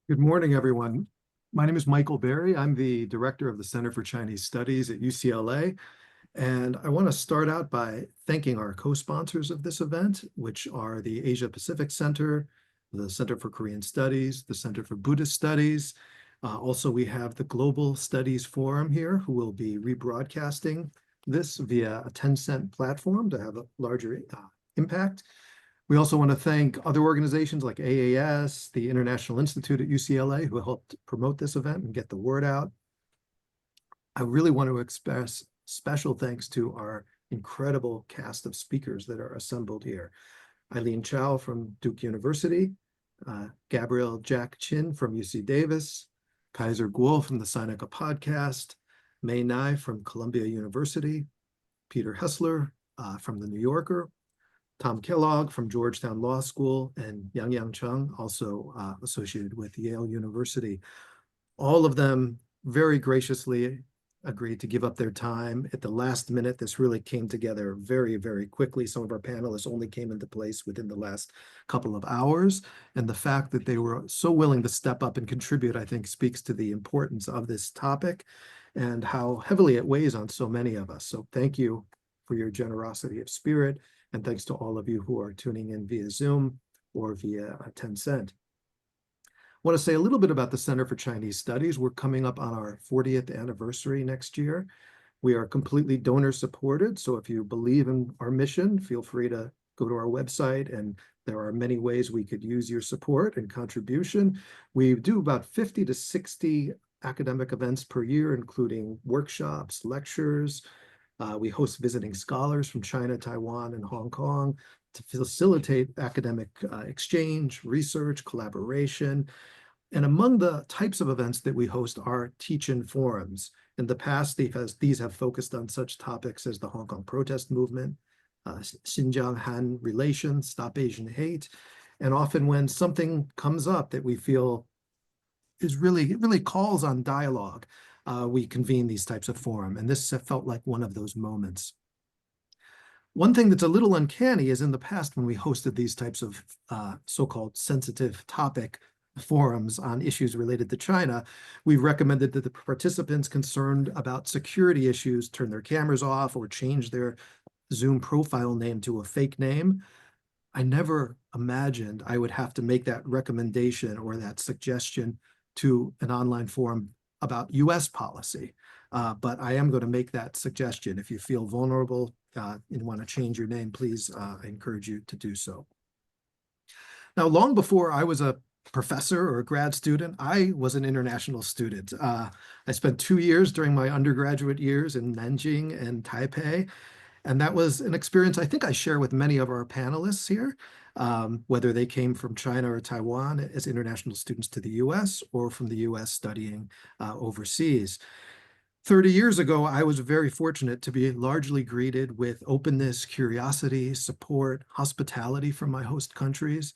Good morning, everyone. My name is Michael Berry. I'm the director of the Center for Chinese Studies at UCLA. And I want to start out by thanking our co-sponsors of this event, which are the Asia Pacific Center, the Center for Korean Studies, the Center for Buddhist Studies. Also, we have the Global Studies Forum here, who will be rebroadcasting this via a 10-cent platform to have a larger impact. We also want to thank other organizations like AAS, the International Institute at UCLA, who helped promote this event and get the word out. I really want to express special thanks to our incredible cast of speakers that are assembled here. Eileen Chow from Duke University, Gabriel Jack Chin from UC Davis, Kaiser Guo from the Sinica podcast, Ngai from Columbia University, Peter Hessler from the New Yorker, Tom Kellogg from Georgetown Law School, and Yangyang Cheng, also associated with Yale University. All of them very graciously agreed to give up their time at the last minute. This really came together very, very quickly. Some of our panelists only came into place within the last couple of hours. And the fact that they were so willing to step up and contribute, I think, speaks to the importance of this topic and how heavily it weighs on so many of us. So thank you for your generosity of spirit. And thanks to all of you who are tuning in via Zoom or via 10-cent. I want to say a little bit about the Center for Chinese Studies. We're coming up on our 40th anniversary next year. We are completely donor supported. So if you believe in our mission, feel free to go to our website, and there are many ways we could use your support and contribution. We do about 50 to 60 academic events per year, including workshops, lectures. We host visiting scholars from China, Taiwan, and Hong Kong to facilitate academic exchange, research, collaboration. And among the types of events that we host are teach-in forums. In the past, these have focused on such topics as the Hong Kong protest movement, Xinjiang-Han relations, Stop Asian Hate, and often when something comes up that we feel is really calls on dialogue, we convene these types of forum, and this felt like one of those moments. One thing that's a little uncanny is in the past when we hosted these types of so-called sensitive topic forums on issues related to China, we've recommended that the participants concerned about security issues turn their cameras off or change their Zoom profile name to a fake name. I never imagined I would have to make that recommendation or that suggestion to an online forum about US policy. But I am going to make that suggestion. If you feel vulnerable and want to change your name, please, I encourage you to do so. Now, long before I was a professor or a grad student, I was an international student. I spent 2 years during my undergraduate years in Nanjing and Taipei. And that was an experience I think I share with many of our panelists here, whether they came from China or Taiwan as international students to the US or from the US studying overseas. 30 years ago, I was very fortunate to be largely greeted with openness, curiosity, support, hospitality from my host countries.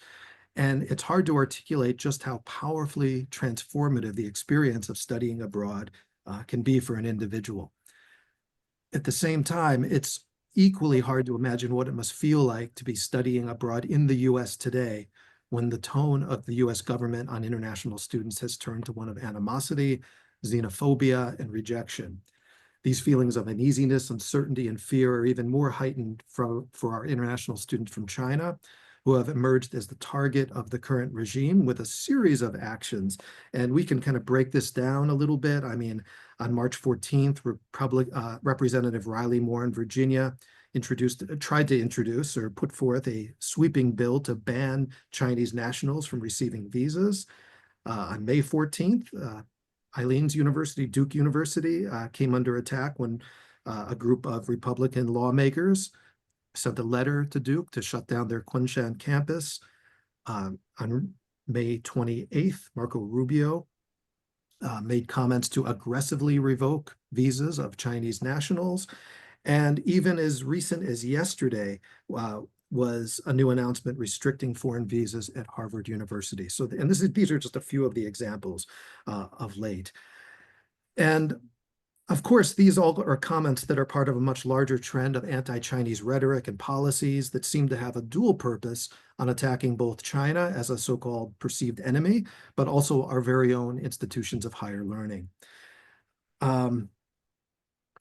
And it's hard to articulate just how powerfully transformative the experience of studying abroad can be for an individual. At the same time, it's equally hard to imagine what it must feel like to be studying abroad in the US today, when the tone of the US government on international students has turned to one of animosity, xenophobia, and rejection. These feelings of uneasiness, uncertainty, and fear are even more heightened for our international students from China, who have emerged as the target of the current regime with a series of actions. And we can kind of break this down a little bit. I mean, on March 14th, Representative Riley Moore in Virginia tried to introduce or put forth a sweeping bill to ban Chinese nationals from receiving visas. On May 14th, Eileen's university, Duke University, came under attack when a group of Republican lawmakers sent a letter to Duke to shut down their Kunshan campus. On May 28th, Marco Rubio made comments to aggressively revoke visas of Chinese nationals. And even as recent as yesterday was a new announcement restricting foreign visas at Harvard University. So, these are just a few of the examples of late. And Of course, these all are comments that are part of a much larger trend of anti-Chinese rhetoric and policies that seem to have a dual purpose on attacking both China as a so-called perceived enemy, but also our very own institutions of higher learning.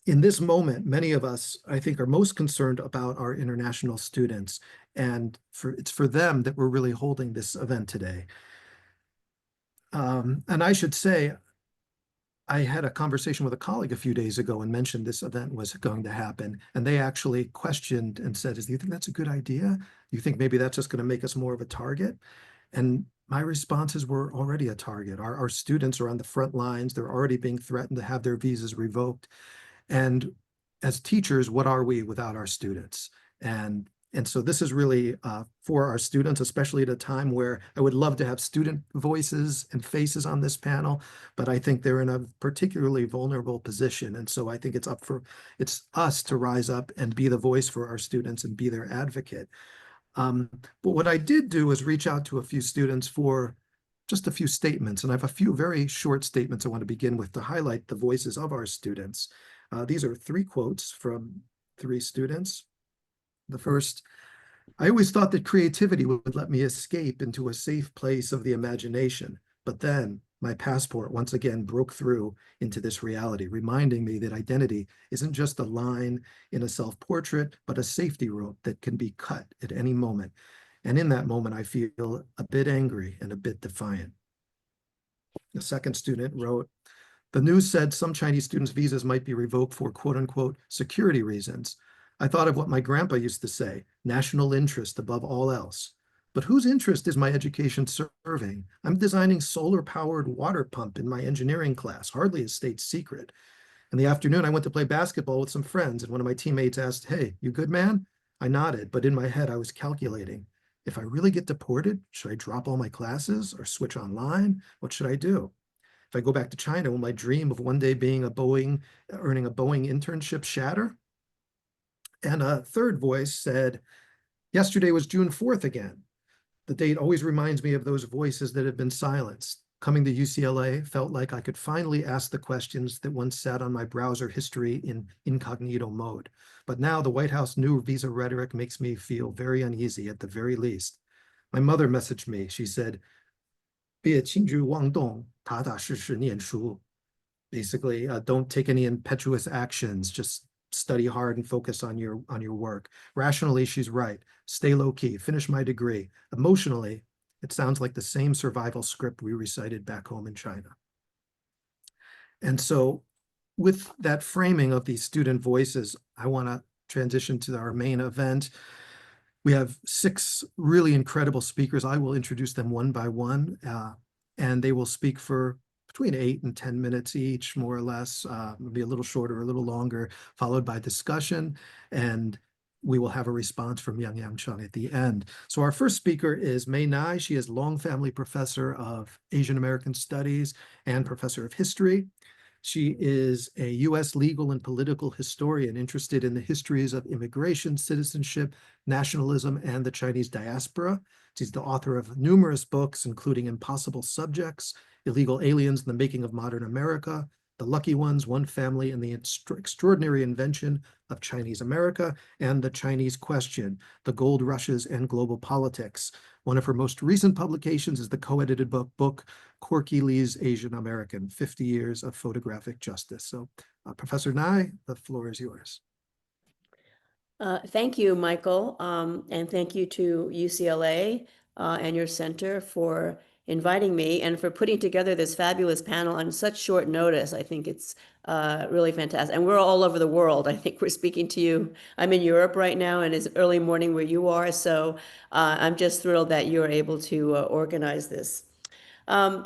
In this moment, many of us, I think, are most concerned about our international students, and it's for them that we're really holding this event today. And I should say, I had a conversation with a colleague a few days ago and mentioned this event was going to happen. And they actually questioned and said, do you think that's a good idea? Do you think maybe that's just going to make us more of a target? And my responses were already a target. Our students are on the front lines. They're already being threatened to have their visas revoked. And as teachers, what are we without our students? And so this is really for our students, especially at a time where I would love to have student voices and faces on this panel, but I think they're in a particularly vulnerable position. And so I think it's us to rise up and be the voice for our students and be their advocate. But what I did do is reach out to a few students for just a few statements. And I have a few very short statements I want to begin with to highlight the voices of our students. These are 3 quotes from 3 students. The first, I always thought that creativity would let me escape into a safe place of the imagination. But then my passport once again broke through into this reality, reminding me that identity isn't just a line in a self-portrait, but a safety rope that can be cut at any moment. And in that moment, I feel a bit angry and a bit defiant. The second student wrote, the news said some Chinese students' visas might be revoked for quote unquote security reasons. I thought of what my grandpa used to say, national interest above all else. But whose interest is my education serving? I'm designing solar-powered water pump in my engineering class, hardly a state secret. In the afternoon, I went to play basketball with some friends, and one of my teammates asked, hey, you good, man? I nodded, but in my head, I was calculating. If I really get deported, should I drop all my classes or switch online? What should I do? If I go back to China, will my dream of one day being earning a Boeing internship shatter? And a third voice said, yesterday was June 4th again. The date always reminds me of those voices that have been silenced. Coming to UCLA felt like I could finally ask the questions that once sat on my browser history in incognito mode. But now the White House new visa rhetoric makes me feel very uneasy at the very least. My mother messaged me. She said, 别轻举妄动，踏踏实实念书. Basically, don't take any impetuous actions. Just study hard and focus on your work. Rationally, she's right. Stay low key. Finish my degree. Emotionally, it sounds like the same survival script we recited back home in China. And so, with that framing of these student voices, I want to transition to our main event. We have 6 really incredible speakers. I will introduce them one by one, and they will speak for between 8 and 10 minutes each, more or less, maybe a little shorter, a little longer, followed by discussion. And we will have a response from Yangyang Cheng at the end. So our first speaker is Mei Ngai. She is Long Family Professor of Asian American Studies and Professor of History. She is a U.S. legal and political historian interested in the histories of immigration, citizenship, nationalism, and the Chinese diaspora. She's the author of numerous books, including Impossible Subjects, Illegal Aliens in the Making of Modern America, The Lucky Ones, One Family, and the Extraordinary Invention of Chinese America, and The Chinese Question, The Gold Rushes and Global Politics. One of her most recent publications is the co-edited book Corky Lee's Asian American, 50 Years of Photographic Justice. So Professor Ngai, the floor is yours. Thank you, Michael, and thank you to UCLA and your center for inviting me and for putting together this fabulous panel on such short notice. I think it's really fantastic. And we're all over the world. I think we're speaking to you. I'm in Europe right now, and it's early morning where you are. So I'm just thrilled that you're able to organize this. I'm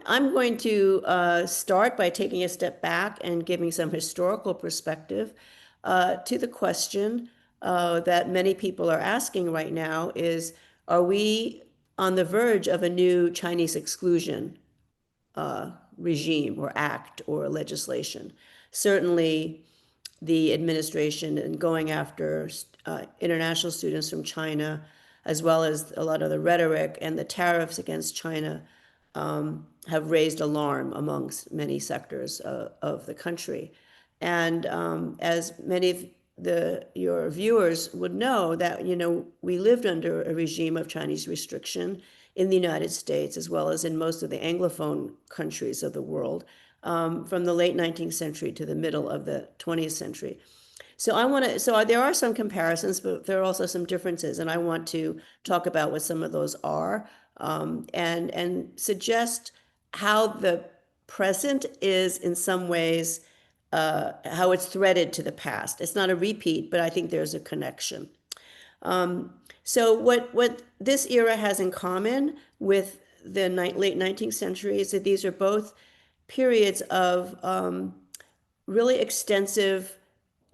going to start by taking a step back and giving some historical perspective to the question that many people are asking right now is, are we on the verge of a new Chinese exclusion regime or act or legislation? Certainly, the administration and going after international students from China, as well as a lot of the rhetoric and the tariffs against China, have raised alarm amongst many sectors of the country. And as many of your viewers would know, that, we lived under a regime of Chinese restriction in the United States, as well as in most of the Anglophone countries of the world, from the late 19th century to the middle of the 20th century. So there are some comparisons, but there are also some differences, and I want to talk about what some of those are, and suggest how the present is in some ways, how it's threaded to the past. It's not a repeat, but I think there's a connection. So what this era has in common with the late 19th century is that these are both periods of really extensive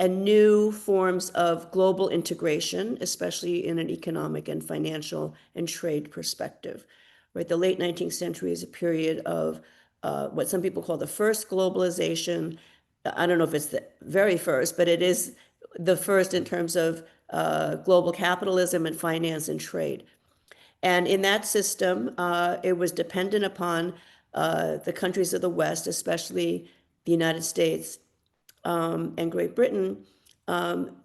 and new forms of global integration, especially in an economic and financial and trade perspective. Right, the late 19th century is a period of what some people call the first globalization. I don't know if it's the very first, but it is the first in terms of global capitalism and finance and trade. And in that system, it was dependent upon the countries of the West, especially the United States and Great Britain,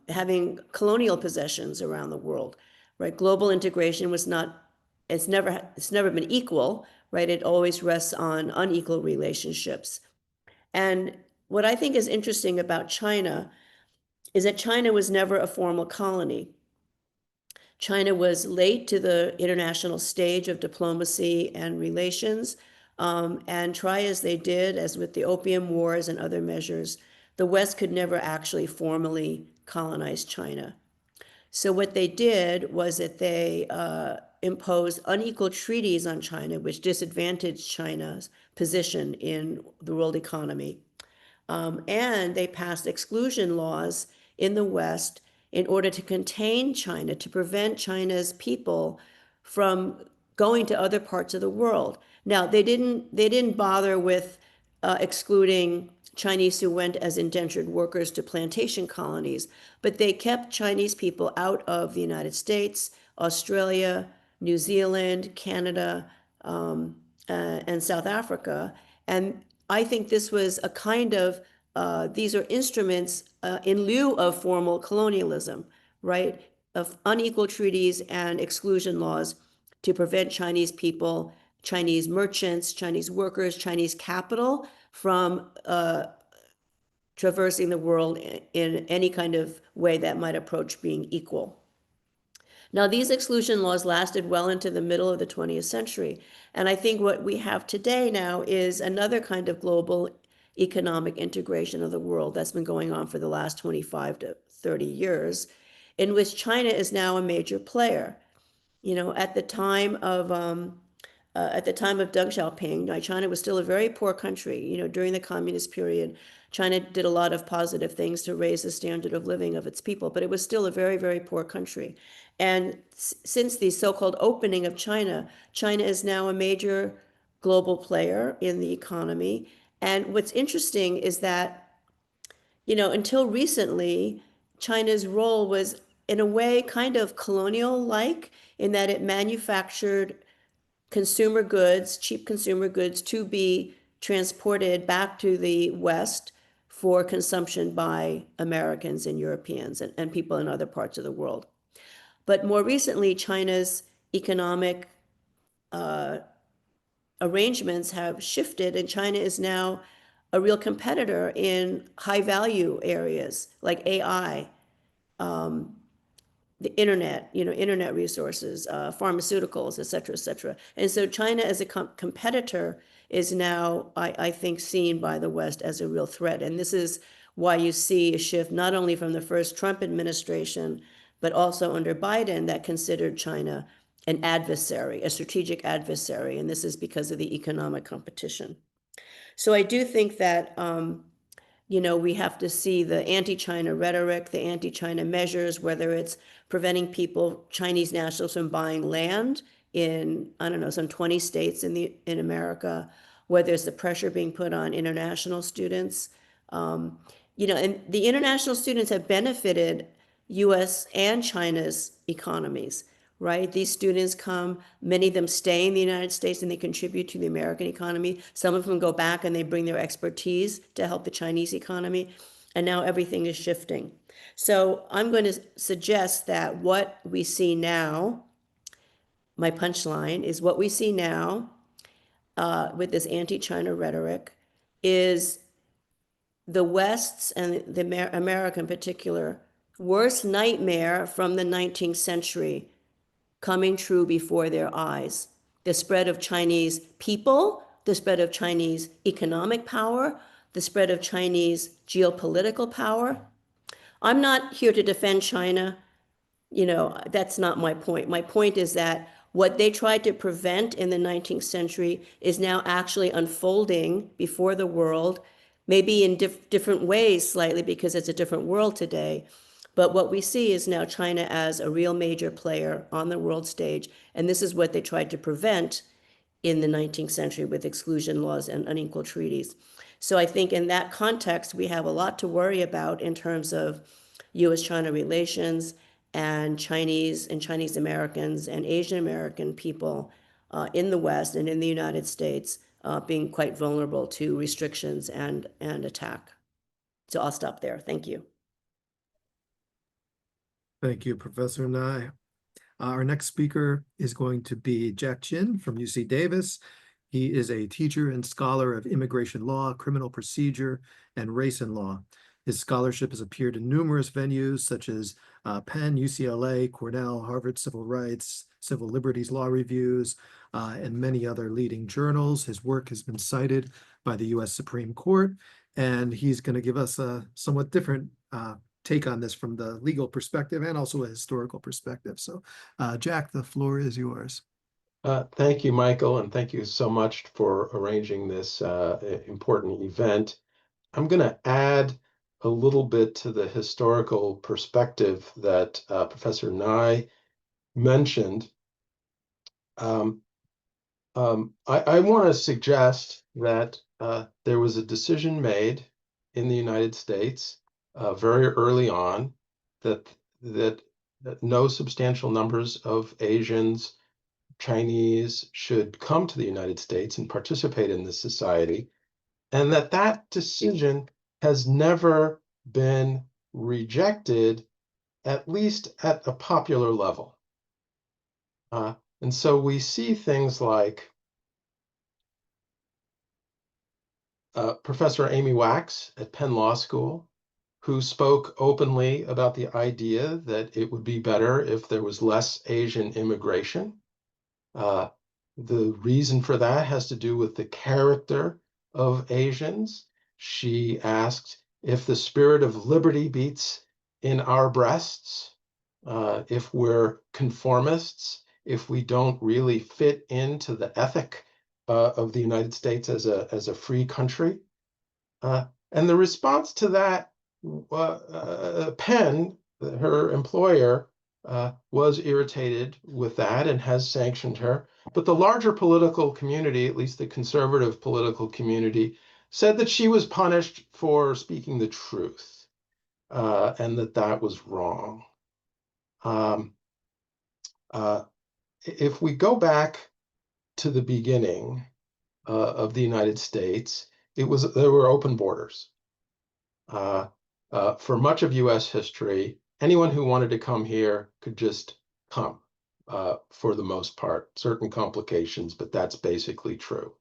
having colonial possessions around the world. Right, global integration was not. It's never been equal. Right, it always rests on unequal relationships. And what I think is interesting about China is that China was never a formal colony. China was late to the international stage of diplomacy and relations, and try as they did, as with the Opium Wars and other measures, the West could never actually formally colonize China. So what they did was that they imposed unequal treaties on China, which disadvantaged China's position in the world economy. And they passed exclusion laws in the West in order to contain China, to prevent China's people from going to other parts of the world. Now, they didn't bother with excluding Chinese who went as indentured workers to plantation colonies, but they kept Chinese people out of the United States, Australia, New Zealand, Canada, and South Africa. And I think this was a kind of, these are instruments in lieu of formal colonialism, right? Of unequal treaties and exclusion laws to prevent Chinese people, Chinese merchants, Chinese workers, Chinese capital from traversing the world in any kind of way that might approach being equal. Now, these exclusion laws lasted well into the middle of the 20th century. And I think what we have today now is another kind of global economic integration of the world that's been going on for the last 25 to 30 years, in which China is now a major player. At the time of Deng Xiaoping, China was still a very poor country. During the communist period, China did a lot of positive things to raise the standard of living of its people, but it was still a very, very poor country. And since the so-called opening of China, China is now a major global player in the economy. And what's interesting is that, until recently, China's role was in a way kind of colonial-like, in that it manufactured consumer goods, cheap consumer goods, to be transported back to the West for consumption by Americans and Europeans and people in other parts of the world. But more recently, China's economic arrangements have shifted, and China is now a real competitor in high value areas like AI, the internet, internet resources, pharmaceuticals, et cetera, et cetera. And so China as a competitor is now, I think, seen by the West as a real threat. And this is why you see a shift not only from the first Trump administration, but also under Biden, that considered China an adversary, a strategic adversary. And this is because of the economic competition. So I do think that we have to see the anti-China rhetoric, the anti-China measures, whether it's preventing people, Chinese nationals, from buying land in, I don't know, some 20 states in America, whether it's the pressure being put on international students. And the international students have benefited US and China's economies, right? These students come, many of them stay in the United States and they contribute to the American economy. Some of them go back and they bring their expertise to help the Chinese economy. And now everything is shifting. So I'm going to suggest that what we see now, my punchline is what we see now with this anti-China rhetoric is the West's and America in particular worst nightmare from the 19th century coming true before their eyes. The spread of Chinese people, the spread of Chinese economic power, the spread of Chinese geopolitical power. I'm not here to defend China. That's not my point. My point is that what they tried to prevent in the 19th century is now actually unfolding before the world, maybe in different ways slightly because it's a different world today. But what we see is now China as a real major player on the world stage. And this is what they tried to prevent in the 19th century with exclusion laws and unequal treaties. So I think in that context, we have a lot to worry about in terms of US-China relations and Chinese Americans and Asian American people in the West and in the United States being quite vulnerable to restrictions and attack. So I'll stop there. Thank you. Thank you, Professor Ngai. Our next speaker is going to be Jack Chin from UC Davis. He is a teacher and scholar of immigration law, criminal procedure, and race and law. His scholarship has appeared in numerous venues such as Penn, UCLA, Cornell, Harvard Civil Rights, Civil Liberties Law Reviews, and many other leading journals. His work has been cited by the US Supreme Court, and he's going to give us a somewhat different take on this from the legal perspective and also a historical perspective. So, Jack, the floor is yours. Thank you, Michael, and thank you so much for arranging this important event. I'm going to add a little bit to the historical perspective that Professor Ngai mentioned. I want to suggest that there was a decision made in the United States very early on that no substantial numbers of Asians, Chinese should come to the United States and participate in this society, and that decision has never been rejected, at least at a popular level. And so we see things like Professor Amy Wax at Penn Law School, who spoke openly about the idea that it would be better if there was less Asian immigration. The reason for that has to do with the character of Asians. She asked if the spirit of liberty beats in our breasts, if we're conformists, if we don't really fit into the ethic of the United States as a free country. And the response to that, Penn, her employer, was irritated with that and has sanctioned her. But the larger political community, at least the conservative political community, said that she was punished for speaking the truth and that was wrong. If we go back to the beginning of the United States, there were open borders. For much of US history, anyone who wanted to come here could just come, for the most part. Certain complications, but that's basically true.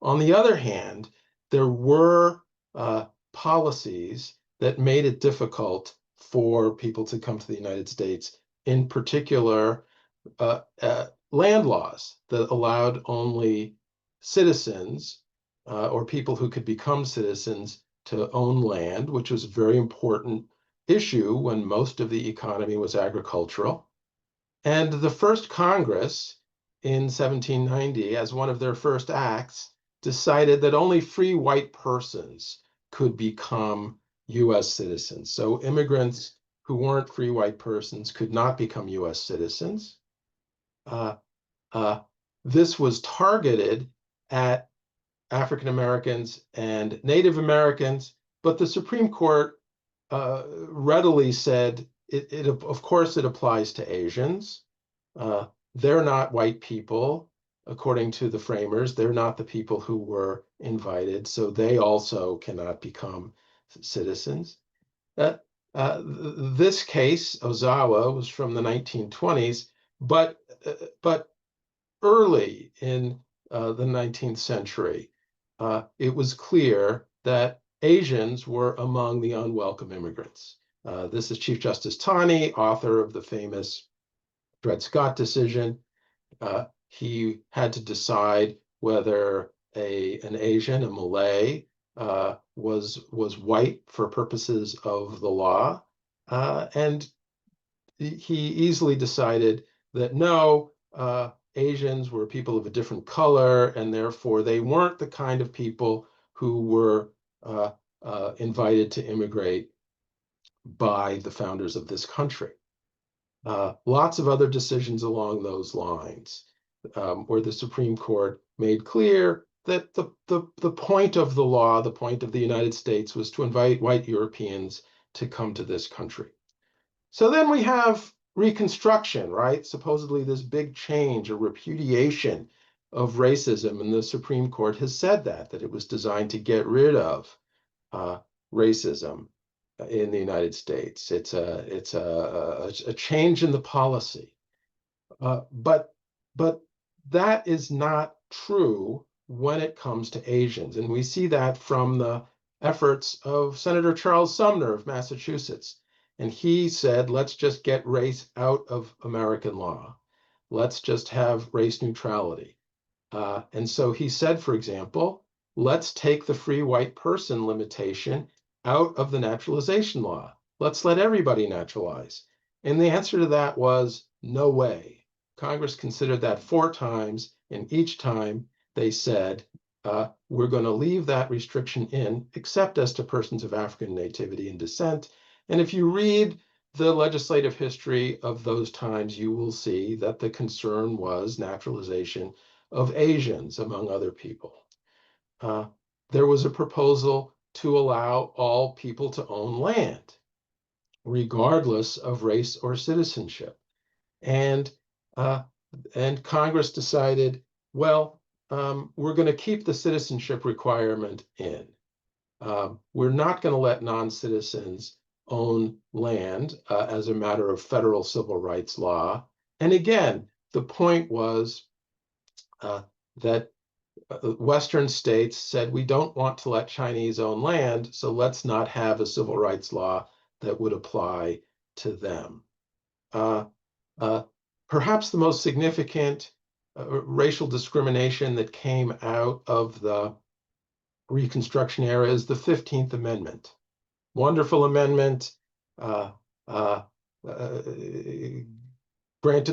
On the other hand, there were policies that made it difficult for people to come to the United States, in particular, land laws that allowed only citizens or people who could become citizens to own land, which was a very important issue when most of the economy was agricultural. And the first Congress in 1790, as one of their first acts, decided that only free white persons could become US citizens. So immigrants who weren't free white persons could not become US citizens. This was targeted at African Americans and Native Americans, but the Supreme Court readily said, of course it applies to Asians. They're not white people, according to the framers. They're not the people who were invited, so they also cannot become citizens. This case, Ozawa, was from the 1920s, but early in the 19th century, it was clear that Asians were among the unwelcome immigrants. This is Chief Justice Taney, author of the famous Dred Scott decision. He had to decide whether an Asian, a Malay, was white for purposes of the law, and he easily decided that no, Asians were people of a different color, and therefore they weren't the kind of people who were invited to immigrate by the founders of this country. Lots of other decisions along those lines, where the Supreme Court made clear that the point of the law, the point of the United States, was to invite white Europeans to come to this country. So then we have Reconstruction, right? Supposedly this big change, a repudiation of racism, and the Supreme Court has said that it was designed to get rid of racism in the United States. It's a change in the policy, but that is not true when it comes to Asians, and we see that from the efforts of Senator Charles Sumner of Massachusetts. And he said, let's just get race out of American law. Let's just have race neutrality. And so he said, for example, let's take the free white person limitation out of the naturalization law. Let's let everybody naturalize. And the answer to that was no way. Congress considered that 4 times, and each time they said, we're going to leave that restriction in, except as to persons of African nativity and descent. And if you read the legislative history of those times, you will see that the concern was naturalization of Asians, among other people. There was a proposal to allow all people to own land, regardless of race or citizenship. And Congress decided, well, we're going to keep the citizenship requirement in. We're not going to let non-citizens own land as a matter of federal civil rights law. And again, the point was that Western states said, we don't want to let Chinese own land, so let's not have a civil rights law that would apply to them. Perhaps the most significant racial discrimination that came out of the Reconstruction era is the 15th Amendment. Wonderful amendment, granted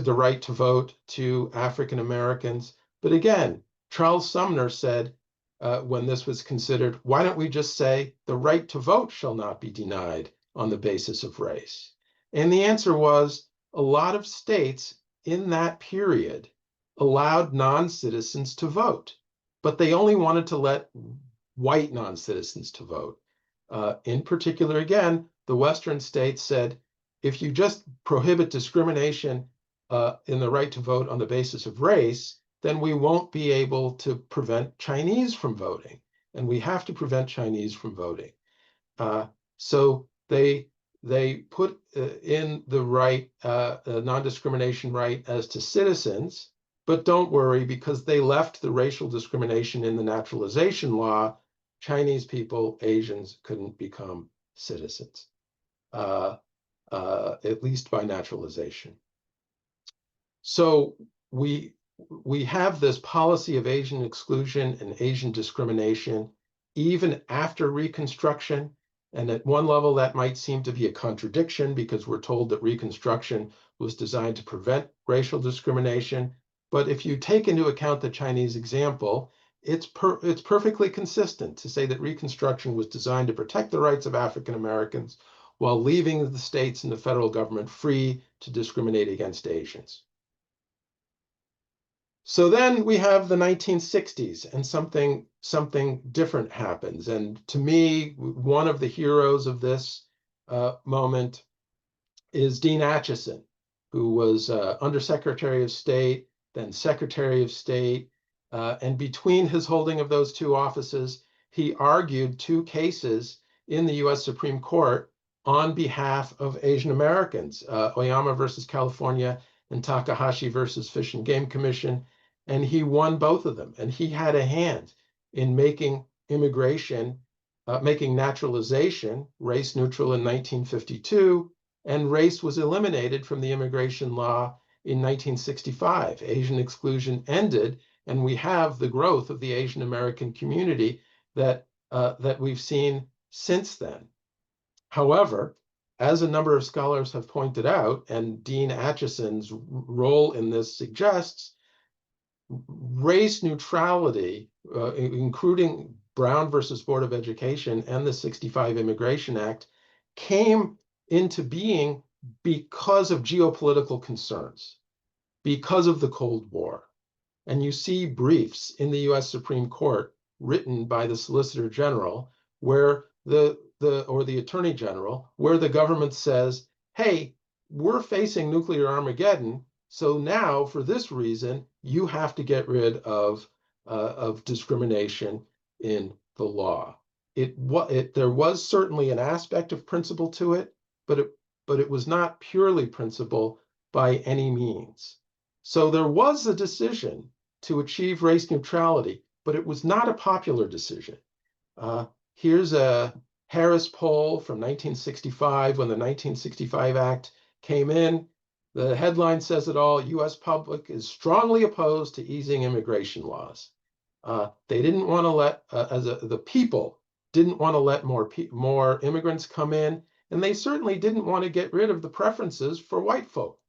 the right to vote to African Americans. But again, Charles Sumner said, when this was considered, why don't we just say the right to vote shall not be denied on the basis of race? And the answer was a lot of states in that period allowed non-citizens to vote, but they only wanted to let white non-citizens to vote. In particular, again, the Western states said, if you just prohibit discrimination in the right to vote on the basis of race, then we won't be able to prevent Chinese from voting. And we have to prevent Chinese from voting. So they put in the right, non-discrimination right as to citizens, but don't worry, because they left the racial discrimination in the naturalization law. Chinese people, Asians couldn't become citizens, at least by naturalization. So we have this policy of Asian exclusion and Asian discrimination even after Reconstruction. And at one level, that might seem to be a contradiction because we're told that Reconstruction was designed to prevent racial discrimination. But if you take into account the Chinese example, it's perfectly consistent to say that Reconstruction was designed to protect the rights of African Americans while leaving the states and the federal government free to discriminate against Asians. So then we have the 1960s, and something different happens. And to me, one of the heroes of this moment is Dean Acheson, who was Undersecretary of State, then Secretary of State. And between his holding of those 2 offices, he argued 2 cases in the US Supreme Court on behalf of Asian Americans, Oyama versus California and Takahashi versus Fish and Game Commission. And he won both of them. And he had a hand in making immigration, making naturalization race neutral in 1952. And race was eliminated from the immigration law in 1965. Asian exclusion ended, and we have the growth of the Asian American community that we've seen since then. However, as a number of scholars have pointed out, and Dean Atchison's role in this suggests, race neutrality, including Brown versus Board of Education and the 65 Immigration Act, came into being because of geopolitical concerns, because of the Cold War. And you see briefs in the US Supreme Court written by the Solicitor General where or the Attorney General, where the government says, hey, we're facing nuclear Armageddon, so now for this reason, you have to get rid of discrimination in the law. There was certainly an aspect of principle to it, but it was not purely principle by any means. So there was a decision to achieve race neutrality, but it was not a popular decision. Here's a Harris poll from 1965 when the 1965 Act came in. The headline says it all: US public is strongly opposed to easing immigration laws. They didn't want to let, the people didn't want to let more immigrants come in, and they certainly didn't want to get rid of the preferences for white folk.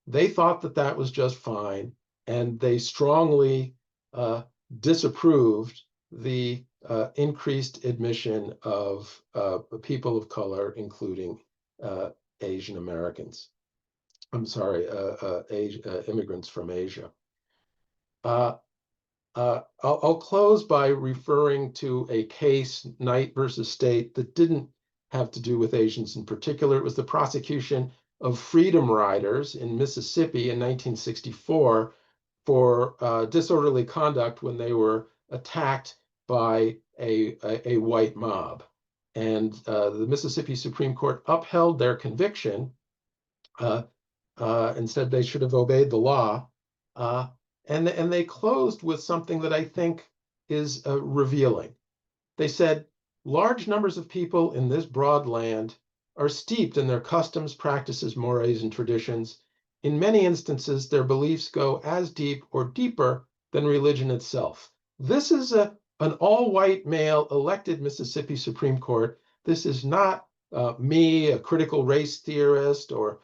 They thought that that was just fine, and they strongly disapproved the increased admission of people of color, including Asian Americans. I'm sorry, immigrants from Asia. I'll close by referring to a case, Knight versus State, that didn't have to do with Asians in particular. It was the prosecution of Freedom Riders in Mississippi in 1964 for disorderly conduct when they were attacked by a white mob. And the Mississippi Supreme Court upheld their conviction and said they should have obeyed the law. And they closed with something that I think is revealing. They said, large numbers of people in this broad land are steeped in their customs, practices, mores, and traditions. In many instances, their beliefs go as deep or deeper than religion itself. This is an all-white male elected Mississippi Supreme Court. This is not me, a critical race theorist, or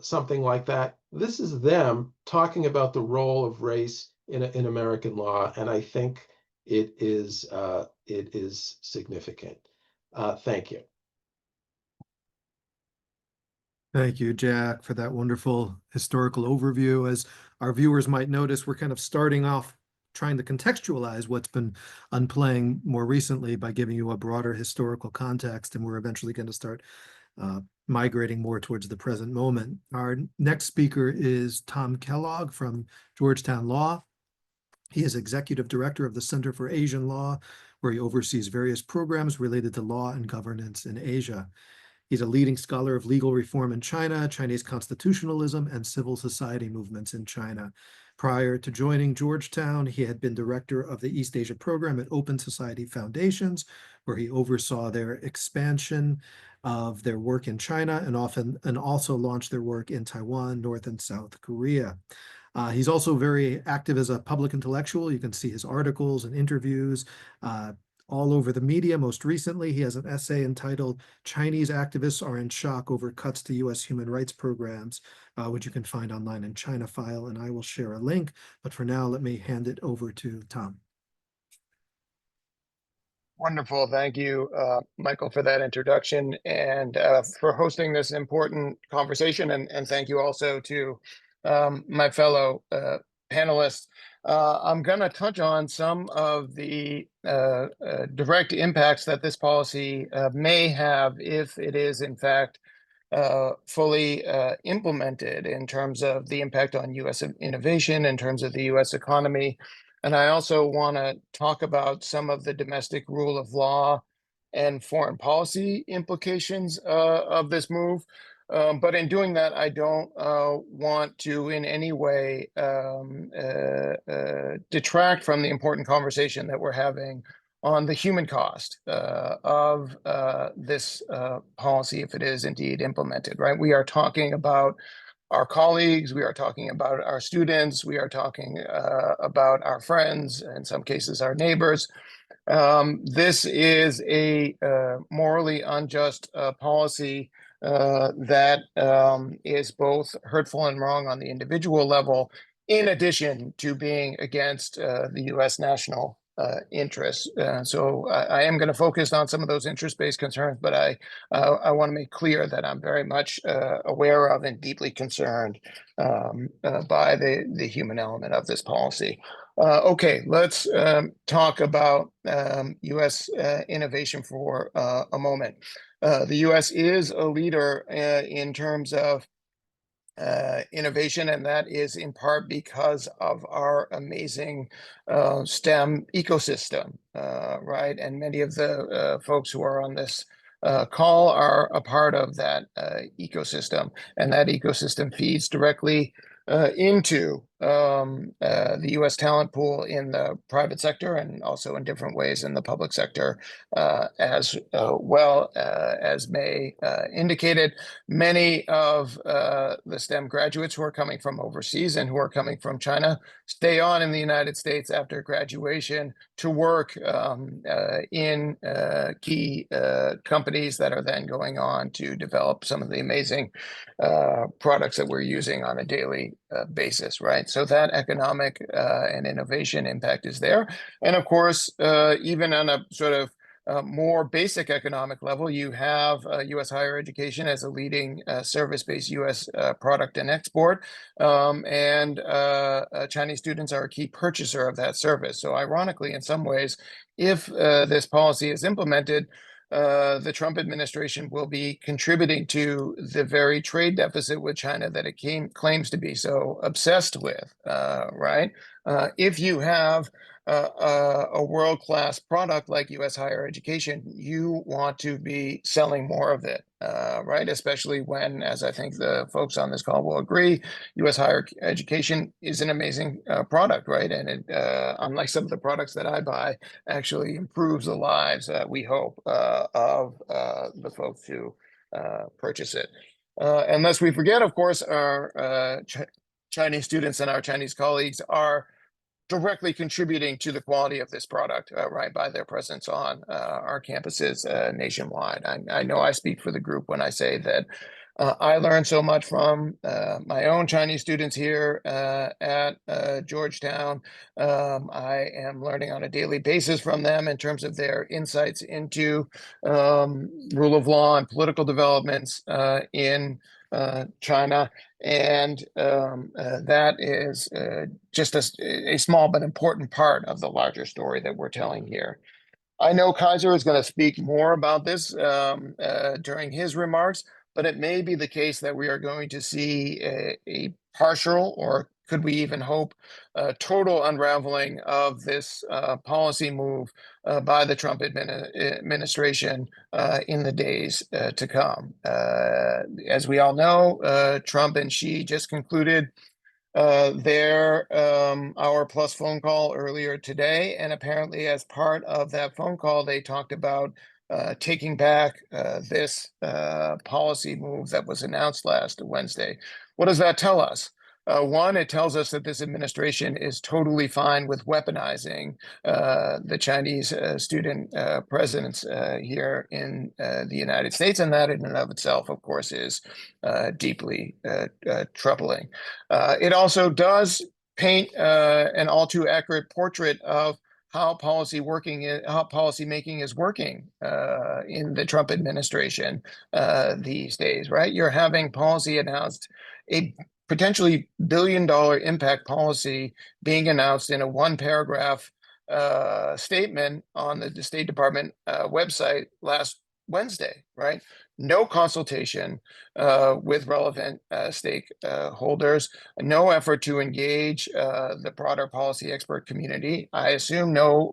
something like that. This is them talking about the role of race in American law, and I think it is significant. Thank you. Thank you, Jack, for that wonderful historical overview. As our viewers might notice, we're kind of starting off trying to contextualize what's been unplaying more recently by giving you a broader historical context, and we're eventually going to start migrating more towards the present moment. Our next speaker is Tom Kellogg from Georgetown Law. He is Executive Director of the Center for Asian Law, where he oversees various programs related to law and governance in Asia. He's a leading scholar of legal reform in China, Chinese constitutionalism, and civil society movements in China. Prior to joining Georgetown, he had been director of the East Asia program at Open Society Foundations, where he oversaw their expansion of their work in China and also launched their work in Taiwan, North and South Korea. He's also very active as a public intellectual. You can see his articles and interviews all over the media. Most recently, he has an essay entitled "Chinese Activists Are in Shock Over Cuts to U.S. Human Rights Programs," which you can find online in China File, and I will share a link. But for now, let me hand it over to Tom. Wonderful. Thank you, Michael, for that introduction and for hosting this important conversation. And thank you also to my fellow panelists. I'm going to touch on some of the direct impacts that this policy may have if it is, in fact, fully implemented, in terms of the impact on U.S. innovation, in terms of the U.S. economy. And I also want to talk about some of the domestic rule of law and foreign policy implications of this move. But in doing that, I don't want to in any way detract from the important conversation that we're having on the human cost of this policy if it is indeed implemented, right? We are talking about our colleagues, we are talking about our students, we are talking about our friends, in some cases our neighbors. This is a morally unjust policy that is both hurtful and wrong on the individual level, in addition to being against the U.S. national interests. So I am going to focus on some of those interest-based concerns, but I want to make clear that I'm very much aware of and deeply concerned by the human element of this policy. Okay, let's talk about U.S. innovation for a moment. The U.S. is a leader in terms of innovation, and that is in part because of our amazing STEM ecosystem, right? And many of the folks who are on this call are a part of that ecosystem, and that ecosystem feeds directly into the U.S. talent pool in the private sector and also in different ways in the public sector, as well as May indicated. Many of the STEM graduates who are coming from overseas and who are coming from China stay on in the United States after graduation to work in key companies that are then going on to develop some of the amazing products that we're using on a daily basis, right? So that economic and innovation impact is there. And of course, even on a sort of more basic economic level, you have U.S. higher education as a leading service-based U.S. product and export, and Chinese students are a key purchaser of that service. So ironically, in some ways, if this policy is implemented, the Trump administration will be contributing to the very trade deficit with China that it claims to be so obsessed with, right? If you have a world-class product like U.S. higher education, you want to be selling more of it, right? Especially when, as I think the folks on this call will agree, U.S. higher education is an amazing product, right? And it, unlike some of the products that I buy, actually improves the lives, we hope, of the folks who purchase it. And lest we forget, of course, our Chinese students and our Chinese colleagues are directly contributing to the quality of this product, right, by their presence on our campuses nationwide. I know I speak for the group when I say that I learned so much from my own Chinese students here at Georgetown. I am learning on a daily basis from them in terms of their insights into rule of law and political developments in China. And that is just a small but important part of the larger story that we're telling here. I know Kaiser is going to speak more about this during his remarks, but it may be the case that we are going to see a partial, or could we even hope, total unraveling of this policy move by the Trump administration in the days to come. As we all know, Trump and Xi just concluded their hour plus phone call earlier today, and apparently as part of that phone call, they talked about taking back this policy move that was announced last Wednesday. What does that tell us? One, it tells us that this administration is totally fine with weaponizing the Chinese student presence here in the United States, and that in and of itself, of course, is deeply troubling. It also does paint an all too accurate portrait of how policy making is working in the Trump administration these days, right? You're having policy announced, a potentially billion-dollar impact policy being announced in a one-paragraph statement on the State Department website last Wednesday, right? no consultation with relevant stakeholders, no effort to engage the broader policy expert community. I assume no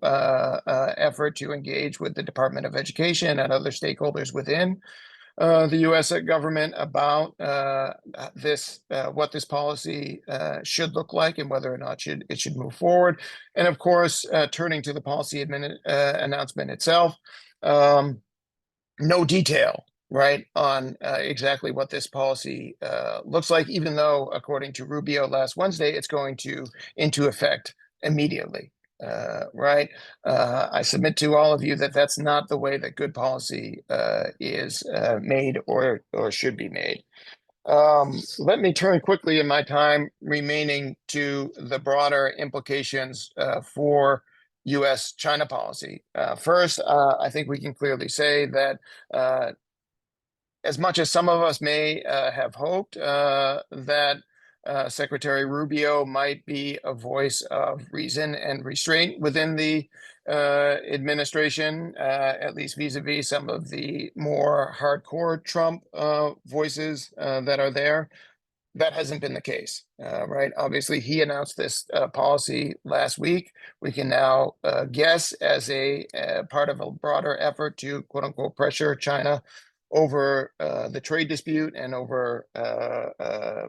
effort to engage with the Department of Education and other stakeholders within the U.S. government about what this policy should look like and whether or not it should move forward. And of course, turning to the policy announcement itself, no detail, right, on exactly what this policy looks like, even though, according to Rubio last Wednesday, it's going into effect immediately. Right. I submit to all of you that that's not the way that good policy is made or should be made. Let me turn quickly in my time remaining to the broader implications for U.S.-China policy. First, I think we can clearly say that as much as some of us may have hoped that Secretary Rubio might be a voice of reason and restraint within the administration, at least vis-a-vis some of the more hardcore Trump voices that are there. That hasn't been the case, right? Obviously, he announced this policy last week. We can now guess as a part of a broader effort to quote unquote pressure China over the trade dispute and over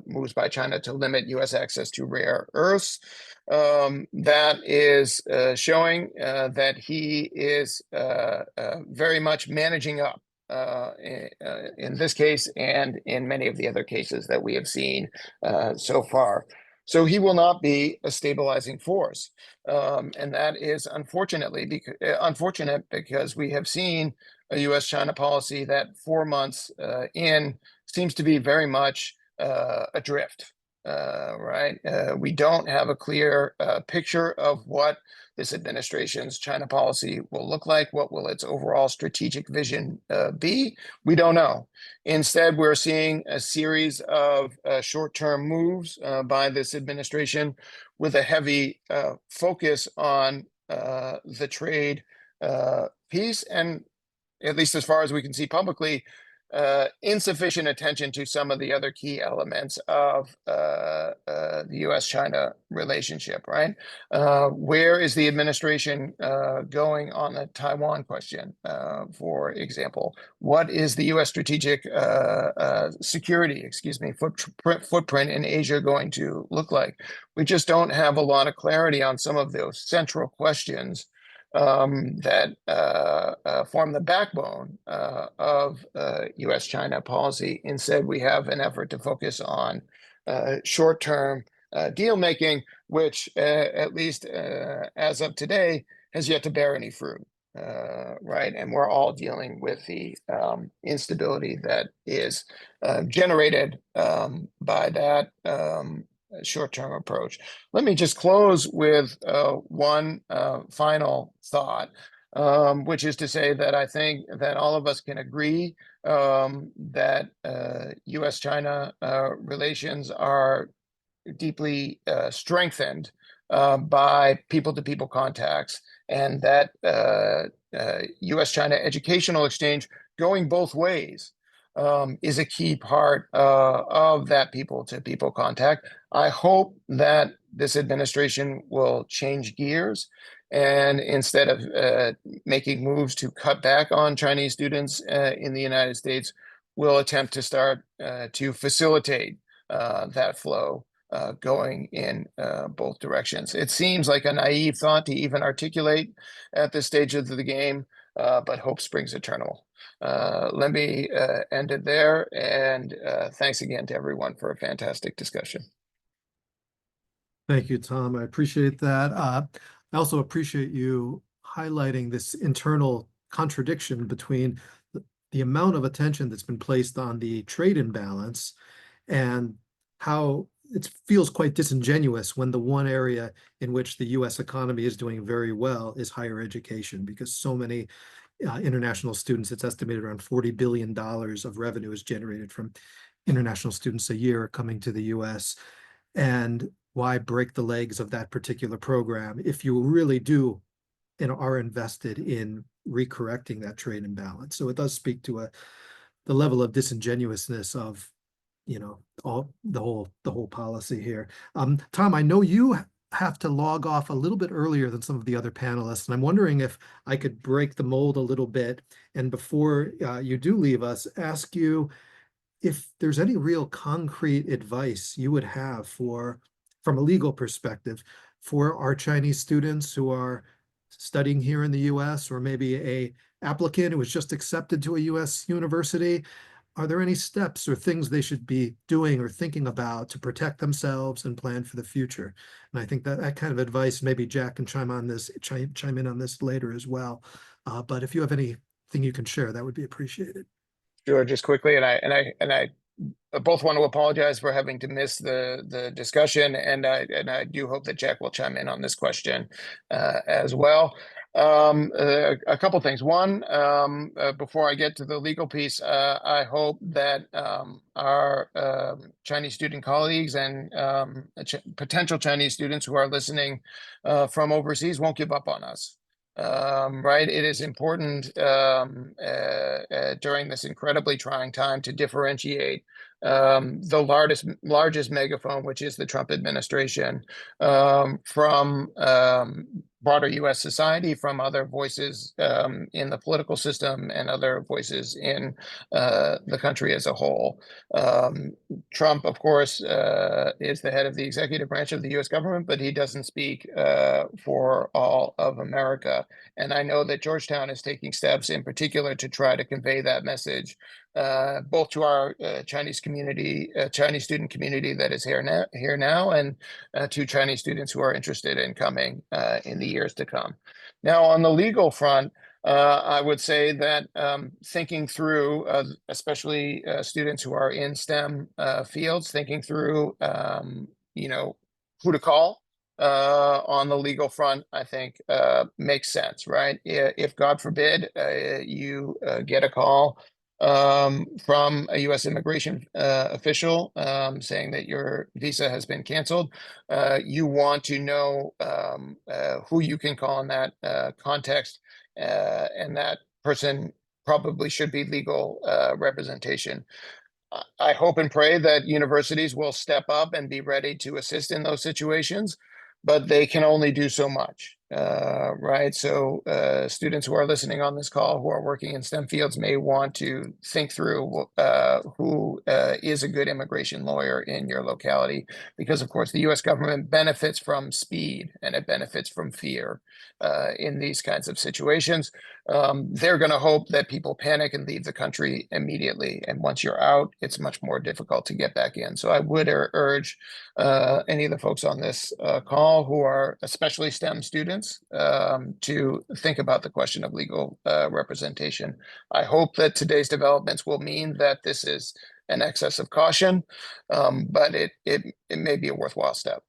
moves by China to limit U.S. access to rare earths. That is showing that he is very much managing up in this case and in many of the other cases that we have seen so far. So he will not be a stabilizing force. And that is unfortunate because we have seen a U.S.-China policy that 4 months in seems to be very much adrift, right? We don't have a clear picture of what this administration's China policy will look like. What will its overall strategic vision be? We don't know. Instead, we're seeing a series of short-term moves by this administration with a heavy focus on the trade piece, and at least as far as we can see publicly, insufficient attention to some of the other key elements of the U.S.-China relationship, right? Where is the administration going on the Taiwan question, for example? What is the U.S. strategic security, footprint in Asia going to look like? We just don't have a lot of clarity on some of those central questions that form the backbone of U.S.-China policy. Instead, we have an effort to focus on short-term deal making, which at least as of today has yet to bear any fruit, right? And we're all dealing with the instability that is generated by that short-term approach. Let me just close with one final thought, which is to say that I think that all of us can agree that U.S.-China relations are deeply strengthened by people-to-people contacts, and that U.S.-China educational exchange going both ways is a key part of that people-to-people contact. I hope that this administration will change gears and instead of making moves to cut back on Chinese students in the United States, will attempt to start to facilitate that flow going in both directions. It seems like a naive thought to even articulate at this stage of the game, but hope springs eternal. Let me end it there, and thanks again to everyone for a fantastic discussion. Thank you, Tom. I appreciate that. I also appreciate you highlighting this internal contradiction between the amount of attention that's been placed on the trade imbalance and how it feels quite disingenuous when the one area in which the U.S. economy is doing very well is higher education, because so many international students, it's estimated around $40 billion of revenue is generated from international students a year coming to the U.S. And why break the legs of that particular program if you really do and are invested in recorrecting that trade imbalance? So it does speak to the level of disingenuousness of, all the whole policy here. Tom, I know you have to log off a little bit earlier than some of the other panelists, and I'm wondering if I could break the mold a little bit, and before you do leave us, ask you if there's any real concrete advice you would have from a legal perspective, for our Chinese students who are studying here in the US, or maybe a applicant who was just accepted to a US university. Are there any steps or things they should be doing or thinking about to protect themselves and plan for the future? And I think that kind of advice, maybe Jack can chime in on this later as well. But if you have anything you can share, that would be appreciated. Sure, just quickly, and I both want to apologize for having to miss the discussion, and I do hope that Jack will chime in on this question as well. A couple things. One, before I get to the legal piece, I hope that our Chinese student colleagues and potential Chinese students who are listening from overseas won't give up on us. Right, it is important during this incredibly trying time to differentiate the largest megaphone, which is the Trump administration, from broader U.S. society, from other voices in the political system and other voices in the country as a whole. Trump, of course, is the head of the executive branch of the U.S. government, but he doesn't speak for all of America. And I know that Georgetown is taking steps in particular to try to convey that message, both to our Chinese community, Chinese student community that is here now, and to Chinese students who are interested in coming in the years to come. Now, on the legal front, I would say that thinking through, especially students who are in STEM fields, thinking through, who to call on the legal front, I think makes sense, right? If God forbid you get a call from a U.S. immigration official saying that your visa has been canceled, you want to know who you can call in that context, and that person probably should be legal representation. I hope and pray that universities will step up and be ready to assist in those situations, but they can only do so much, right? So students who are listening on this call who are working in STEM fields may want to think through who is a good immigration lawyer in your locality, because of course the US government benefits from speed and it benefits from fear in these kinds of situations. They're going to hope that people panic and leave the country immediately. And once you're out, it's much more difficult to get back in. So I would urge any of the folks on this call who are especially STEM students to think about the question of legal representation. I hope that today's developments will mean that this is an excess of caution, but it may be a worthwhile step.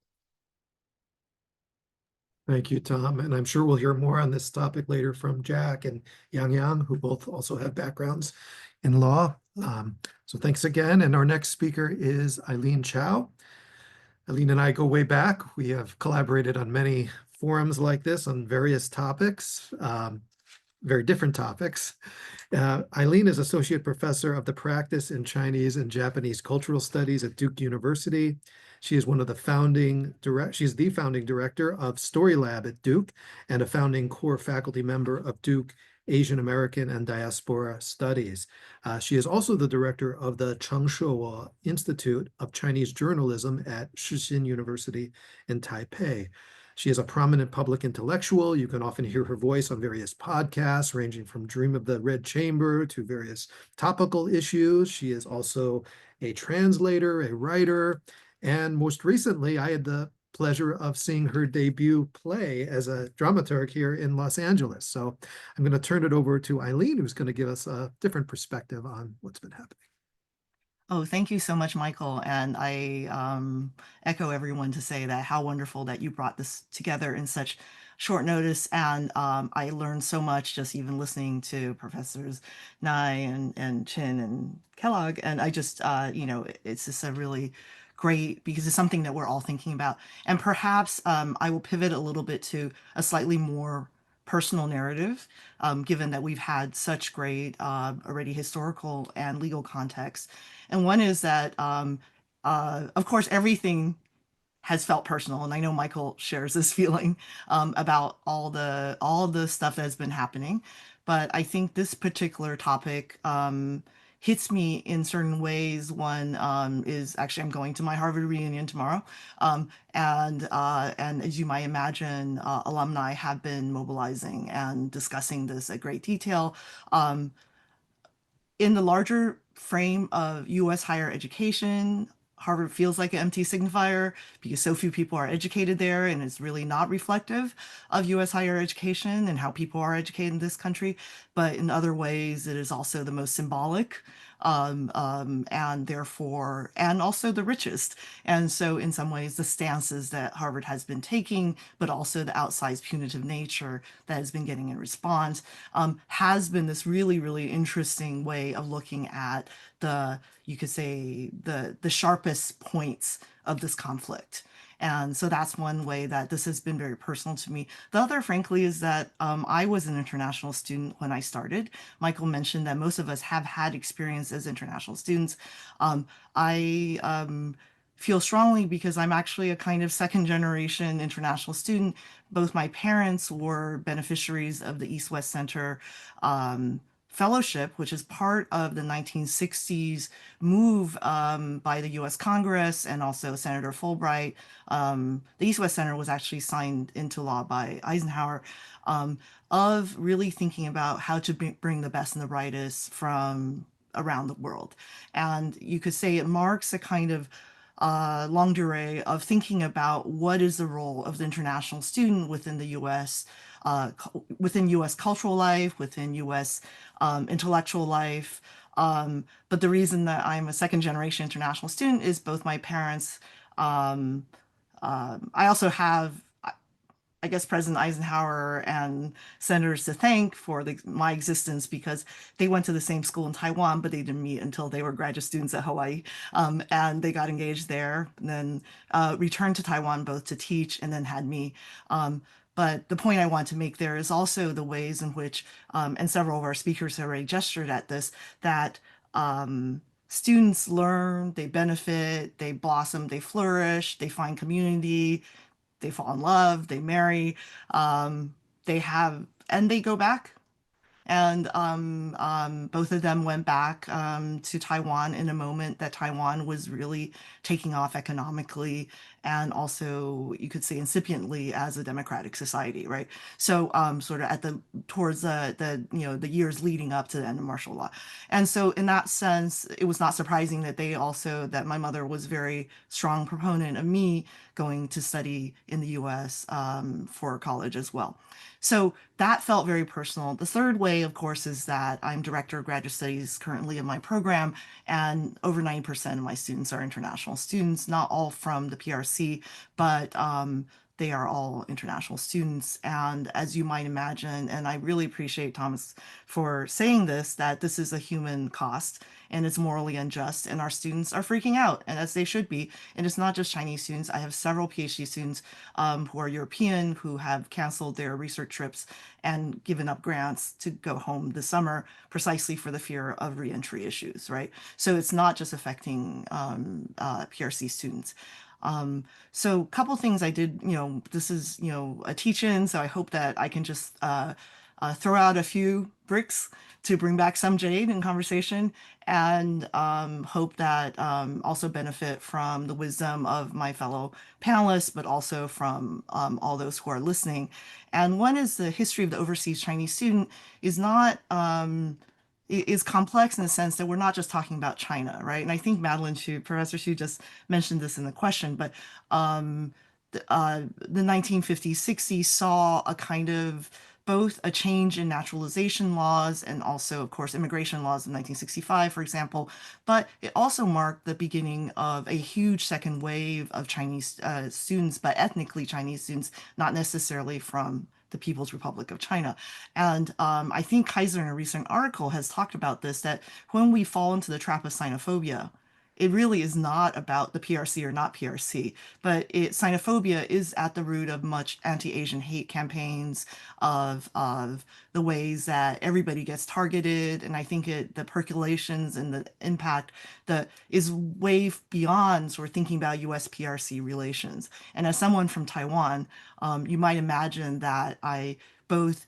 Thank you, Tom. And I'm sure we'll hear more on this topic later from Jack and Yangyang, who both also have backgrounds in law. So thanks again. And our next speaker is Eileen Chow. Eileen and I go way back. We have collaborated on many forums like this on various topics, very different topics. Eileen is Associate Professor of the Practice in Chinese and Japanese Cultural Studies at Duke University. She is one of the she's the founding director of Story Lab at Duke and a founding core faculty member of Duke Asian American and Diaspora Studies. She is also the director of the Changshuo Institute of Chinese Journalism at Shixin University in Taipei. She is a prominent public intellectual. You can often hear her voice on various podcasts, ranging from Dream of the Red Chamber to various topical issues. She is also a translator, a writer, and most recently, I had the pleasure of seeing her debut play as a dramaturg here in Los Angeles. So I'm going to turn it over to Eileen, who's going to give us a different perspective on what's been happening. Oh, thank you so much, Michael. And I echo everyone to say that how wonderful that you brought this together in such short notice. And I learned so much just even listening to Professors Ngai and Cheng and Kellogg. And I just, it's just a really great, because it's something that we're all thinking about. And perhaps I will pivot a little bit to a slightly more personal narrative, given that we've had such great already historical and legal context. And one is that, of course, everything has felt personal, and I know Michael shares this feeling about all the stuff that has been happening. But I think this particular topic hits me in certain ways. One is actually I'm going to my Harvard reunion tomorrow, and as you might imagine, alumni have been mobilizing and discussing this at great detail. In the larger frame of U.S. higher education, Harvard feels like an empty signifier because so few people are educated there, and it's really not reflective of U.S. higher education and how people are educated in this country. But in other ways, it is also the most symbolic, and therefore, and also the richest. And so, in some ways, the stances that Harvard has been taking, but also the outsized punitive nature that has been getting in response, has been this really, really interesting way of looking at you could say, the sharpest points of this conflict. And so that's one way that this has been very personal to me. The other, frankly, is that I was an international student when I started. Michael mentioned that most of us have had experience as international students. I feel strongly because I'm actually a kind of second generation international student. Both my parents were beneficiaries of the East-West Center fellowship, which is part of the 1960s move by the US Congress and also Senator Fulbright. The East-West Center was actually signed into law by Eisenhower, of really thinking about how to bring the best and the brightest from around the world. And you could say it marks a kind of longue durée of thinking about what is the role of the international student within the U.S., within U.S. cultural life, within U.S. Intellectual life. But the reason that I'm a second generation international student is both my parents. I also have, I guess, President Eisenhower and senators to thank for my existence because they went to the same school in Taiwan, but they didn't meet until they were graduate students at Hawaii. And they got engaged there, and then returned to Taiwan both to teach and then had me. But the point I want to make there is also the ways in which, and several of our speakers have already gestured at this, that students learn, they benefit, they blossom, they flourish, they find community, they fall in love, they marry, and they go back. And both of them went back to Taiwan in a moment that Taiwan was really taking off economically and also, you could say, incipiently as a democratic society, right? So sort of towards the years leading up to the end of martial law. And so in that sense, it was not surprising that my mother was a very strong proponent of me going to study in the US for college as well. So that felt very personal. The third way, of course, is that I'm director of graduate studies currently in my program, and over 90% of my students are international students, not all from the PRC, but they are all international students. And as you might imagine, and I really appreciate Thomas for saying this, that this is a human cost and it's morally unjust, and our students are freaking out, and as they should be. And it's not just Chinese students. I have several PhD students who are European who have canceled their research trips and given up grants to go home this summer precisely for the fear of reentry issues, right? So it's not just affecting PRC students. So a couple things I did, this is, a teach-in, so I hope that I can just throw out a few bricks to bring back some jade in conversation, and hope that also benefit from the wisdom of my fellow panelists, but also from all those who are listening. And one is the history of the overseas Chinese student is not is complex in the sense that we're not just talking about China, right? And I think Professor Xu just mentioned this in the question, but the 1950s, 60s saw a kind of both a change in naturalization laws and also, of course, immigration laws in 1965, for example, but it also marked the beginning of a huge second wave of Chinese students, but ethnically Chinese students, not necessarily from the People's Republic of China. And I think Kaiser in a recent article has talked about this, that when we fall into the trap of xenophobia, it really is not about the PRC or not PRC, but xenophobia is at the root of much anti-Asian hate campaigns, of the ways that everybody gets targeted. And I think the percolations and the impact that is way beyond sort of thinking about US PRC relations. And as someone from Taiwan, you might imagine that I both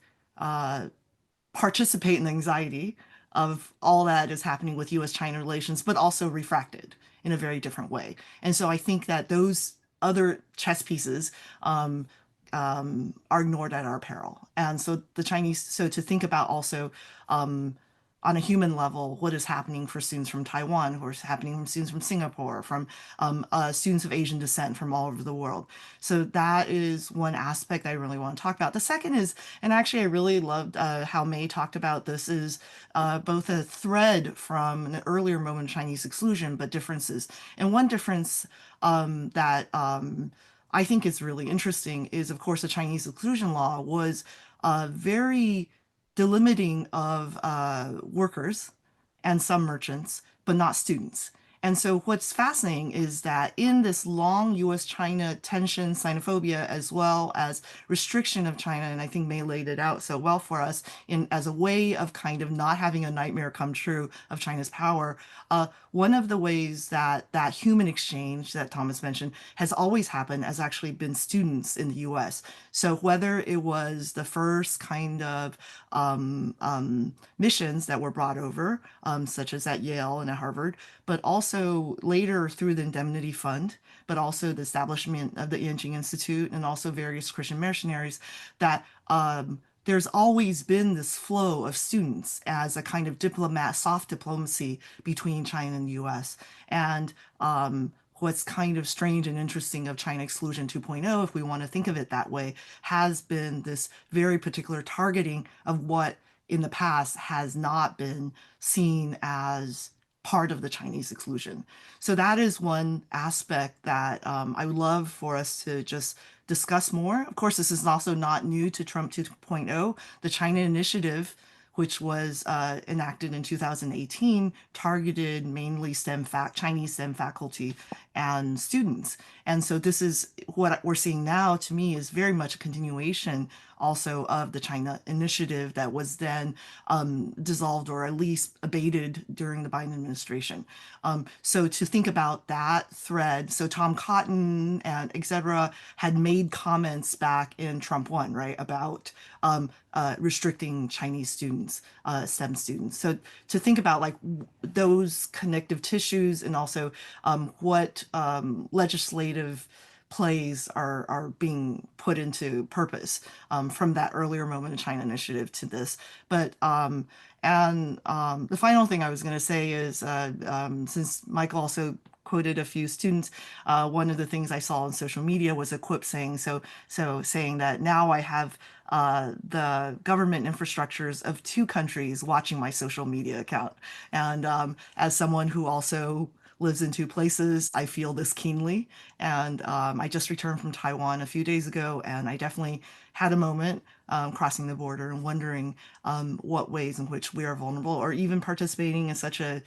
participate in the anxiety of all that is happening with US-China relations, but also refracted in a very different way. And so I think that those other chess pieces are ignored at our peril. And so so to think about also on a human level, what is happening for students from Taiwan, what is happening from students from Singapore, from students of Asian descent from all over the world. So that is one aspect I really want to talk about. The second is, and actually I really loved how May talked about this, is both a thread from an earlier moment of Chinese exclusion, but differences. And one difference that I think is really interesting is, of course, the Chinese exclusion law was very delimiting of workers and some merchants, but not students. And so what's fascinating is that in this long US-China tension, xenophobia, as well as restriction of China, and I think May laid it out so well for us as a way of kind of not having a nightmare come true of China's power, one of the ways that that human exchange that Thomas mentioned has always happened has actually been students in the US. So whether it was the first kind of missions that were brought over, such as at Yale and at Harvard, but also later through the Indemnity Fund, but also the establishment of the Yangyang Institute and also various Christian missionaries, that there's always been this flow of students as a kind of soft diplomacy between China and the US. And what's kind of strange and interesting of China Exclusion 2.0, if we want to think of it that way, has been this very particular targeting of what in the past has not been seen as part of the Chinese exclusion. So that is one aspect that I would love for us to just discuss more. Of course, this is also not new to Trump 2.0. The China Initiative, which was enacted in 2018, targeted mainly Chinese STEM faculty and students. And so this is what we're seeing now, to me, is very much a continuation also of the China Initiative that was then dissolved or at least abated during the Biden administration. So to think about that thread, so Tom Cotton and et cetera had made comments back in Trump 1, right, about restricting Chinese students, STEM students. So to think about like those connective tissues and also what legislative plays are being put into purpose from that earlier moment of China Initiative to this. But the final thing I was going to say is since Michael also quoted a few students, one of the things I saw on social media was a quip saying saying that now I have the government infrastructures of 2 countries watching my social media account. And as someone who also lives in 2 places, I feel this keenly. And I just returned from Taiwan a few days ago, and I definitely had a moment crossing the border and wondering what ways in which we are vulnerable, or even participating in such a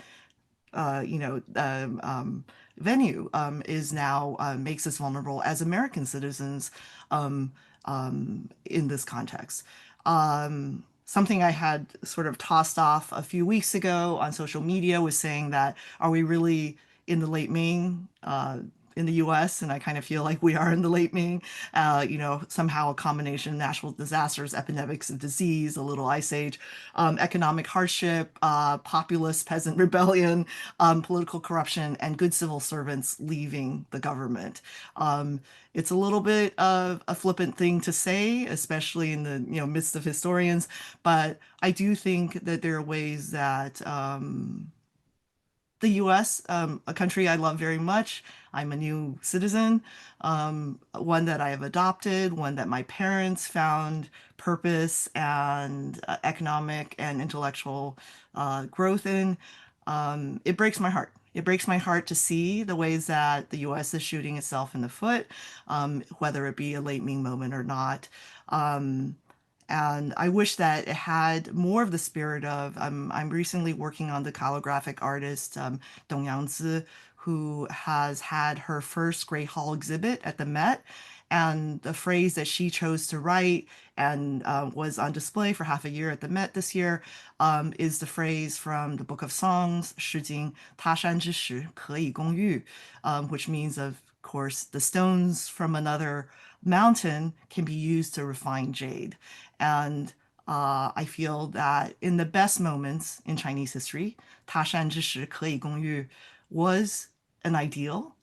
venue is now makes us vulnerable as American citizens in this context. Something I had sort of tossed off a few weeks ago on social media was saying that, are we really in the late Ming in the US? And I kind of feel like we are in the late Ming, somehow a combination of natural disasters, epidemics of disease, a little ice age, economic hardship, populist peasant rebellion, political corruption, and good civil servants leaving the government. It's a little bit of a flippant thing to say, especially in the midst of historians, but I do think that there are ways that the US, a country I love very much. I'm a new citizen, one that I have adopted, one that my parents found purpose and economic and intellectual growth in. It breaks my heart. It breaks my heart to see the ways that the US is shooting itself in the foot, whether it be a late Ming moment or not. And I wish that it had more of the spirit of, I'm recently working on the calligraphic artist, Dong Yangzi, who has had her first Great Hall exhibit at the Met. And the phrase that she chose to write and was on display for half a year at the Met this year is the phrase from the Book of Songs, 诗经,他山之石,可以攻玉, which means, of course, the stones from another mountain can be used to refine jade. And I feel that in the best moments in Chinese history, 他山之石,可以攻玉 was an ideal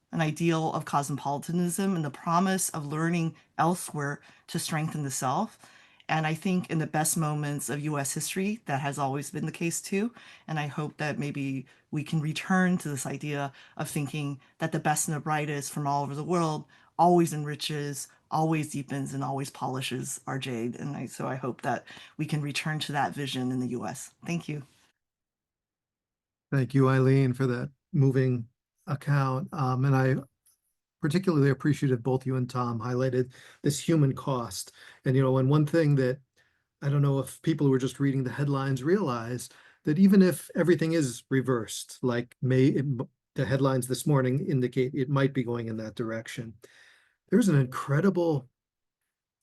of cosmopolitanism and the promise of learning elsewhere to strengthen the self. And I think in the best moments of US history, that has always been the case too. And I hope that maybe we can return to this idea of thinking that the best and the brightest from all over the world always enriches, always deepens, and always polishes our jade. And so I hope that we can return to that vision in the US. Thank you. Thank you, Eileen, for that moving account. And I particularly appreciative both you and Tom highlighted this human cost. And, and one thing that I don't know if people who are just reading the headlines realize that even if everything is reversed, like the headlines this morning indicate it might be going in that direction, there's an incredible,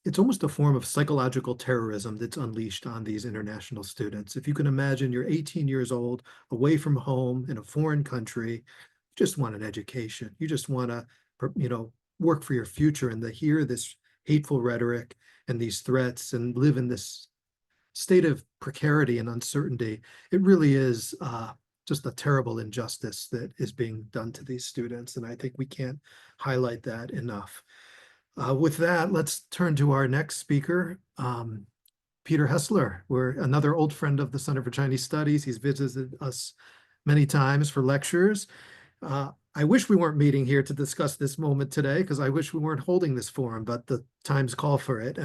it's almost a form of psychological terrorism that's unleashed on these international students. If you can imagine, you're 18 years old, away from home in a foreign country, you just want an education. You just want to, work for your future, and to hear this hateful rhetoric and these threats and live in this state of precarity and uncertainty, it really is just a terrible injustice that is being done to these students. And I think we can't highlight that enough. With that, let's turn to our next speaker, Peter Hessler. We're another old friend of the Center for Chinese Studies. He's visited us many times for lectures. I wish we weren't meeting here to discuss this moment today, because I wish we weren't holding this forum, but the times call for it.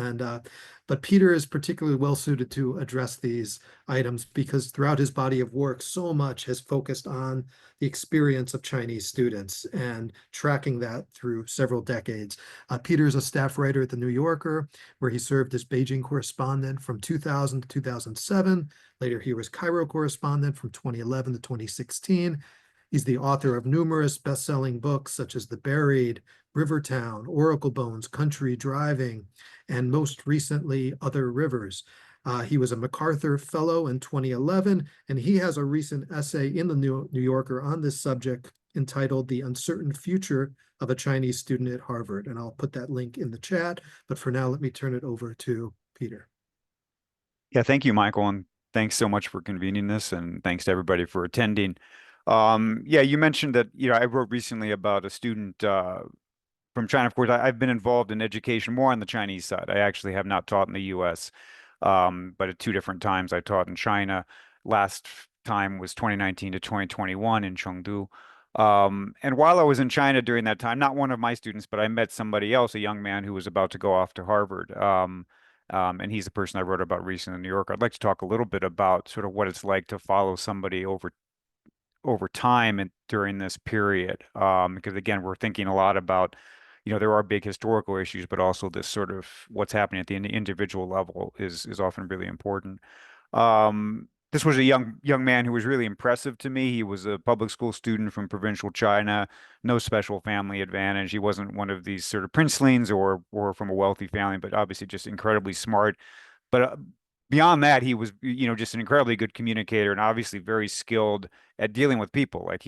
But Peter is particularly well suited to address these items, because throughout his body of work, so much has focused on the experience of Chinese students and tracking that through several decades. Peter is a staff writer at The New Yorker, where he served as Beijing correspondent from 2000 to 2007. Later, he was Cairo correspondent from 2011 to 2016. He's the author of numerous best-selling books such as The Buried, Rivertown, Oracle Bones, Country Driving, and most recently, Other Rivers. He was a MacArthur Fellow in 2011, and he has a recent essay in the New Yorker on this subject entitled The Uncertain Future of a Chinese Student at Harvard. And I'll put that link in the chat, but for now, let me turn it over to Peter. Yeah, thank you, Michael, and thanks so much for convening this, and thanks to everybody for attending. Yeah, you mentioned that, I wrote recently about a student from China. Of course, I've been involved in education more on the Chinese side. I actually have not taught in the US, but at two different times I taught in China. Last time was 2019 to 2021 in Chengdu. And while I was in China during that time, not one of my students, but I met somebody else, a young man who was about to go off to Harvard. And he's the person I wrote about recently in New York. I'd like to talk a little bit about sort of what it's like to follow somebody over time and during this period, because again, we're thinking a lot about, there are big historical issues, but also this sort of what's happening at the individual level is often really important. This was a young man who was really impressive to me. He was a public school student from provincial China, no special family advantage. He wasn't one of these sort of princelings or from a wealthy family, but obviously just incredibly smart. But beyond that, he was, just an incredibly good communicator and obviously very skilled at dealing with people. Like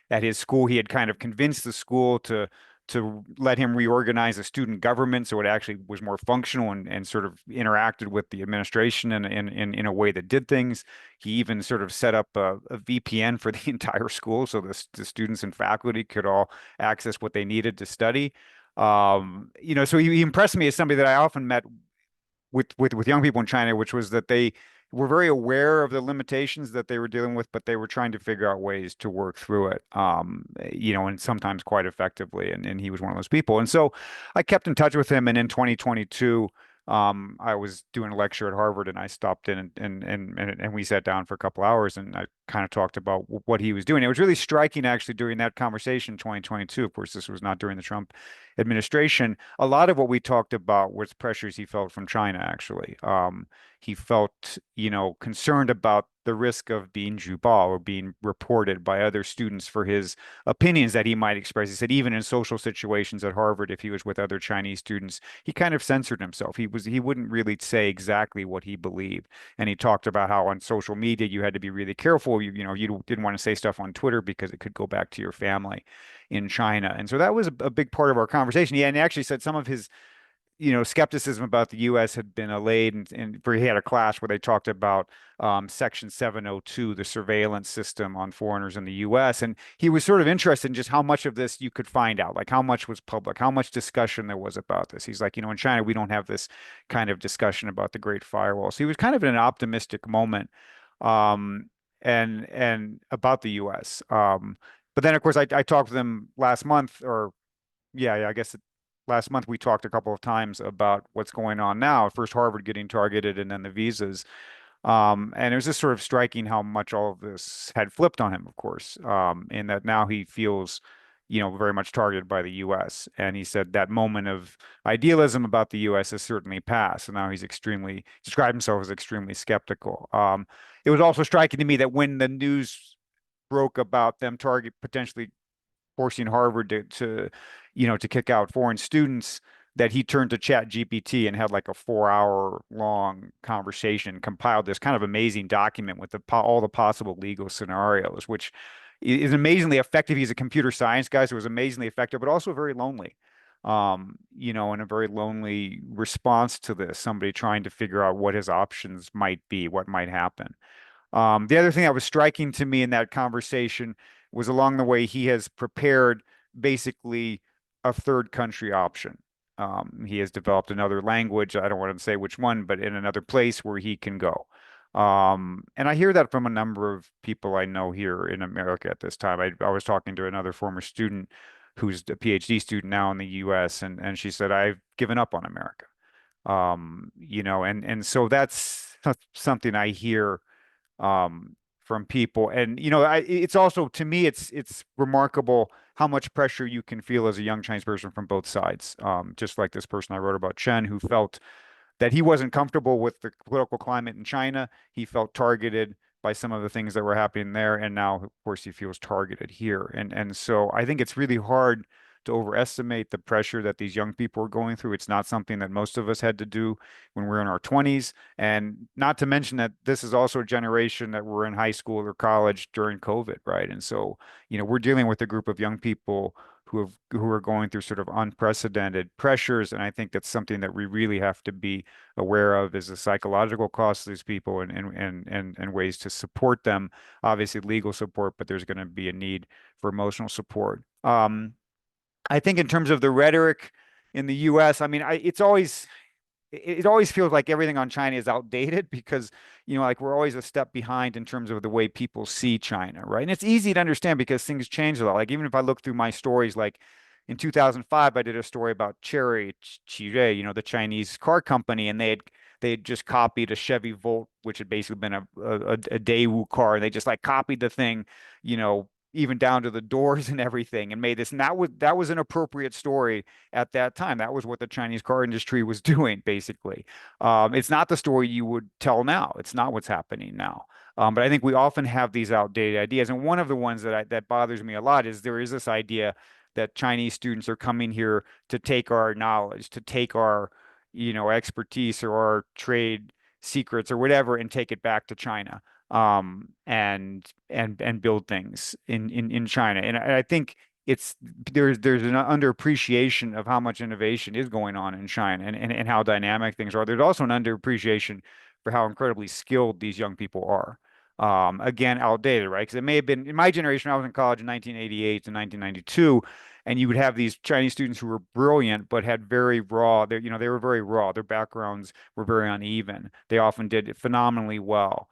at his school, he had kind of convinced the school to let him reorganize the student government so it actually was more functional and sort of interacted with the administration in a way that did things. He even sort of set up a VPN for the entire school so the students and faculty could all access what they needed to study. So he impressed me as somebody that I often met with young people in China, which was that they were very aware of the limitations that they were dealing with, but they were trying to figure out ways to work through it, and sometimes quite effectively. And he was one of those people. And so I kept in touch with him. And in 2022, I was doing a lecture at Harvard, and I stopped in and we sat down for a couple hours, and I kind of talked about what he was doing. It was really striking actually during that conversation in 2022. Of course, this was not during the Trump administration. A lot of what we talked about was pressures he felt from China, actually. He felt, concerned about the risk of being jubal or being reported by other students for his opinions that he might express. He said even in social situations at Harvard, if he was with other Chinese students, he kind of censored himself. He wouldn't really say exactly what he believed. And he talked about how on social media you had to be really careful. You didn't want to say stuff on Twitter because it could go back to your family in China. And so that was a big part of our conversation. Yeah, and he actually said some of his skepticism about the U.S. had been allayed, and he had a class where they talked about Section 702, the surveillance system on foreigners in the U.S. And he was sort of interested in just how much of this you could find out, like how much was public, how much discussion there was about this. He's like, in China, we don't have this kind of discussion about the Great Firewall. So he was kind of in an optimistic moment, and about the U.S. But then, of course, I talked with him last month, or yeah, I guess last month we talked a couple of times about what's going on now. First Harvard getting targeted and then the visas. And it was just sort of striking how much all of this had flipped on him, of course, in that now he feels, very much targeted by the U.S. And he said that moment of idealism about the U.S. has certainly passed. And now he's described himself as extremely skeptical. It was also striking to me that when the news broke about them potentially forcing Harvard to kick out foreign students, that he turned to Chat GPT and had like a 4-hour long conversation, compiled this kind of amazing document with all the possible legal scenarios, which is amazingly effective. He's a computer science guy, so it was amazingly effective, but also very lonely. And a very lonely response to this, somebody trying to figure out what his options might be, what might happen. The other thing that was striking to me in that conversation was along the way he has prepared basically a third country option. He has developed another language. I don't want to say which one, but in another place where he can go. And I hear that from a number of people I know here in America at this time. I was talking to another former student who's a PhD student now in the US, and she said, I've given up on America. And so that's something I hear from people. And it's also, to me, it's remarkable how much pressure you can feel as a young Chinese person from both sides. Just like this person I wrote about, Cheng, who felt that he wasn't comfortable with the political climate in China. He felt targeted by some of the things that were happening there, and now, of course, he feels targeted here. And so I think it's really hard to overestimate the pressure that these young people are going through. It's not something that most of us had to do when we were in our 20s. And not to mention that this is also a generation that were in high school or college during COVID, right? And so, we're dealing with a group of young people who are going through sort of unprecedented pressures. And I think that's something that we really have to be aware of, is the psychological cost of these people and ways to support them. Obviously legal support, but there's going to be a need for emotional support. I think in terms of the rhetoric in the US, I mean, it always feels like everything on China is outdated because, like we're always a step behind in terms of the way people see China, right? And it's easy to understand because things change a lot. Like even if I look through my stories, like in 2005, I did a story about Chery, the Chinese car company, and they had just copied a Chevy Volt, which had basically been a Daewoo car, and they just like copied the thing, even down to the doors and everything, and made this. And that was an appropriate story at that time. That was what the Chinese car industry was doing, basically. It's not the story you would tell now. It's not what's happening now. But I think we often have these outdated ideas. And one of the ones that bothers me a lot is there is this idea that Chinese students are coming here to take our knowledge, to take our, expertise or our trade secrets or whatever, and take it back to China. And build things in China. And I think there's an underappreciation of how much innovation is going on in China and how dynamic things are. There's also an underappreciation for how incredibly skilled these young people are. Again, outdated, right? Because it may have been in my generation. I was in college in 1988 to 1992, and you would have these Chinese students who were brilliant but had very raw. They were very raw. Their backgrounds were very uneven. They often did phenomenally well.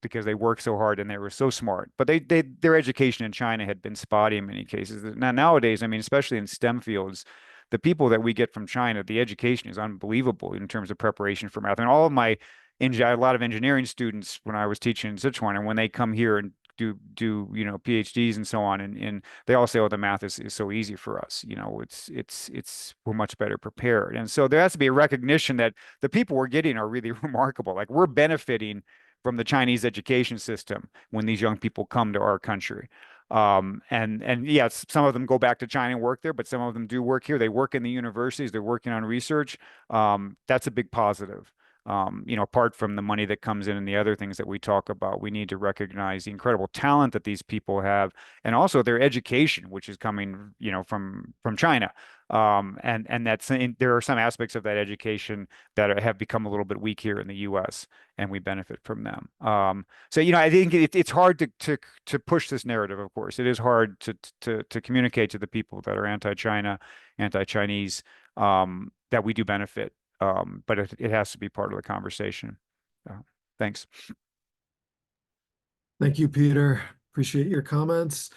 Because they worked so hard and they were so smart. But their education in China had been spotty in many cases. Nowadays, I mean, especially in STEM fields, the people that we get from China, the education is unbelievable in terms of preparation for math. And all of my a lot of engineering students when I was teaching in Sichuan, and when they come here and do PhDs and so on, and they all say, oh, the math is so easy for us. It's we're much better prepared. And so there has to be a recognition that the people we're getting are really remarkable. Like, we're benefiting from the Chinese education system when these young people come to our country. And yes, some of them go back to China and work there, but some of them do work here. They work in the universities, they're working on research. That's a big positive. Apart from the money that comes in and the other things that we talk about, we need to recognize the incredible talent that these people have, and also their education, which is coming, from China. And there are some aspects of that education that have become a little bit weak here in the U.S., and we benefit from them. So I think it's hard to push this narrative. Of course, it is hard to communicate to the people that are anti-China, anti-Chinese, that we do benefit. But it has to be part of the conversation. Thanks. Thank you, Peter. Appreciate your comments.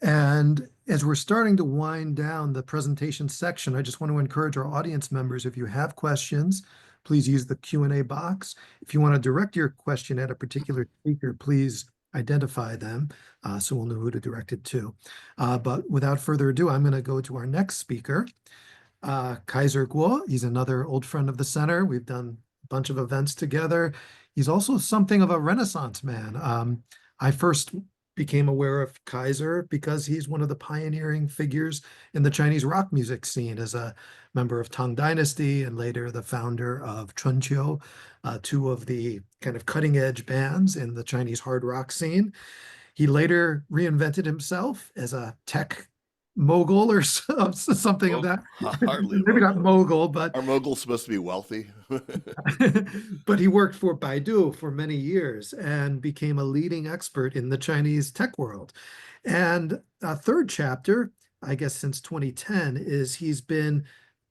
And as we're starting to wind down the presentation section, I just want to encourage our audience members, if you have questions, please use the Q&A box. If you want to direct your question at a particular speaker, please identify them so we'll know who to direct it to. But without further ado, I'm going to go to our next speaker. Kaiser Guo. He's another old friend of the center. We've done a bunch of events together. He's also something of a Renaissance man. I first became aware of Kaiser because he's one of the pioneering figures in the Chinese rock music scene as a member of Tang Dynasty and later the founder of Chunqiu, two of the kind of cutting edge bands in the Chinese hard rock scene. He later reinvented himself as a tech mogul or something of that. Hardly Maybe not mogul, but our mogul's supposed to be wealthy. but he worked for Baidu for many years and became a leading expert in the Chinese tech world. And a third chapter, I guess since 2010, is he's been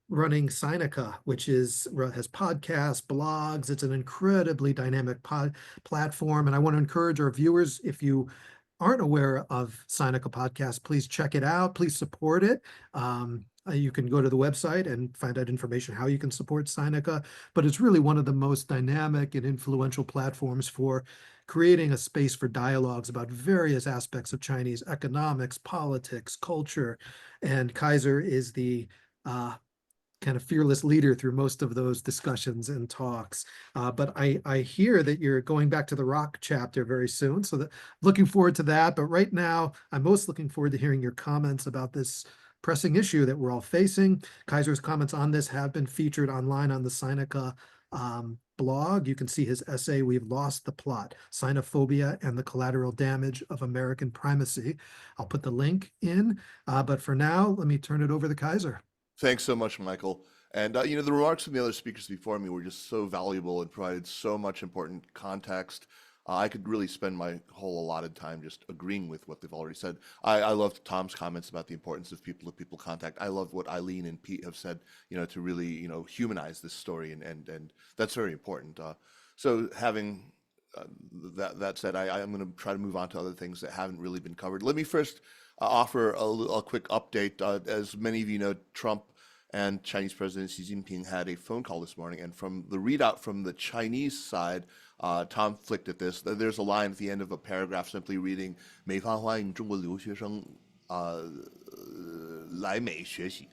running Sinica, which has podcasts, blogs. It's an incredibly dynamic platform. And I want to encourage our viewers, if you aren't aware of Sinica podcast, please check it out. Please support it. You can go to the website and find out information how you can support Sinica, but it's really one of the most dynamic and influential platforms for creating a space for dialogues about various aspects of Chinese economics, politics, culture. And Kaiser is the kind of fearless leader through most of those discussions and talks. But I hear that you're going back to the rock chapter very soon. So looking forward to that. But right now, I'm most looking forward to hearing your comments about this pressing issue that we're all facing. Kaiser's comments on this have been featured online on the Sinica blog. You can see his essay, We've Lost the Plot, Sinophobia and the Collateral Damage of American Primacy. I'll put the link in. But for now, let me turn it over to Kaiser. Thanks so much, Michael. And the remarks from the other speakers before me were just so valuable and provided so much important context. I could really spend my whole allotted time just agreeing with what they've already said. I loved Tom's comments about the importance of people-to-people contact. I love what Eileen and Pete have said, to really, humanize this story, and that's very important. So having that said, I'm going to try to move on to other things that haven't really been covered. Let me first offer a quick update. As many of you know, Trump and Chinese President Xi Jinping had a phone call this morning, and from the readout from the Chinese side, Tom flicked at this. There's a line at the end of a paragraph simply reading, 美方欢迎中国留学生来美学习.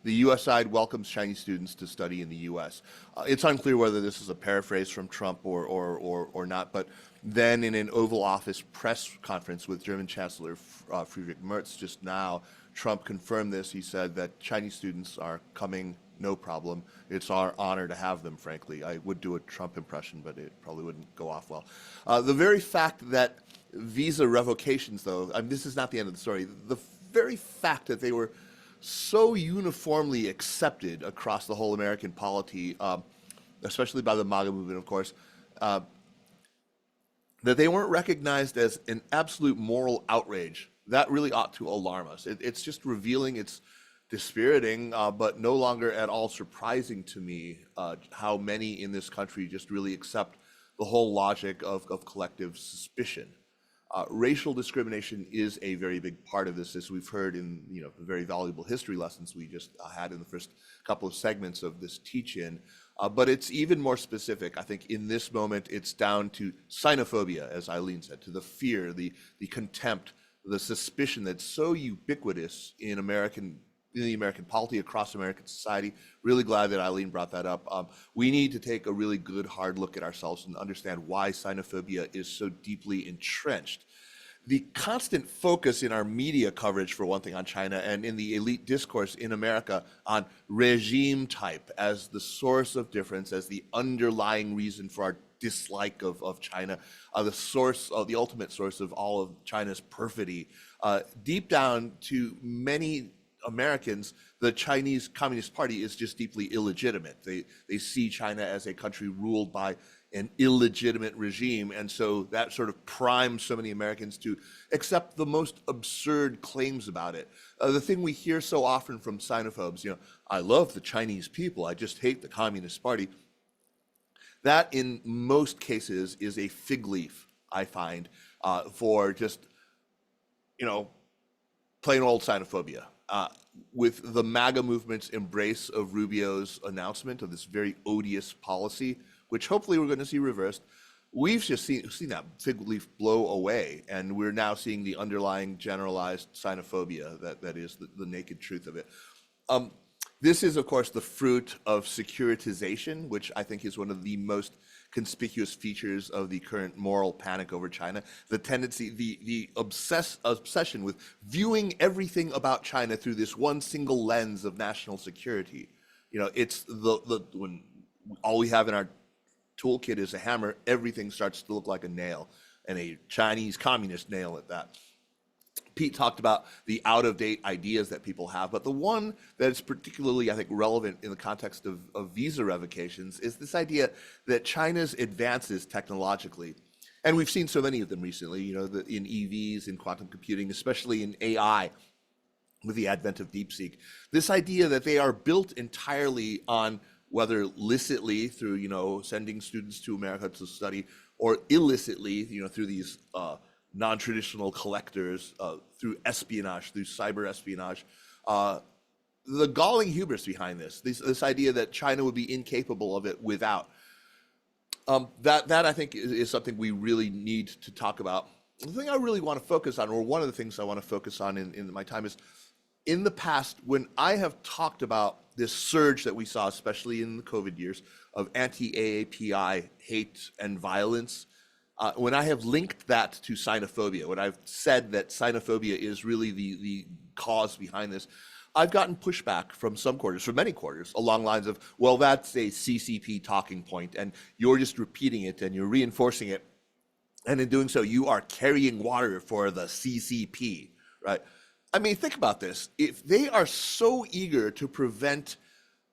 The U.S. side welcomes Chinese students to study in the U.S. It's unclear whether this is a paraphrase from Trump or not, but then in an Oval Office press conference with German Chancellor Friedrich Merz just now, Trump confirmed this. He said that Chinese students are coming, no problem. It's our honor to have them, frankly. I would do a Trump impression, but it probably wouldn't go off well. The very fact that visa revocations, though, this is not the end of the story. The very fact that they were so uniformly accepted across the whole American polity, especially by the MAGA movement, of course, that they weren't recognized as an absolute moral outrage, that really ought to alarm us. It's just revealing, it's dispiriting, but no longer at all surprising to me how many in this country just really accept the whole logic of collective suspicion. Racial discrimination is a very big part of this, as we've heard in the very valuable history lessons we just had in the first couple of segments of this teach-in. But it's even more specific. I think in this moment, it's down to Sinophobia, as Eileen said, to the fear, the contempt, the suspicion that's so ubiquitous in the American polity, across American society. Really glad that Eileen brought that up. We need to take a really good, hard look at ourselves and understand why Sinophobia is so deeply entrenched. The constant focus in our media coverage, for one thing, on China, and in the elite discourse in America on regime type as the source of difference, as the underlying reason for our dislike of China, the ultimate source of all of China's perfidy. Deep down to many Americans, the Chinese Communist Party is just deeply illegitimate. They see China as a country ruled by an illegitimate regime, and so that sort of primes so many Americans to accept the most absurd claims about it. The thing we hear so often from xenophobes, I love the Chinese people, I just hate the Communist Party. That in most cases is a fig leaf, I find, for just, plain old xenophobia. With the MAGA movement's embrace of Rubio's announcement of this very odious policy, which hopefully we're going to see reversed, we've just seen that fig leaf blow away, and we're now seeing the underlying generalized xenophobia that is the naked truth of it. This is, of course, the fruit of securitization, which I think is one of the most conspicuous features of the current moral panic over China. The tendency, the obsession with viewing everything about China through this one single lens of national security. It's when all we have in our toolkit is a hammer, everything starts to look like a nail, and a Chinese communist nail at that. Pete talked about the out-of-date ideas that people have, but the one that is particularly, I think, relevant in the context of visa revocations is this idea that China's advances technologically, and we've seen so many of them recently, in EVs, in quantum computing, especially in AI, with the advent of DeepSeek, this idea that they are built entirely on, whether licitly through, sending students to America to study, or illicitly, through these non-traditional collectors, through espionage, through cyber espionage. The galling hubris behind this idea that China would be incapable of it without. That I think is something we really need to talk about. The thing I really want to focus on, or one of the things I want to focus on in my time, is in the past, when I have talked about this surge that we saw, especially in the COVID years, of anti-AAPI hate and violence, when I have linked that to xenophobia, when I've said that xenophobia is really the cause behind this, I've gotten pushback from some quarters, from many quarters, along lines of, well, that's a CCP talking point, and you're just repeating it and you're reinforcing it. And in doing so, you are carrying water for the CCP, right? I mean, think about this. If they are so eager to prevent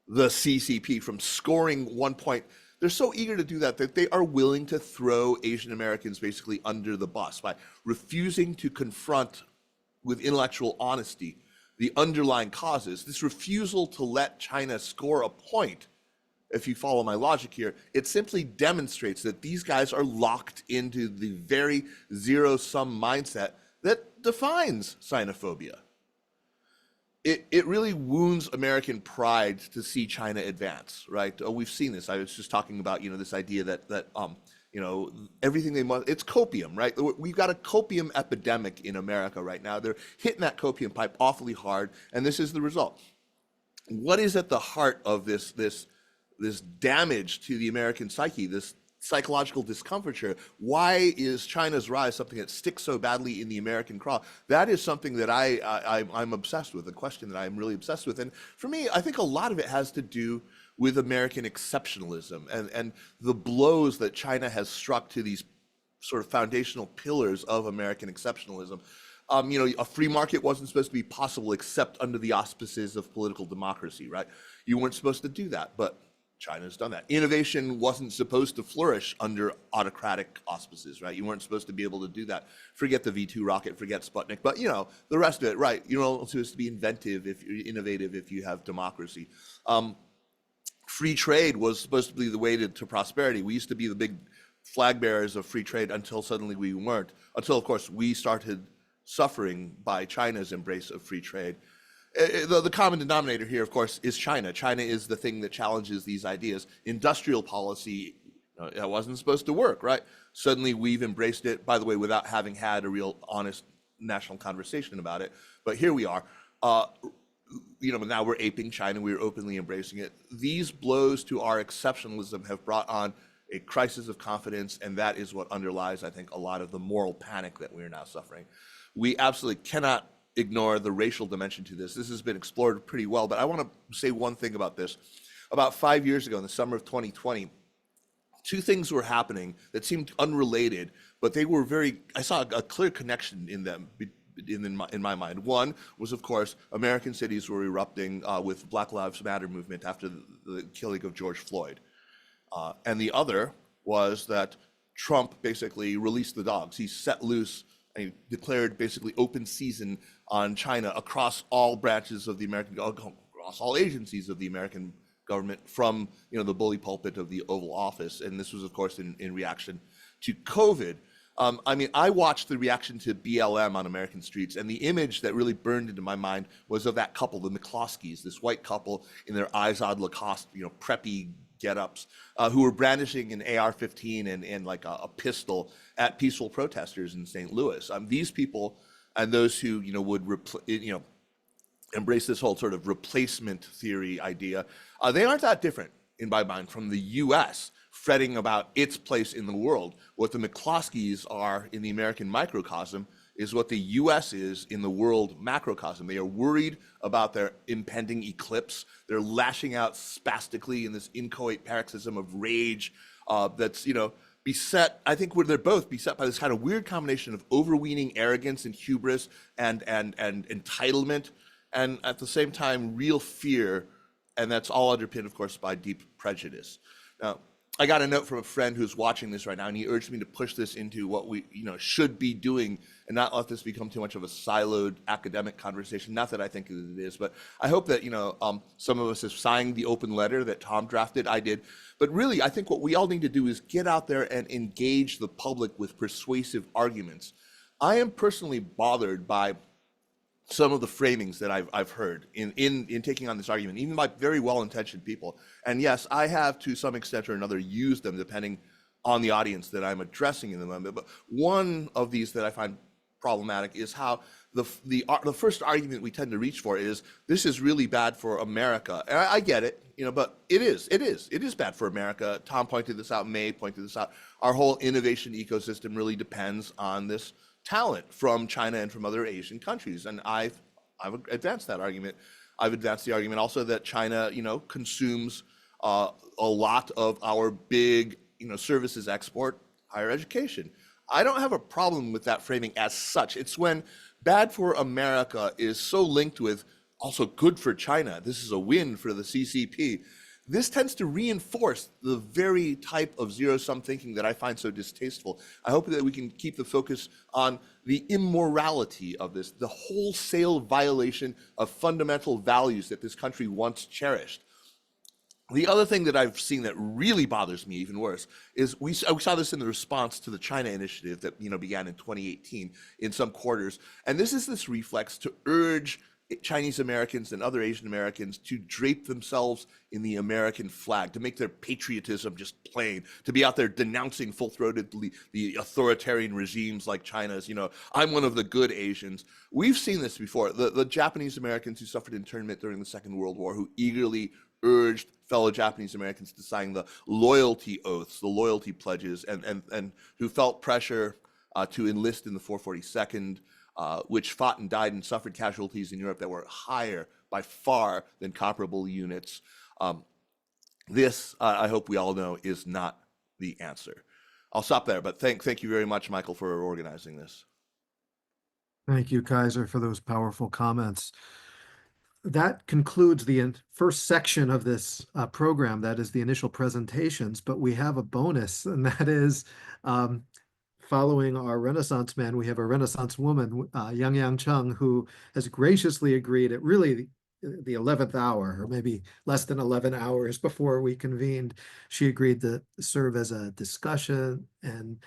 the CCP from scoring 1 point, they're so eager to do that they are willing to throw Asian Americans basically under the bus by refusing to confront with intellectual honesty the underlying causes. This refusal to let China score a point, if you follow my logic here, it simply demonstrates that these guys are locked into the very zero-sum mindset that defines xenophobia. It really wounds American pride to see China advance, right? We've seen this. I was just talking about, this idea that everything they must, it's copium, right? We've got a copium epidemic in America right now. They're hitting that copium pipe awfully hard, and this is the result. What is at the heart of this damage to the American psyche, this psychological discomfiture? Why is China's rise something that sticks so badly in the American craw? That is something that I'm obsessed with, a question that I'm really obsessed with. And for me, I think a lot of it has to do with American exceptionalism and the blows that China has struck to these sort of foundational pillars of American exceptionalism. A free market wasn't supposed to be possible except under the auspices of political democracy, right? You weren't supposed to do that, but China's done that. Innovation wasn't supposed to flourish under autocratic auspices, right? You weren't supposed to be able to do that. Forget the V2 rocket, forget Sputnik, but the rest of it, right? You're not supposed to be inventive, if you're innovative, if you have democracy. Free trade was supposed to be the way to prosperity. We used to be the big flag bearers of free trade until suddenly we weren't, until of course we started suffering by China's embrace of free trade. The common denominator here, of course, is China. China is the thing that challenges these ideas. Industrial policy, that wasn't supposed to work, right? Suddenly we've embraced it, by the way, without having had a real honest national conversation about it. But here we are. Now we're aping China. We're openly embracing it. These blows to our exceptionalism have brought on a crisis of confidence, and that is what underlies, I think, a lot of the moral panic that we're now suffering. We absolutely cannot ignore the racial dimension to this. This has been explored pretty well, but I want to say one thing about this. About 5 years ago, in the summer of 2020, two things were happening that seemed unrelated, but they were I saw a clear connection in them in my mind. One was, of course, American cities were erupting with Black Lives Matter movement after the killing of George Floyd. And the other was that Trump basically released the dogs. He set loose and declared basically open season on China across all branches of the across all agencies of the American government, from the bully pulpit of the Oval Office. And this was, of course, in reaction to COVID. I watched the reaction to BLM on American streets, and the image that really burned into my mind was of that couple, the McCloskeys, this white couple in their Izod Lacoste, preppy get-ups, who were brandishing an AR-15 and like a pistol at peaceful protesters in St. Louis. These people and those who would embrace this whole sort of replacement theory idea, they aren't that different in my mind from the U.S. fretting about its place in the world. What the McCloskeys are in the American microcosm is what the U.S. is in the world macrocosm. They are worried about their impending eclipse. They're lashing out spastically in this inchoate paroxysm of rage that's, beset. I think they're both beset by this kind of weird combination of overweening arrogance and hubris and entitlement, and at the same time, real fear. And that's all underpinned, of course, by deep prejudice. Now, I got a note from a friend who's watching this right now, and he urged me to push this into what we, should be doing and not let this become too much of a siloed academic conversation. Not that I think it is, but I hope that, some of us have signed the open letter that Tom drafted. I did. But really, I think what we all need to do is get out there and engage the public with persuasive arguments. I am personally bothered by some of the framings that I've heard in taking on this argument, even by very well-intentioned people. And yes, I have to some extent or another used them depending on the audience that I'm addressing in the moment. But one of these that I find problematic is how the first argument we tend to reach for is, this is really bad for America. And I get it, but it is bad for America. Tom pointed this out, May pointed this out. Our whole innovation ecosystem really depends on this talent from China and from other Asian countries. And I've advanced that argument. I've advanced the argument also that China, consumes a lot of our big, services export, higher education. I don't have a problem with that framing as such. It's when bad for America is so linked with also good for China. This is a win for the CCP. This tends to reinforce the very type of zero-sum thinking that I find so distasteful. I hope that we can keep the focus on the immorality of this, the wholesale violation of fundamental values that this country once cherished. The other thing that I've seen that really bothers me even worse is we saw this in the response to the China initiative that began in 2018 in some quarters. And this is this reflex to urge Chinese Americans and other Asian Americans to drape themselves in the American flag, to make their patriotism just plain, to be out there denouncing full-throatedly the authoritarian regimes like China's, I'm one of the good Asians. We've seen this before. The Japanese Americans who suffered internment during the Second World War, who eagerly urged fellow Japanese Americans to sign the loyalty oaths, the loyalty pledges, and who felt pressure to enlist in the 442nd, which fought and died and suffered casualties in Europe that were higher by far than comparable units. This, I hope we all know, is not the answer. I'll stop there, but thank you very much, Michael, for organizing this. Thank you, Kaiser, for those powerful comments. That concludes the first section of this program. That is the initial presentations, but we have a bonus, and that is following our Renaissance man, we have a Renaissance woman, Yangyang Cheng, who has graciously agreed at really the 11th hour, or maybe less than 11 hours before we convened. She agreed to serve as a discussion and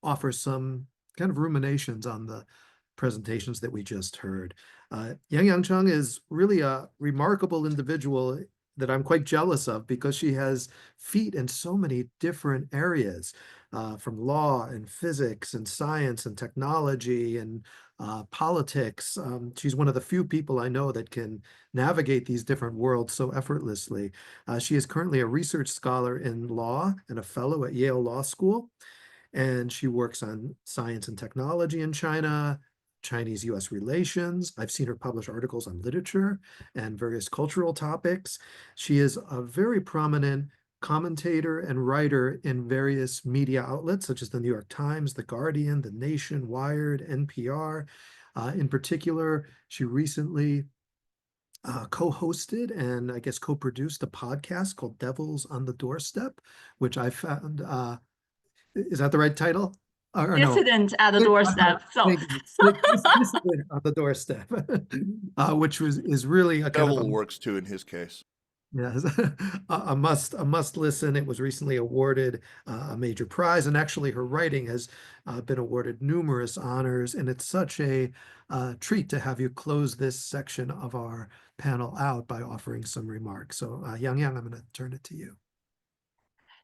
offer some kind of ruminations on the presentations that we just heard. Yangyang Cheng is really a remarkable individual that I'm quite jealous of because she has feet in so many different areas, from law and physics and science and technology and politics. She's one of the few people I know that can navigate these different worlds so effortlessly. She is currently a research scholar in law and a fellow at Yale Law School, and she works on science and technology in China, Chinese-US relations. I've seen her publish articles on literature and various cultural topics. She is a very prominent commentator and writer in various media outlets, such as the New York Times, The Guardian, The Nation, Wired, NPR. In particular, she recently co-hosted and I guess co-produced a podcast called Devils on the Doorstep, which I found, is that the right title? Or no? Dissident at the doorstep. So Dissident on the doorstep, which is really a kind of Devil a, works too in his case. yes, a must listen. It was recently awarded a major prize, and actually her writing has been awarded numerous honors. And it's such a treat to have you close this section of our panel out by offering some remarks. So Yangyang, I'm going to turn it to you.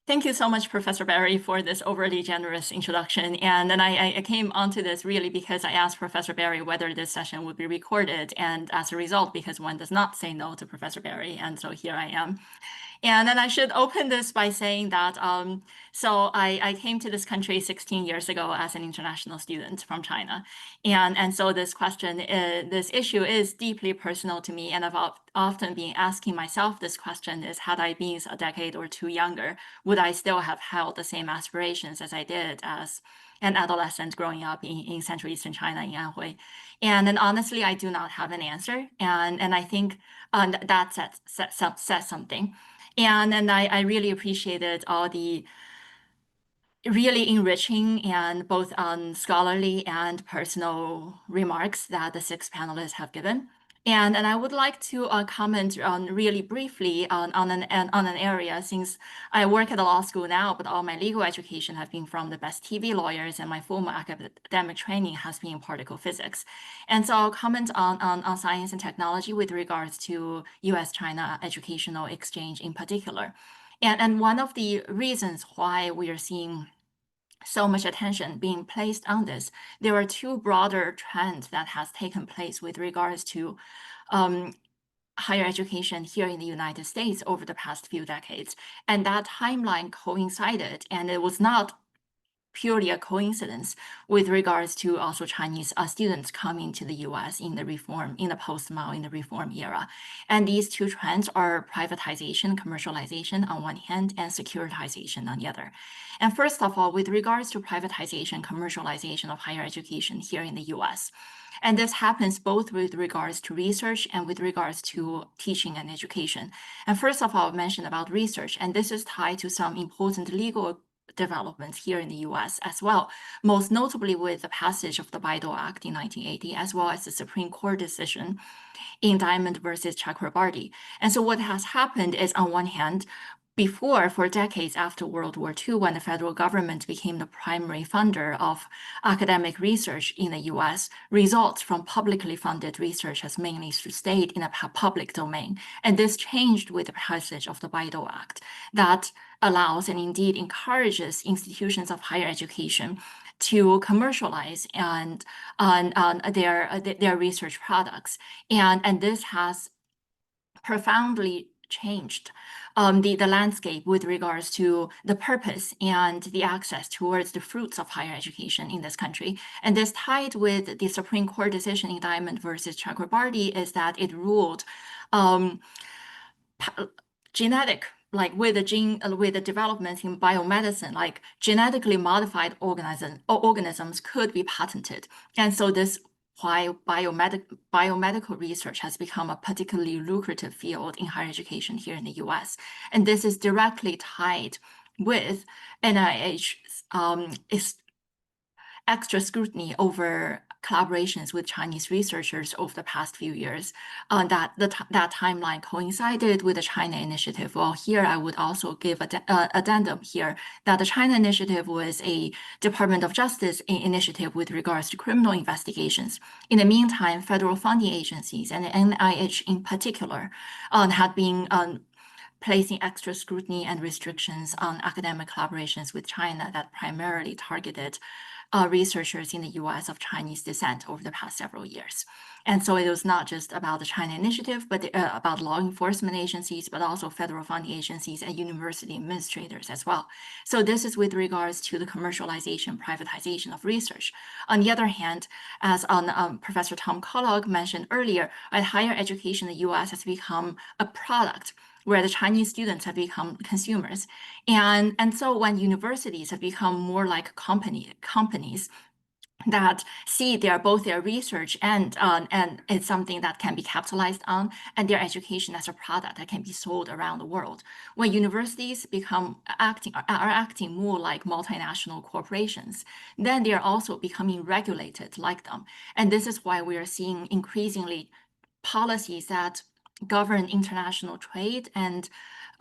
thank you so much, Professor Barry, for this overly generous introduction. And then I came onto this really because I asked Professor Barry whether this session would be recorded. And as a result, because one does not say no to Professor Barry. And so here I am. And then I should open this by saying that, so I came to this country 16 years ago as an international student from China. And so this question, this issue is deeply personal to me. And I've often been asking myself this question is, had I been a decade or two younger, would I still have held the same aspirations as I did as an adolescent growing up in Central Eastern China, in Anhui? And then honestly, I do not have an answer. And I think that says something. And I really appreciated all the really enriching and both scholarly and personal remarks that the 6 panelists have given. And I would like to comment on really briefly on an area, since I work at a law school now, but all my legal education have been from the best TV lawyers, and my formal academic training has been in particle physics. And so I'll comment on science and technology with regards to US-China educational exchange in particular. And one of the reasons why we are seeing so much attention being placed on this, there are 2 broader trends that has taken place with regards to higher education here in the United States over the past few decades. And that timeline coincided, and it was not purely a coincidence with regards to also Chinese students coming to the US in the post-Mao, in the reform era. And these 2 trends are privatization, commercialization on one hand, and securitization on the other. And first of all, with regards to privatization, commercialization of higher education here in the US, and this happens both with regards to research and with regards to teaching and education. And first of all, I mentioned about research, and this is tied to some important legal developments here in the US as well, most notably with the passage of the Bayh-Dole Act in 1980, as well as the Supreme Court decision in Diamond versus Chakrabarty. And so what has happened is, on one hand, for decades after World War II, when the federal government became the primary funder of academic research in the US, results from publicly funded research has mainly stayed in a public domain. And this changed with the passage of the Bayh-Dole Act that allows and indeed encourages institutions of higher education to commercialize and their research products. And this has profoundly changed the landscape with regards to the purpose and the access towards the fruits of higher education in this country. And this tied with the Supreme Court decision in Diamond versus Chakrabarty is that it ruled genetic, like with the development in biomedicine, like genetically modified organisms could be patented. And so this why biomedical research has become a particularly lucrative field in higher education here in the US. And this is directly tied with NIH's extra scrutiny over collaborations with Chinese researchers over the past few years, that that timeline coincided with the China Initiative. Well, here I would also give an addendum here that the China Initiative was a Department of Justice initiative with regards to criminal investigations. In the meantime, federal funding agencies and the NIH in particular had been placing extra scrutiny and restrictions on academic collaborations with China that primarily targeted researchers in the US of Chinese descent over the past several years. And so it was not just about the China Initiative, but about law enforcement agencies, but also federal funding agencies and university administrators as well. So this is with regards to the commercialization, privatization of research. On the other hand, as Professor Tom Kellogg mentioned earlier, higher education in the US has become a product where the Chinese students have become consumers. And so when universities have become more like companies that see both their research and it's something that can be capitalized on, and their education as a product that can be sold around the world. When universities are acting more like multinational corporations, then they are also becoming regulated like them. And this is why we are seeing increasingly policies that govern international trade and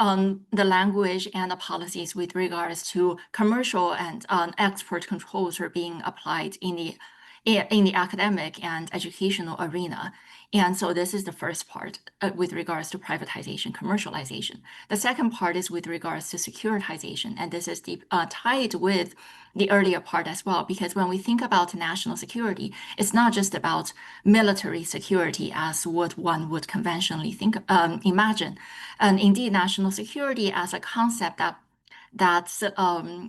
the language and the policies with regards to commercial and export controls are being applied in the academic and educational arena. And so this is the first part with regards to privatization, commercialization. The second part is with regards to securitization, and this is tied with the earlier part as well, because when we think about national security, it's not just about military security as what one would conventionally imagine. And indeed, national security as a concept that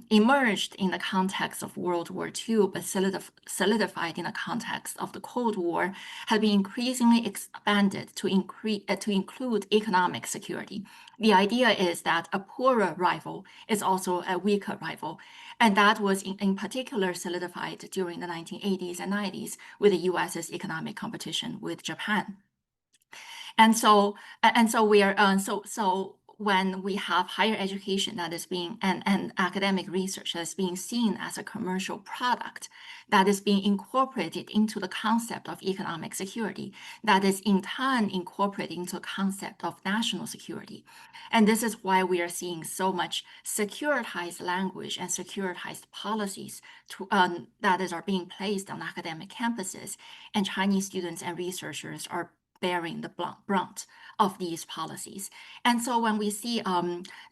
emerged in the context of World War II, but solidified in the context of the Cold War, has been increasingly expanded to include economic security. The idea is that a poorer rival is also a weaker rival. And that was in particular solidified during the 1980s and 90s with the US's economic competition with Japan. And so we are so when we have higher education that is being and academic research that is being seen as a commercial product that is being incorporated into the concept of economic security, that is in turn incorporated into the concept of national security. And this is why we are seeing so much securitized language and securitized policies that are being placed on academic campuses, and Chinese students and researchers are bearing the brunt of these policies. And so when we see the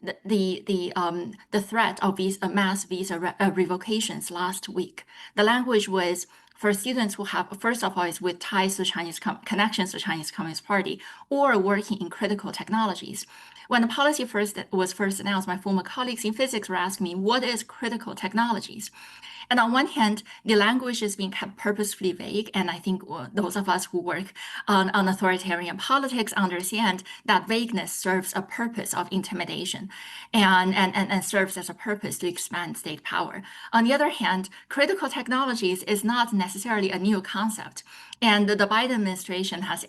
threat of these mass visa revocations last week, the language was for students who have, first of all, is with ties to Chinese connections to Chinese Communist Party or working in critical technologies. When the policy was first announced, my former colleagues in physics were asking me, what is critical technologies? And on one hand, the language is being kept purposefully vague. And I think those of us who work on authoritarian politics understand that vagueness serves a purpose of intimidation and serves as a purpose to expand state power. On the other hand, critical technologies is not necessarily a new concept. And the Biden administration has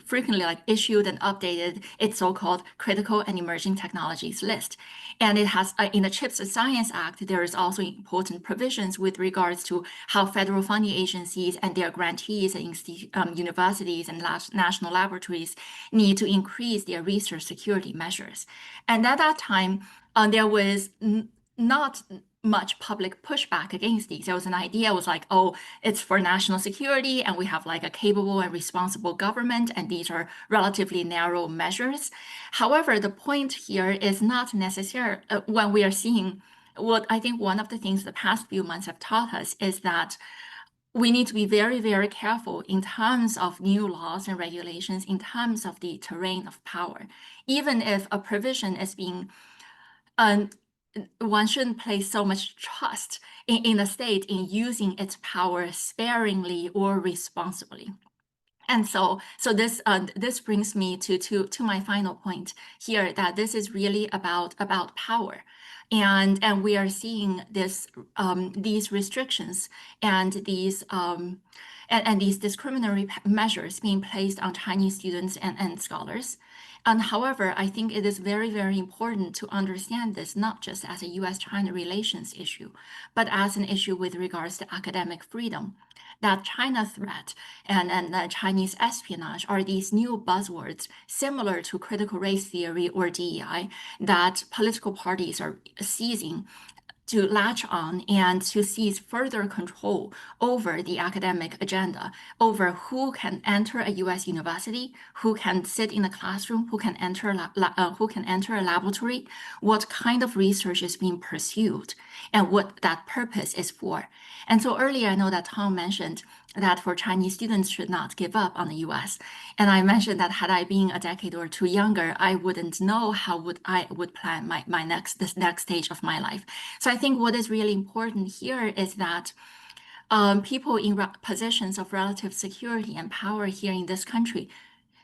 frequently issued and updated its so-called critical and emerging technologies list. And it has, in the CHIPS and Science Act, there is also important provisions with regards to how federal funding agencies and their grantees and universities and national laboratories need to increase their research security measures. And at that time, there was not much public pushback against these. There was an idea, was like, oh, it's for national security and we have like a capable and responsible government and these are relatively narrow measures. However, the point here is not necessarily when we are seeing what I think one of the things the past few months have taught us is that we need to be very, very careful in terms of new laws and regulations, in terms of the terrain of power. Even if a provision is being one shouldn't place so much trust in the state in using its power sparingly or responsibly. And so this brings me to my final point here, that this is really about power. And we are seeing these restrictions and these discriminatory measures being placed on Chinese students and scholars. And however, I think it is very, very important to understand this not just as a US-China relations issue, but as an issue with regards to academic freedom. That China threat and Chinese espionage are these new buzzwords similar to critical race theory or DEI that political parties are seizing to latch on and to seize further control over the academic agenda, over who can enter a U.S. university, who can sit in a classroom, who can enter a laboratory, what kind of research is being pursued, and what that purpose is for. And so earlier, I know that Tom mentioned that for Chinese students should not give up on the US. And I mentioned that had I been a decade or two younger, I wouldn't know how I would plan this next stage of my life. So I think what is really important here is that people in positions of relative security and power here in this country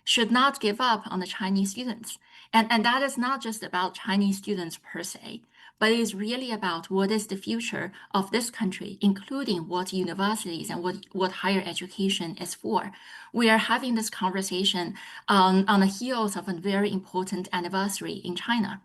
should not give up on the Chinese students. And that is not just about Chinese students per se, but it is really about what is the future of this country, including what universities and what higher education is for. We are having this conversation on the heels of a very important anniversary in China.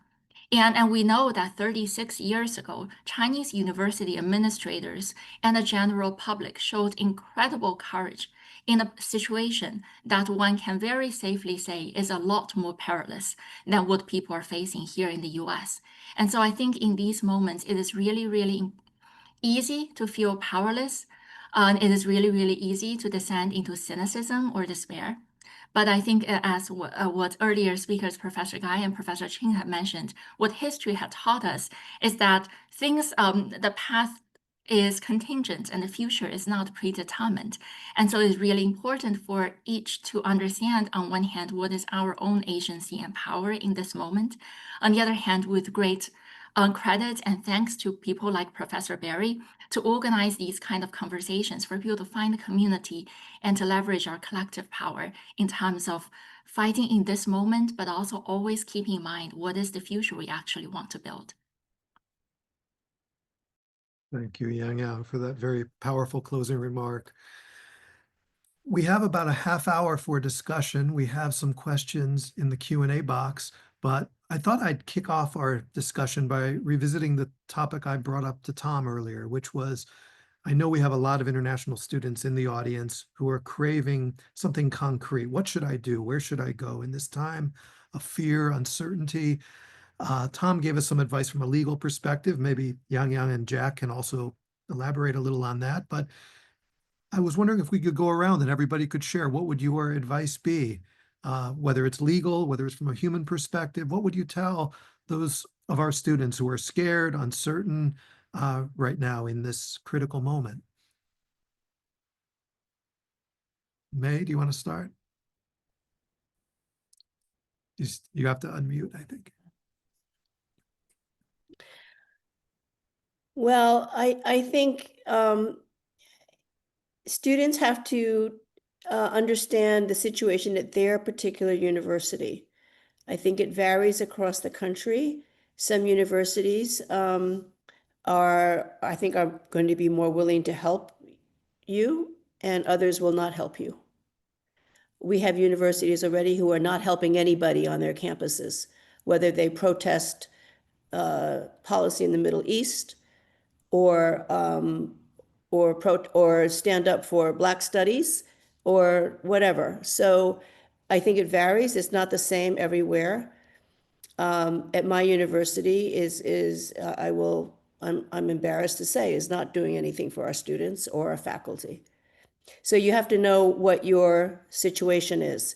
And we know that 36 years ago, Chinese university administrators and the general public showed incredible courage in a situation that one can very safely say is a lot more perilous than what people are facing here in the US. And so I think in these moments, it is really, really easy to feel powerless. It is really, really easy to descend into cynicism or despair. But I think as what earlier speakers, Professor Ngai and Professor Cheng have mentioned, what history had taught us is that things, the path is contingent and the future is not predetermined. And so it's really important for each to understand, on one hand, what is our own agency and power in this moment. On the other hand, with great credit and thanks to people like Professor Barry to organize these kind of conversations for people to find a community and to leverage our collective power in terms of fighting in this moment, but also always keeping in mind what is the future we actually want to build. Thank you, Yangyang, for that very powerful closing remark. We have about a half hour for discussion. We have some questions in the Q&A box, but I thought I'd kick off our discussion by revisiting the topic I brought up to Tom earlier, which was, I know we have a lot of international students in the audience who are craving something concrete. What should I do? Where should I go in this time of fear, uncertainty? Tom gave us some advice from a legal perspective. Maybe Yangyang and Jack can also elaborate a little on that. But I was wondering if we could go around and everybody could share. What would your advice be? Whether it's legal, whether it's from a human perspective, what would you tell those of our students who are scared, uncertain right now in this critical moment? May, do you want to start? You have to unmute, I think. Well, I think students have to understand the situation at their particular university. I think it varies across the country. Some universities are going to be more willing to help you, and others will not help you. We have universities already who are not helping anybody on their campuses, whether they protest policy in the Middle East or stand up for Black studies or whatever. So I think it varies. It's not the same everywhere. At my university I'm embarrassed to say, is not doing anything for our students or our faculty. So you have to know what your situation is.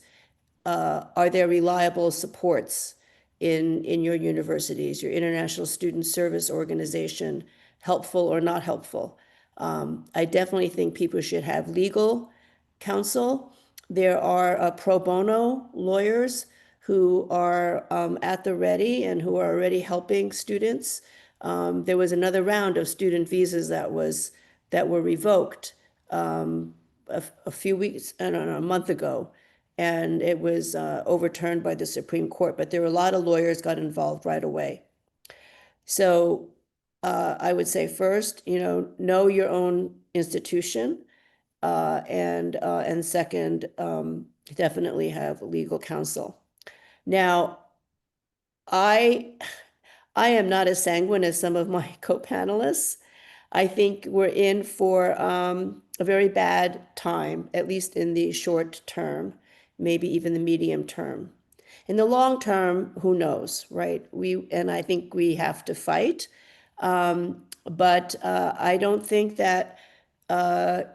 Are there reliable supports in your universities, your International Student Service Organization, helpful or not helpful? I definitely think people should have legal counsel. There are pro bono lawyers who are at the ready and who are already helping students. There was another round of student visas that were revoked a few weeks, I don't know, a month ago, and it was overturned by the Supreme Court. But there were a lot of lawyers got involved right away. So I would say first, know your own institution, and second, definitely have legal counsel. Now, I am not as sanguine as some of my co-panelists. I think we're in for a very bad time, at least in the short term, maybe even the medium term. In the long term, who knows, right? And I think we have to fight. But I don't think that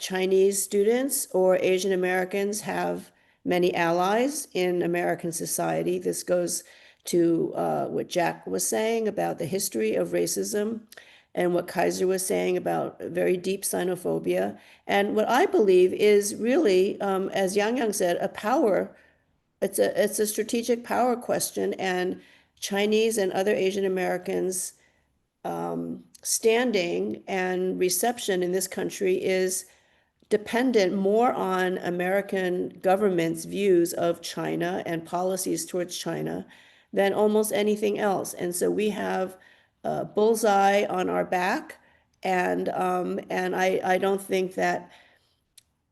Chinese students or Asian Americans have many allies in American society. This goes to what Jack was saying about the history of racism and what Kaiser was saying about very deep xenophobia. And what I believe is really, as Yangyang said, a power. It's a strategic power question, and Chinese and other Asian Americans standing and reception in this country is dependent more on American government's views of China and policies towards China than almost anything else. And so we have a bullseye on our back, and I don't think that,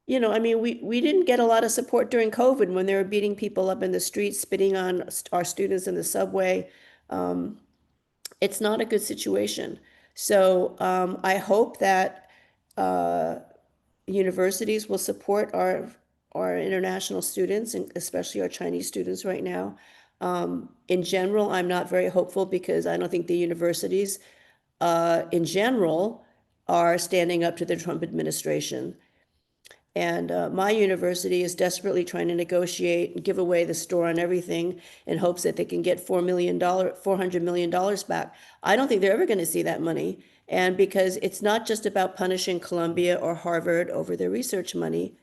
I mean, we didn't get a lot of support during COVID when they were beating people up in the streets, spitting on our students in the subway. It's not a good situation. So I hope that universities will support our international students, and especially our Chinese students right now. In general, I'm not very hopeful because I don't think the universities in general are standing up to the Trump administration. And my university is desperately trying to negotiate and give away the store on everything in hopes that they can get $400 million back. I don't think they're ever going to see that money. And because it's not just about punishing Columbia or Harvard over their research money,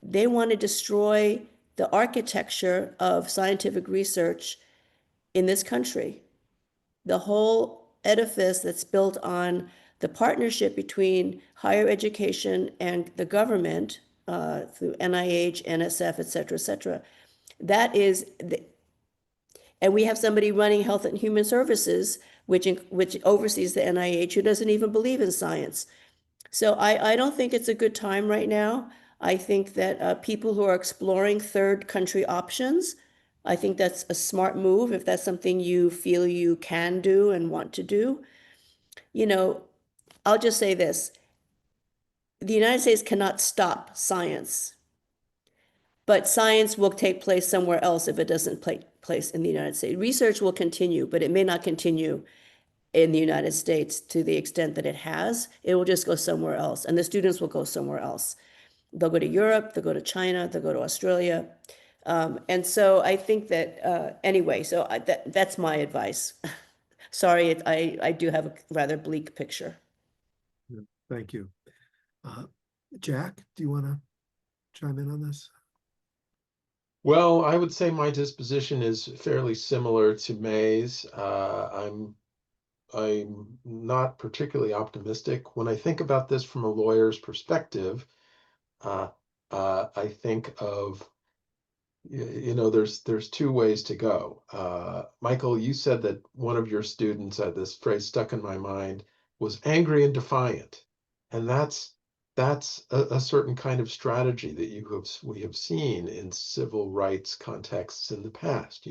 they want to destroy the architecture of scientific research in this country. The whole edifice that's built on the partnership between higher education and the government through NIH, NSF, et cetera, that is, and we have somebody running Health and Human Services, which oversees the NIH, who doesn't even believe in science. So I don't think it's a good time right now. I think that people who are exploring third country options, I think that's a smart move if that's something you feel you can do and want to do. I'll just say this. The United States cannot stop science, but science will take place somewhere else if it doesn't take place in the United States. Research will continue, but it may not continue in the United States to the extent that it has. It will just go somewhere else, and the students will go somewhere else. They'll go to Europe, they'll go to China, they'll go to Australia. And so I think that, anyway, so that's my advice. Sorry, I do have a rather bleak picture. Thank you. Jack, do you want to chime in on this? Well, I would say my disposition is fairly similar to May's. I'm not particularly optimistic. When I think about this from a lawyer's perspective, I think of, there's two ways to go. Michael, you said that one of your students, this phrase stuck in my mind, was angry and defiant. And that's a certain kind of strategy that we have seen in civil rights contexts in the past,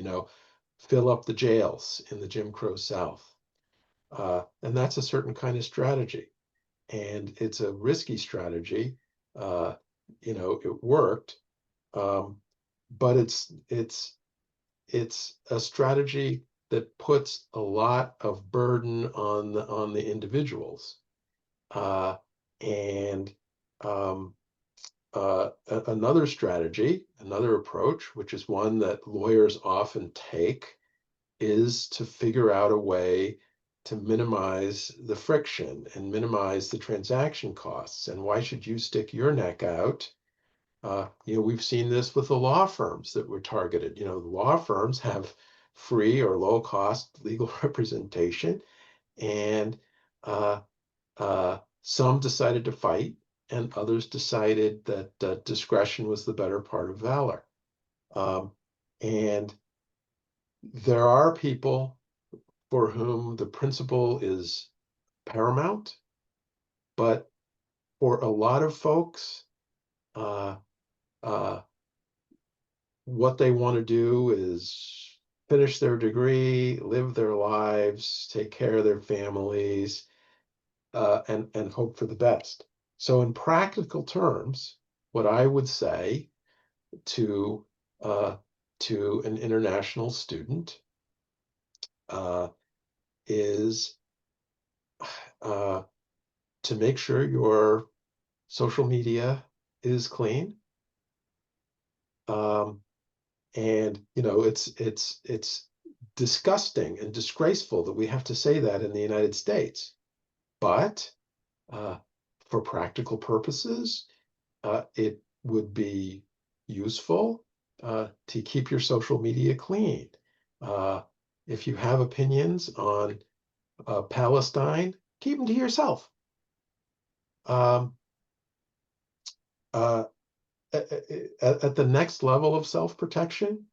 fill up the jails in the Jim Crow South. And that's a certain kind of strategy. And it's a risky strategy. It worked. But it's a strategy that puts a lot of burden on the individuals. Another strategy, another approach, which is one that lawyers often take, is to figure out a way to minimize the friction and minimize the transaction costs. And why should you stick your neck out? We've seen this with the law firms that were targeted. The law firms have free or low cost legal representation, and some decided to fight, and others decided that discretion was the better part of valor. And there are people for whom the principle is paramount, but for a lot of folks, what they want to do is finish their degree, live their lives, take care of their families, and hope for the best. So in practical terms, what I would say to an international student is to make sure your social media is clean. And it's disgusting and disgraceful that we have to say that in the United States. But for practical purposes, it would be useful to keep your social media clean. If you have opinions on Palestine, keep them to yourself. At the next level of self-protection,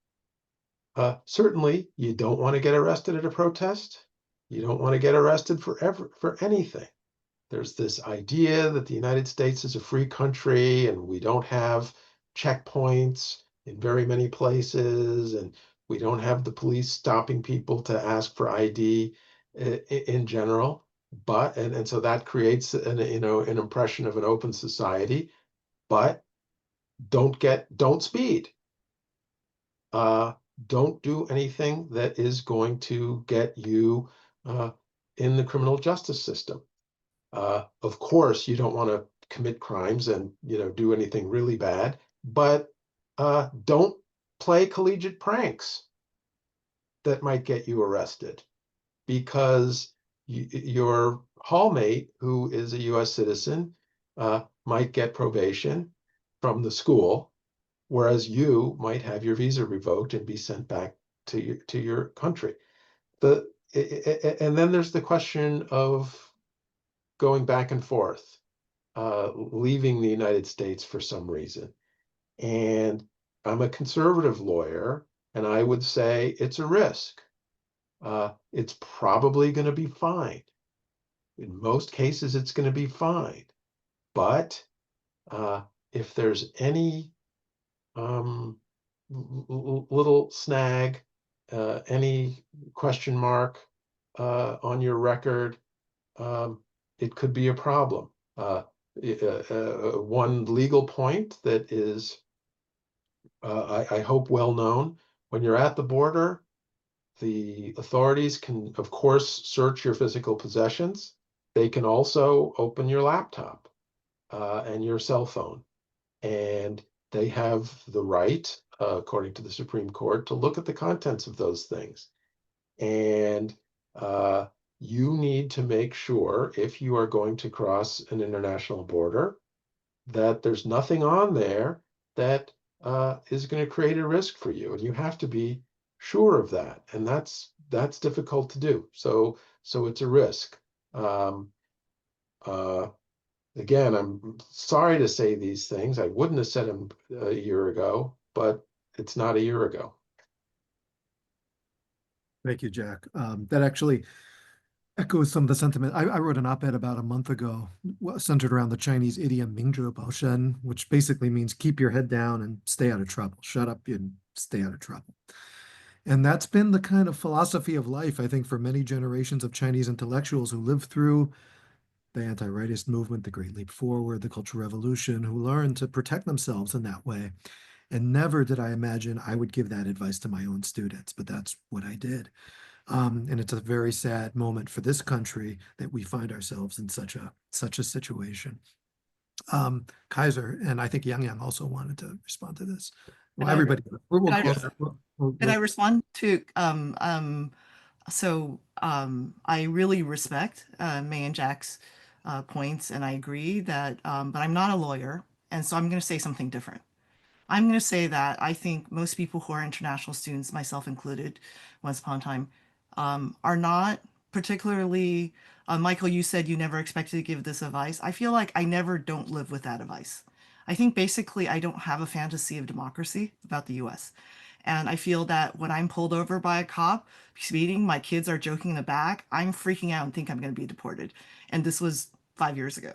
certainly you don't want to get arrested at a protest. You don't want to get arrested for anything. There's this idea that the United States is a free country and we don't have checkpoints in very many places, and we don't have the police stopping people to ask for ID in general. But and so that creates an impression of an open society. But don't speed. Don't do anything that is going to get you in the criminal justice system. Of course, you don't want to commit crimes and do anything really bad, but don't play collegiate pranks that might get you arrested, because your hallmate, who is a U.S. citizen, might get probation from the school, whereas you might have your visa revoked and be sent back to your country. And then there's the question of going back and forth, leaving the United States for some reason. And I'm a conservative lawyer, and I would say it's a risk. It's probably going to be fine. In most cases, it's going to be fine. But if there's any little snag, any question mark on your record, it could be a problem. One legal point that is, I hope, well known: when you're at the border, the authorities can, of course, search your physical possessions. They can also open your laptop and your cell phone. And they have the right, according to the Supreme Court, to look at the contents of those things. And you need to make sure, if you are going to cross an international border, that there's nothing on there that is going to create a risk for you. And you have to be sure of that. And that's difficult to do. So it's a risk. Again, I'm sorry to say these things. I wouldn't have said them a year ago, but it's not a year ago. Thank you, Jack. That actually echoes some of the sentiment. I wrote an op-ed about a month ago centered around the Chinese idiom 明哲保身, which basically means keep your head down and stay out of trouble. Shut up and stay out of trouble. And that's been the kind of philosophy of life, I think, for many generations of Chinese intellectuals who lived through the anti-rightist movement, the Great Leap Forward, the Cultural Revolution, who learned to protect themselves in that way. And never did I imagine I would give that advice to my own students, but that's what I did. And it's a very sad moment for this country that we find ourselves in such a situation. Kaiser, and I think Yangyang also wanted to respond to this. Well, everybody. Can I respond to I really respect May and Jack's points, and I agree that, but I'm not a lawyer, and so I'm going to say something different. I'm going to say that I think most people who are international students, myself included, once upon a time, are not particularly, Michael, you said you never expected to give this advice. I feel like I never don't live with that advice. I think basically I don't have a fantasy of democracy about the US. And I feel that when I'm pulled over by a cop speeding, my kids are joking in the back, I'm freaking out and think I'm going to be deported. And this was 5 years ago.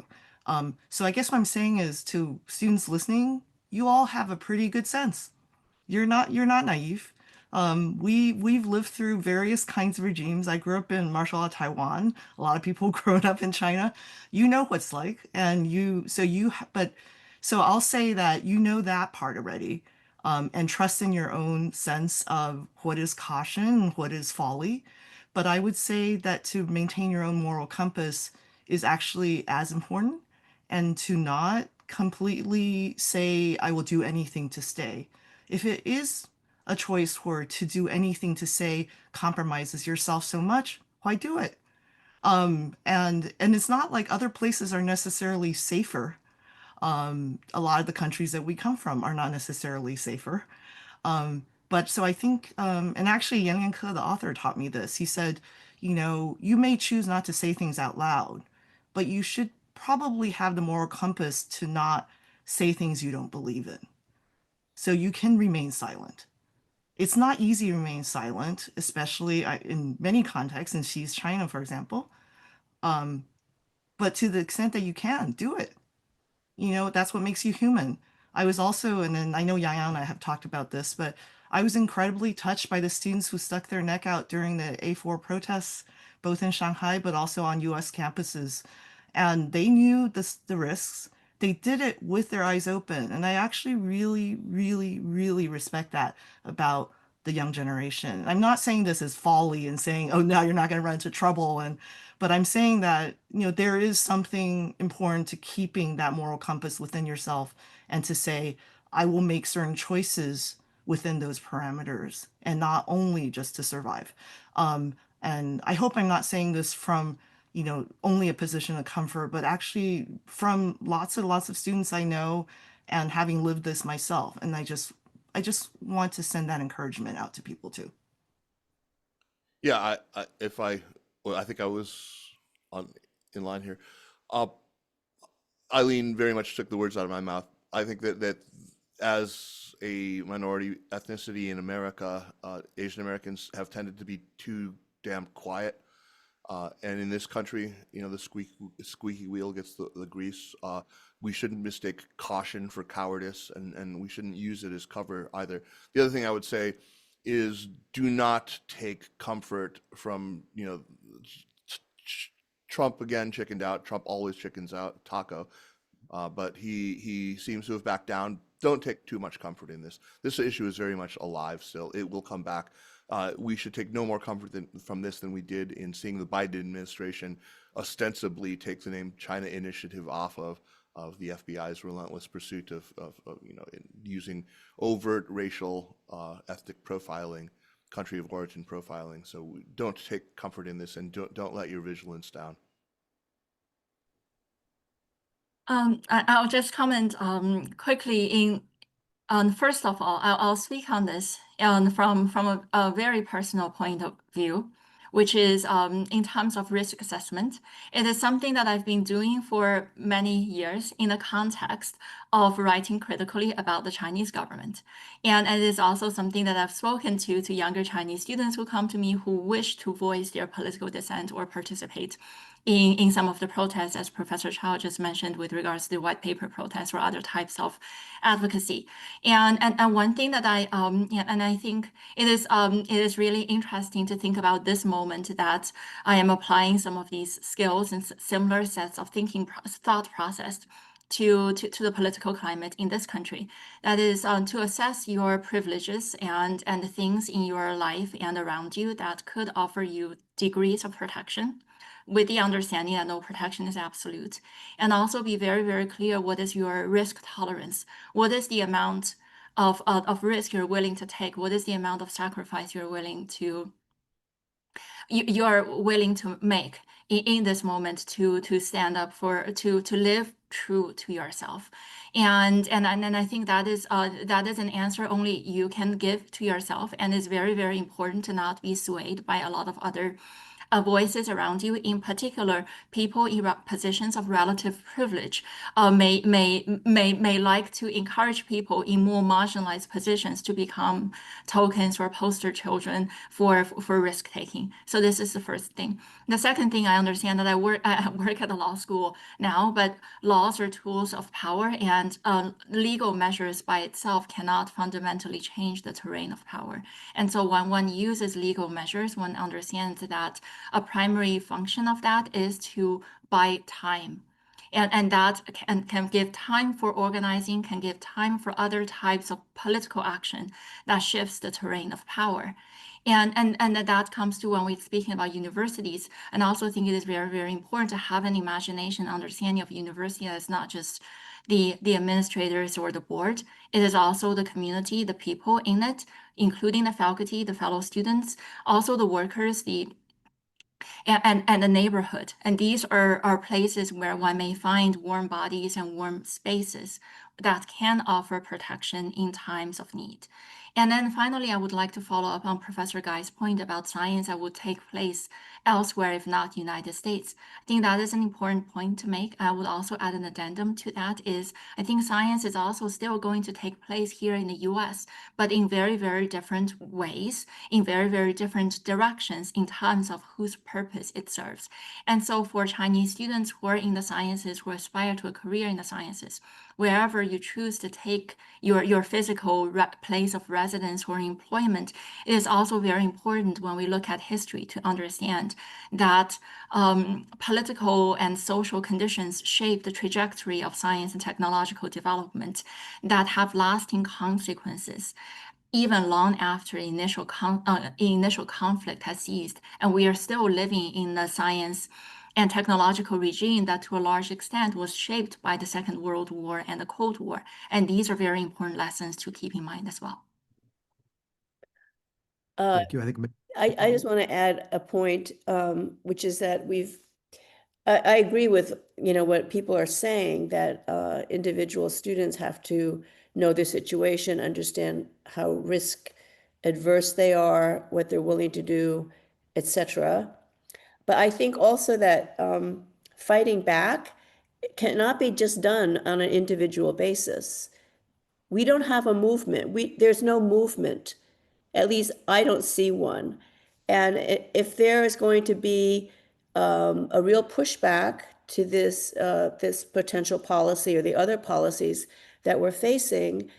So I guess what I'm saying is, to students listening, you all have a pretty good sense. You're not naive. We've lived through various kinds of regimes. I grew up in martial law Taiwan. A lot of people grown up in China. You know what it's like, and so I'll say that you know that part already, and trust in your own sense of what is caution and what is folly. But I would say that to maintain your own moral compass is actually as important, and to not completely say, I will do anything to stay. If it is a choice where to do anything to say compromises yourself so much, why do it? And it's not like other places are necessarily safer. A lot of the countries that we come from are not necessarily safer. But so I think, and actually Yangyang, the author, taught me this. He said, you know, you may choose not to say things out loud, but you should probably have the moral compass to not say things you don't believe in. So you can remain silent. It's not easy to remain silent, especially in many contexts, in Xi's China, for example. But to the extent that you can, do it. You know, that's what makes you human. I was also, and then I know Yangyang and I have talked about this, but I was incredibly touched by the students who stuck their neck out during the A4 protests, both in Shanghai, but also on US campuses. And they knew the risks. They did it with their eyes open. And I actually really, really, really respect that about the young generation. I'm not saying this as folly and saying, oh, now you're not going to run into trouble. But I'm saying that, you know, there is something important to keeping that moral compass within yourself and to say, I will make certain choices within those parameters and not only just to survive. And I hope I'm not saying this from, you know, only a position of comfort, but actually from lots and lots of students I know and having lived this myself. And I just want to send that encouragement out to people too. Yeah, I think I was in line here. Eileen very much took the words out of my mouth. I think that as a minority ethnicity in America, Asian Americans have tended to be too damn quiet. And in this country, you know, the squeaky wheel gets the grease. We shouldn't mistake caution for cowardice, and we shouldn't use it as cover either. The other thing I would say is do not take comfort from, you know, Trump again chickened out. Trump always chickens out, taco. But he seems to have backed down. Don't take too much comfort in this. This issue is very much alive still. It will come back. We should take no more comfort from this than we did in seeing the Biden administration ostensibly take the name China Initiative off of the FBI's relentless pursuit of you know, using overt racial, ethnic profiling, country of origin profiling. So don't take comfort in this, and don't let your vigilance down. I'll just comment quickly. First of all, I'll speak on this from a very personal point of view, which is in terms of risk assessment. It is something that I've been doing for many years in the context of writing critically about the Chinese government. And it is also something that I've spoken to younger Chinese students who come to me who wish to voice their political dissent or participate in some of the protests, as Professor Chow just mentioned, with regards to the white paper protests or other types of advocacy. And one thing that I think it is really interesting to think about this moment that I am applying some of these skills and similar sets of thought process to the political climate in this country. That is to assess your privileges and things in your life and around you that could offer you degrees of protection, with the understanding that no protection is absolute, and also be very, very clear what is your risk tolerance, what is the amount of risk you're willing to take, what is the amount of sacrifice you're willing to make in this moment to stand up to live true to yourself. And I think that is an answer only you can give to yourself, and it's very, very important to not be swayed by a lot of other voices around you, in particular, people in positions of relative privilege, may like to encourage people in more marginalized positions to become tokens or poster children for risk taking. So this is the first thing. The second thing, I understand that I work at the law school now, but laws are tools of power, and legal measures by itself cannot fundamentally change the terrain of power. And so when one uses legal measures, one understands that a primary function of that is to buy time. And that can give time for organizing, can give time for other types of political action that shifts the terrain of power. And that comes to when we're speaking about universities. And I also think it is very, very important to have an imagination, understanding of university as not just the administrators or the board. It is also the community, the people in it, including the faculty, the fellow students, also the workers, and the neighborhood. And these are places where one may find warm bodies and warm spaces that can offer protection in times of need. And then finally, I would like to follow up on Professor Guy's point about science that would take place elsewhere, if not United States. I think that is an important point to make. I would also add an addendum to that is I think science is also still going to take place here in the US, but in very, very different ways, in very, very different directions in terms of whose purpose it serves. And so for Chinese students who are in the sciences, who aspire to a career in the sciences, wherever you choose to take your physical place of residence or employment, it is also very important when we look at history to understand that political and social conditions shape the trajectory of science and technological development that have lasting consequences even long after initial conflict has ceased. And we are still living in the science and technological regime that to a large extent was shaped by the Second World War and the Cold War. And these are very important lessons to keep in mind as well. Thank you. I just want to add a point, which is that I agree with, what people are saying, that individual students have to know their situation, understand how risk adverse they are, what they're willing to do, etc. But I think also that fighting back cannot be just done on an individual basis. We don't have a movement. There's no movement. At least I don't see one. And if there is going to be a real pushback to this potential policy or the other policies that we're facing,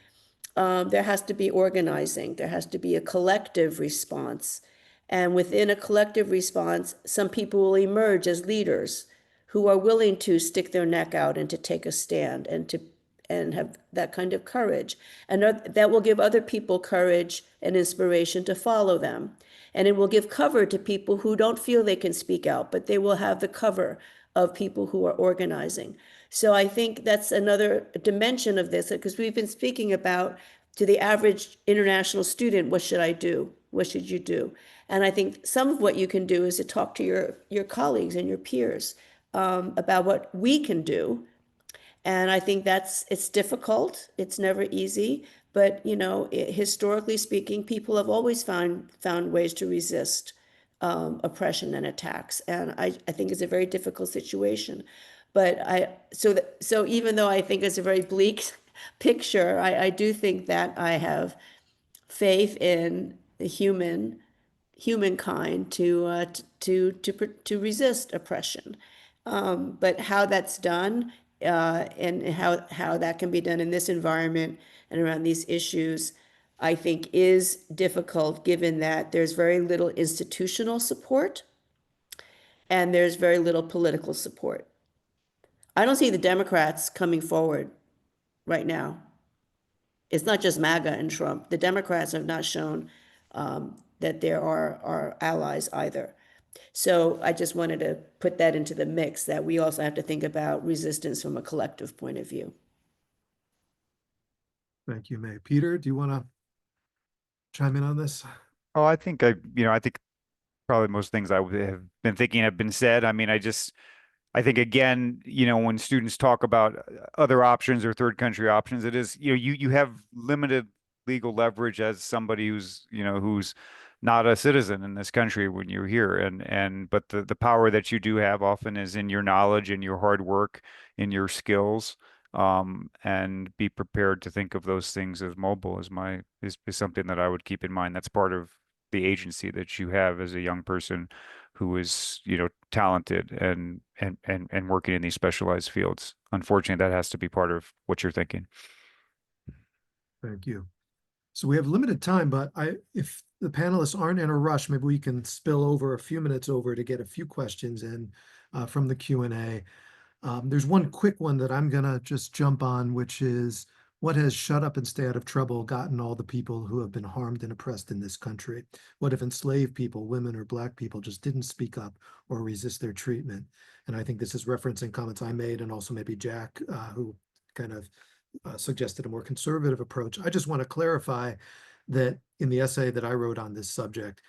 there has to be organizing. There has to be a collective response. And within a collective response, some people will emerge as leaders who are willing to stick their neck out and to take a stand and have that kind of courage. And that will give other people courage and inspiration to follow them. And it will give cover to people who don't feel they can speak out, but they will have the cover of people who are organizing. So I think that's another dimension of this, because we've been speaking about, to the average international student, what should I do? What should you do? And I think some of what you can do is to talk to your colleagues and your peers about what we can do. And I think it's difficult. It's never easy. But, historically speaking, people have always found ways to resist oppression and attacks. And I think it's a very difficult situation. But so even though I think it's a very bleak picture, I do think that I have faith in the humankind to resist oppression. But how that's done and how that can be done in this environment and around these issues, I think is difficult, given that there's very little institutional support and there's very little political support. I don't see the Democrats coming forward right now. It's not just MAGA and Trump. The Democrats have not shown that there are allies either. So I just wanted to put that into the mix, that we also have to think about resistance from a collective point of view. Thank you, May. Peter, do you want to chime in on this? Oh, I think probably most things I would have been thinking have been said. I mean, I think again, when students talk about other options or third country options, it is, you have limited legal leverage as somebody who's not a citizen in this country when you're here. But the power that you do have often is in your knowledge and your hard work, in your skills. And be prepared to think of those things as mobile is something that I would keep in mind. That's part of the agency that you have as a young person who is, talented and working in these specialized fields. Unfortunately, that has to be part of what you're thinking. Thank you. So we have limited time, but if the panelists aren't in a rush, maybe we can spill over a few minutes over to get a few questions in from the Q&A. There's one quick one that I'm gonna just jump on, which is, what has shut up and stay out of trouble gotten all the people who have been harmed and oppressed in this country? What if enslaved people, women or Black people, just didn't speak up or resist their treatment? And I think this is referencing comments I made, and also maybe Jack, who kind of suggested a more conservative approach. I just want to clarify that in the essay that I wrote on this subject,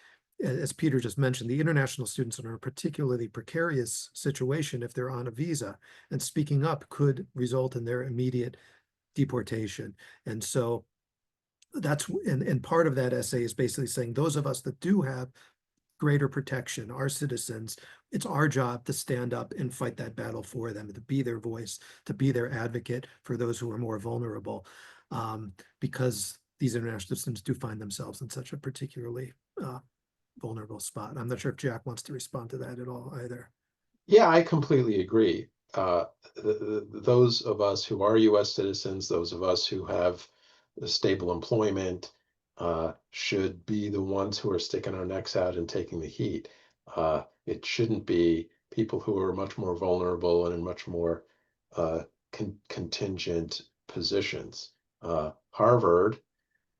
as Peter just mentioned, the international students are in a particularly precarious situation if they're on a visa, and speaking up could result in their immediate deportation. And so and part of that essay is basically saying those of us that do have greater protection, our citizens, it's our job to stand up and fight that battle for them, to be their voice, to be their advocate for those who are more vulnerable, because these international students do find themselves in such a particularly vulnerable spot. I'm not sure if Jack wants to respond to that at all either. Yeah, I completely agree. Those of us who are U.S. citizens, those of us who have stable employment, should be the ones who are sticking our necks out and taking the heat. It shouldn't be people who are much more vulnerable and in much more contingent positions. Harvard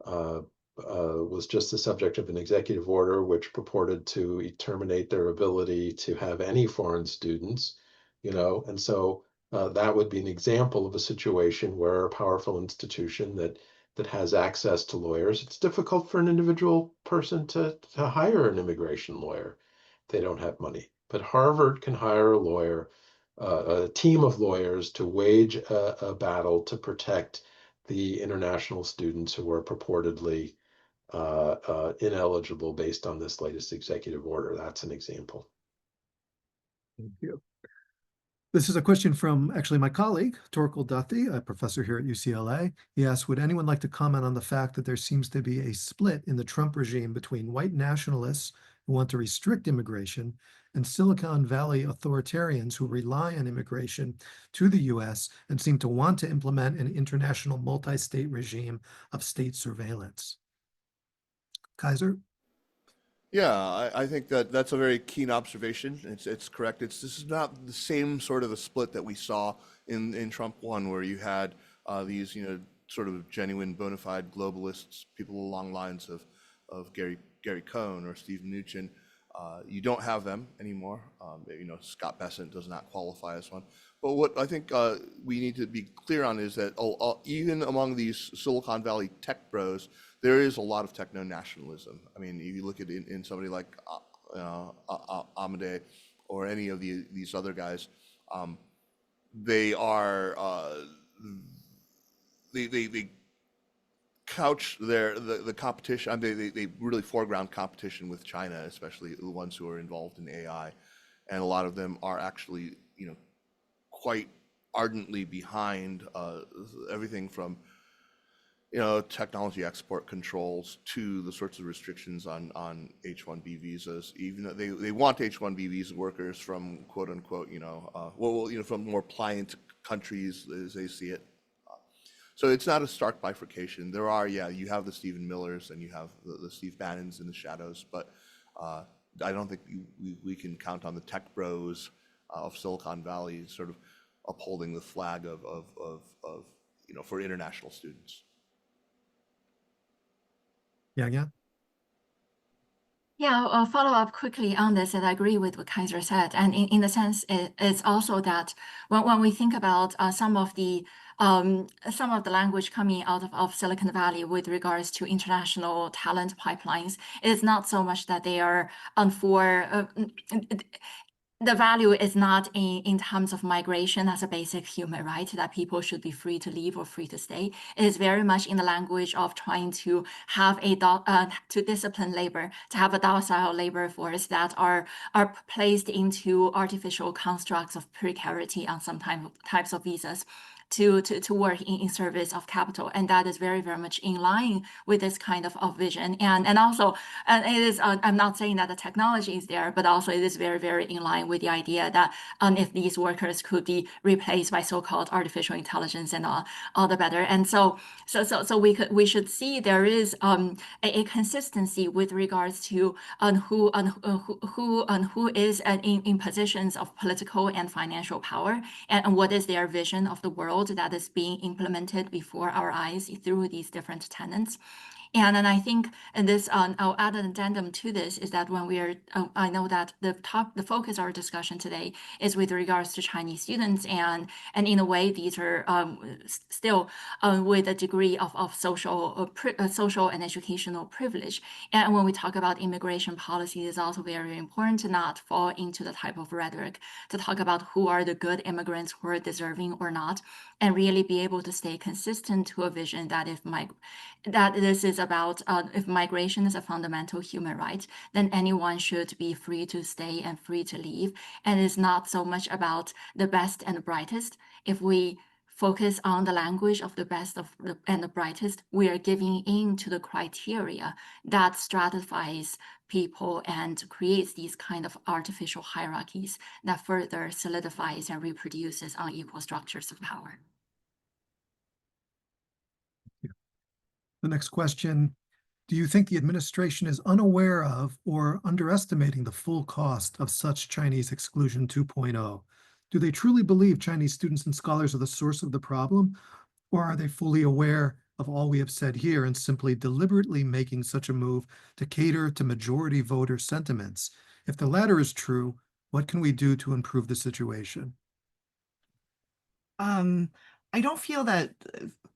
was just the subject of an executive order which purported to terminate their ability to have any foreign students, and so that would be an example of a situation where a powerful institution that has access to lawyers, it's difficult for an individual person to hire an immigration lawyer. They don't have money. But Harvard can hire a lawyer, a team of lawyers to wage a battle to protect the international students who are purportedly ineligible based on this latest executive order. That's an example. Thank you. This is a question from actually my colleague, Torkel Duthie, a professor here at UCLA. He asked, would anyone like to comment on the fact that there seems to be a split in the Trump regime between white nationalists who want to restrict immigration and Silicon Valley authoritarians who rely on immigration to the US and seem to want to implement an international multi-state regime of state surveillance? Kaiser? Yeah, I think that's a very keen observation. It's correct. This is not the same sort of a split that we saw in Trump 1, where you had these sort of genuine bona fide globalists, people along lines of Gary Cohn or Steve Mnuchin. You don't have them anymore. Scott Bessent does not qualify as one. But what I think we need to be clear on is that even among these Silicon Valley tech bros, there is a lot of techno-nationalism. I mean, if you look at it in somebody like Amade or any of these other guys, they are they couch the competition. I mean, they really foreground competition with China, especially the ones who are involved in AI, and a lot of them are actually quite ardently behind everything from technology export controls to the sorts of restrictions on H-1B visas, even though they want H-1B visa workers from quote unquote, from more pliant countries as they see it. So it's not a stark bifurcation. There are, you have the Stephen Millers and you have the Steve Bannons in the shadows, but I don't think we can count on the tech bros of Silicon Valley sort of upholding the flag of for international students. Yeah. Yeah, I'll follow up quickly on this, and I agree with what Kaiser said. And in the sense, it's also that when we think about some of the language coming out of Silicon Valley with regards to international talent pipelines, it is not so much that they are the value is not in terms of migration as a basic human right, that people should be free to leave or free to stay. It is very much in the language of trying to have to discipline labor, to have a docile labor force that are placed into artificial constructs of precarity on some types of visas to work in service of capital. And that is very, very much in line with this kind of vision. And also, it is, I'm not saying that the technology is there, but also it is very, very in line with the idea that if these workers could be replaced by so-called artificial intelligence and all the better. And so we should see there is a consistency with regards to who is in positions of political and financial power, and what is their vision of the world that is being implemented before our eyes through these different tenets. And then I think, and this, I'll add an addendum to this, is that when we are, I know that the focus of our discussion today is with regards to Chinese students, and in a way, these are still with a degree of social and educational privilege. And when we talk about immigration policy, it's also very important to not fall into the type of rhetoric to talk about who are the good immigrants who are deserving or not, and really be able to stay consistent to a vision that that this is about if migration is a fundamental human right, then anyone should be free to stay and free to leave. And it's not so much about the best and the brightest. If we focus on the language of the best and the brightest, we are giving in to the criteria that stratifies people and creates these kind of artificial hierarchies that further solidifies and reproduces unequal structures of power. The next question, do you think the administration is unaware of or underestimating the full cost of such Chinese Exclusion 2.0? Do they truly believe Chinese students and scholars are the source of the problem, or are they fully aware of all we have said here and simply deliberately making such a move to cater to majority voter sentiments? If the latter is true, what can we do to improve the situation? I don't feel that,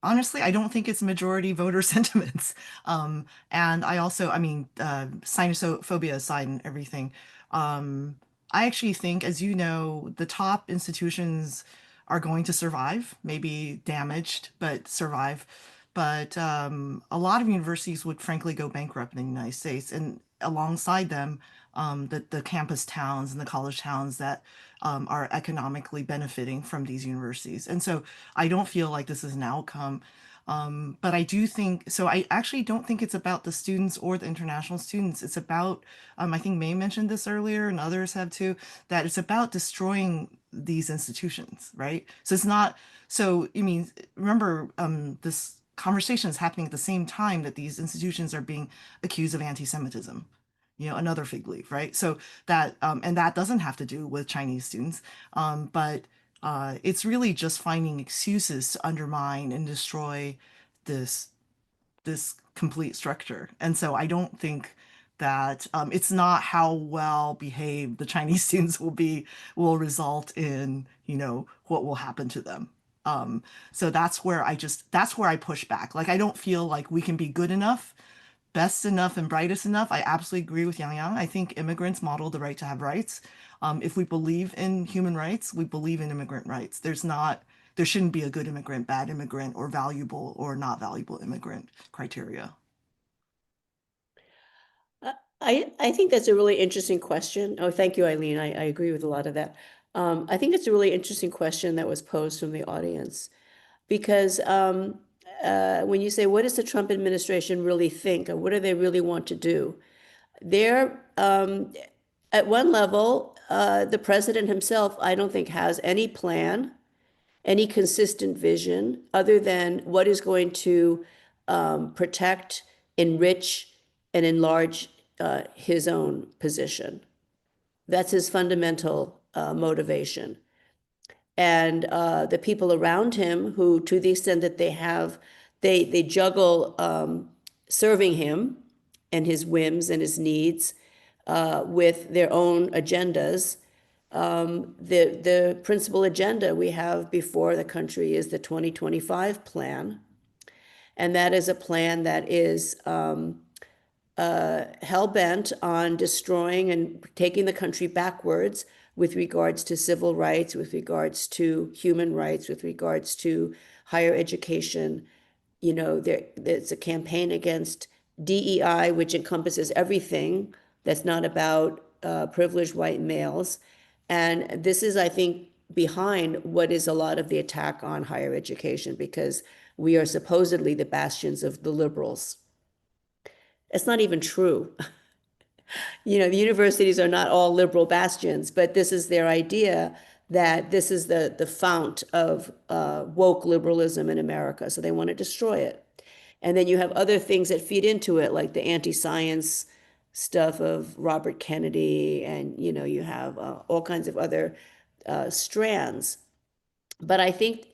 honestly, I don't think it's majority voter sentiments. And I also, I mean, xenophobia aside and everything, I actually think, as you know, the top institutions are going to survive, maybe damaged, but survive. But a lot of universities would frankly go bankrupt in the United States. And alongside them, the campus towns and the college towns that are economically benefiting from these universities. And so I don't feel like this is an outcome. But I do think, so I actually don't think it's about the students or the international students. It's about, I think May mentioned this earlier and others have too, that it's about destroying these institutions, right? So it's not, so, I mean, remember, this conversation is happening at the same time that these institutions are being accused of anti-Semitism. You know, another fig leaf, right? So that, and that doesn't have to do with Chinese students, but it's really just finding excuses to undermine and destroy this complete structure. And so I don't think that it's not how well behaved the Chinese students will result in, you know, what will happen to them. So that's where I push back. Like, I don't feel like we can be good enough, best enough, and brightest enough. I absolutely agree with Yangyang. I think immigrants model the right to have rights. If we believe in human rights, we believe in immigrant rights. There shouldn't be a good immigrant, bad immigrant, or valuable or not valuable immigrant criteria. I think that's a really interesting question. Oh, thank you, Eileen. I agree with a lot of that. I think it's a really interesting question that was posed from the audience, because when you say, what does the Trump administration really think, or what do they really want to do? They're, at one level, the president himself, I don't think, has any plan, any consistent vision, other than what is going to protect, enrich, and enlarge his own position. That's his fundamental motivation. And the people around him, who, to the extent that they juggle serving him and his whims and his needs with their own agendas. The principal agenda we have before the country is the 2025 plan. And that is a plan that is hell-bent on destroying and taking the country backwards with regards to civil rights, with regards to human rights, with regards to higher education. You know, there's a campaign against DEI, which encompasses everything that's not about privileged white males. And this is, I think, behind what is a lot of the attack on higher education, because we are supposedly the bastions of the liberals. It's not even true. You know, the universities are not all liberal bastions, but this is their idea that this is the fount of woke liberalism in America. So they want to destroy it. And then you have other things that feed into it, like the anti-science stuff of Robert Kennedy, and you know, you have all kinds of other strands. But I think,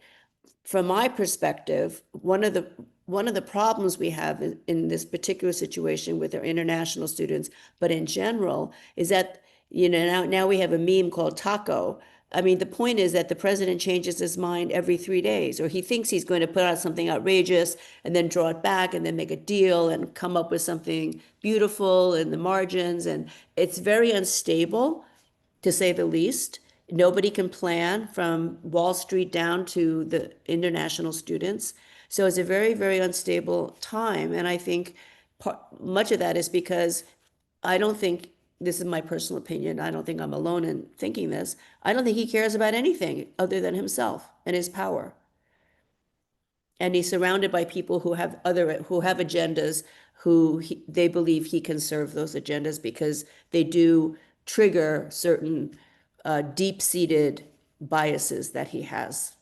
from my perspective, one of the problems we have in this particular situation with our international students, but in general, is that, you know, now we have a meme called Taco. I mean, the point is that the president changes his mind every 3 days, or he thinks he's going to put out something outrageous and then draw it back and then make a deal and come up with something beautiful in the margins. And it's very unstable, to say the least. Nobody can plan from Wall Street down to the international students. So it's a very, very unstable time. And I think much of that is because I don't think, this is my personal opinion, I don't think I'm alone in thinking this, I don't think he cares about anything other than himself and his power. And he's surrounded by people who have agendas, they believe he can serve those agendas because they do trigger certain deep-seated biases that he has.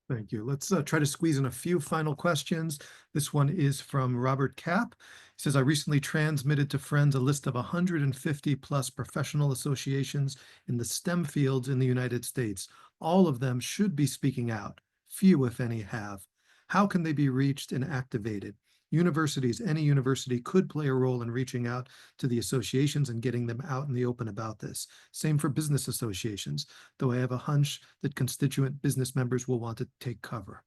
Thank you. Let's try to squeeze in a few final questions. This one is from Robert Kapp. He says, I recently transmitted to friends a list of 150 plus professional associations in the STEM fields in the United States. All of them should be speaking out. Few, if any, have. How can they be reached and activated? Universities, any university could play a role in reaching out to the associations and getting them out in the open about this. Same for business associations, though I have a hunch that constituent business members will want to take cover.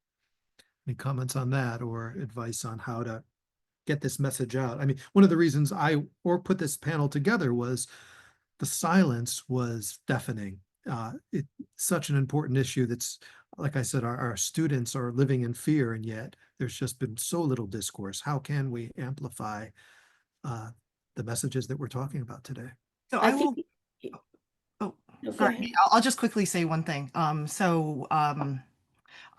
Any comments on that, or advice on how to get this message out? I mean, one of the reasons I put this panel together was the silence was deafening. It's such an important issue that's, like I said, our students are living in fear, and yet there's just been so little discourse. How can we amplify the messages that we're talking about today? So I I will. think, Oh, no, go sorry. ahead. I'll just quickly say one thing.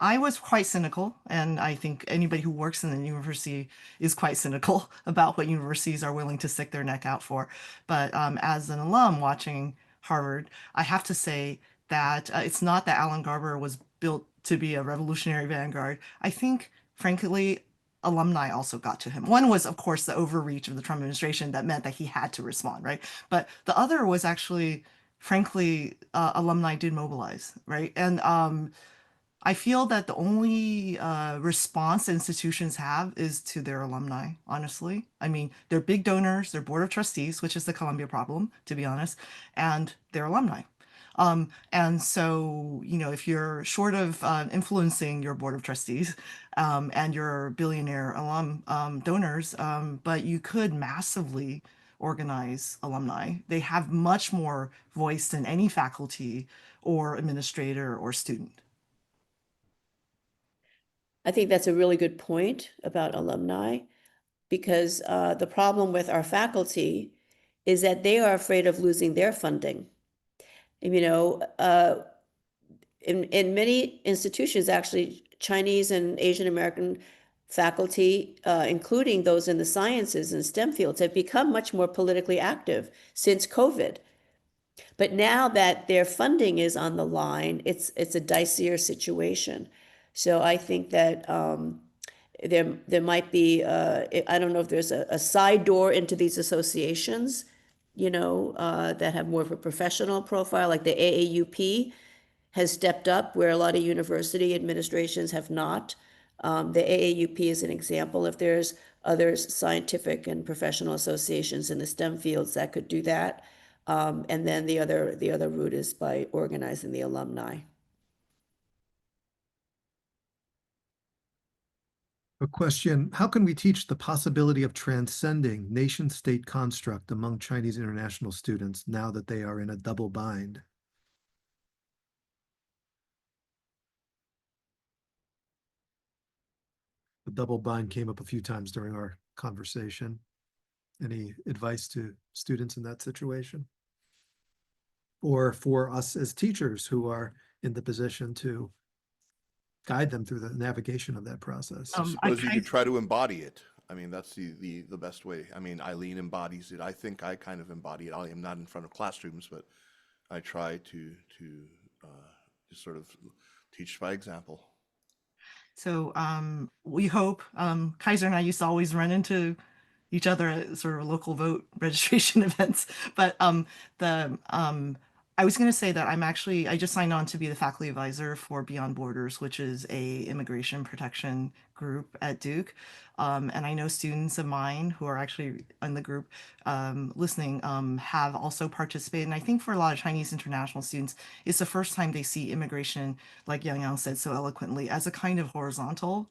I was quite cynical, and I think anybody who works in the university is quite cynical about what universities are willing to stick their neck out for. But as an alum watching Harvard, I have to say that it's not that Alan Garber was built to be a revolutionary vanguard. I think, frankly, alumni also got to him. One was, of course, the overreach of the Trump administration that meant that he had to respond, right? But the other was actually, frankly, alumni did mobilize, right? And I feel that the only response institutions have is to their alumni, honestly. I mean, they're big donors, they're board of trustees, which is the Columbia problem, to be honest, and they're alumni. And so, you know, if you're short of influencing your board of trustees and your billionaire alum donors, but you could massively organize alumni. They have much more voice than any faculty or administrator or student. I think that's a really good point about alumni, because the problem with our faculty is that they are afraid of losing their funding. You know, in many institutions, actually, Chinese and Asian American faculty, including those in the sciences and STEM fields, have become much more politically active since COVID. But now that their funding is on the line, it's a dicier situation. So I think that there might be, I don't know if there's a side door into these associations, you know, that have more of a professional profile, like the AAUP has stepped up where a lot of university administrations have not. The AAUP is an example. If there's other scientific and professional associations in the STEM fields that could do that. And then the other route is by organizing the alumni. A question, how can we teach the possibility of transcending nation-state construct among Chinese international students now that they are in a double bind? The double bind came up a few times during our conversation. Any advice to students in that situation? Or for us as teachers who are in the position to guide them through the navigation of that process? I I suppose you kind could try to embody it. I mean, that's the best way. I mean, Eileen embodies it. I think I kind of embody it. I am not in front of classrooms, but I try to just sort of teach by example. So we hope, Kaiser and I used to always run into each other at sort of local vote registration events. But I was going to say that I just signed on to be the faculty advisor for Beyond Borders, which is a immigration protection group at Duke. And I know students of mine who are actually in the group listening have also participated. And I think for a lot of Chinese international students, it's the first time they see immigration, like Yangyang said so eloquently, as a kind of horizontal,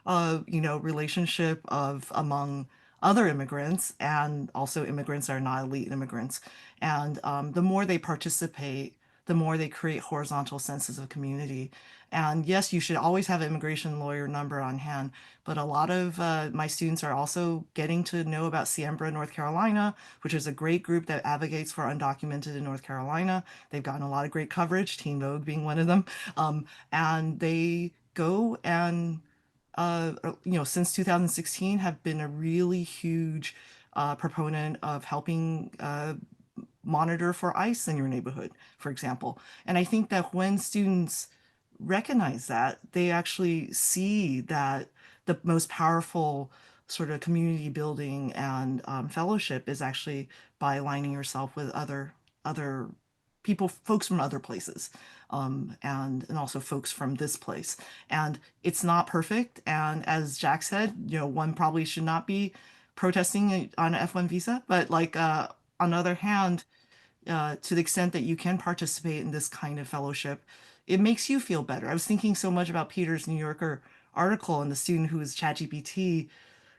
relationship of among other immigrants, and also immigrants that are not elite immigrants. And the more they participate, the more they create horizontal senses of community. And yes, you should always have an immigration lawyer number on hand, but a lot of my students are also getting to know about Siembra, North Carolina, which is a great group that advocates for undocumented in North Carolina. They've gotten a lot of great coverage, Teen Vogue being one of them. And they go and since 2016 have been a really huge proponent of helping monitor for ICE in your neighborhood, for example. And I think that when students recognize that, they actually see that the most powerful sort of community building and fellowship is actually by aligning yourself with other people, folks from other places, and also folks from this place. And it's not perfect. And as Jack said, one probably should not be protesting on an F1 visa, but on the other hand, to the extent that you can participate in this kind of fellowship, it makes you feel better. I was thinking so much about Peter's New Yorker article and the student who is ChatGPT.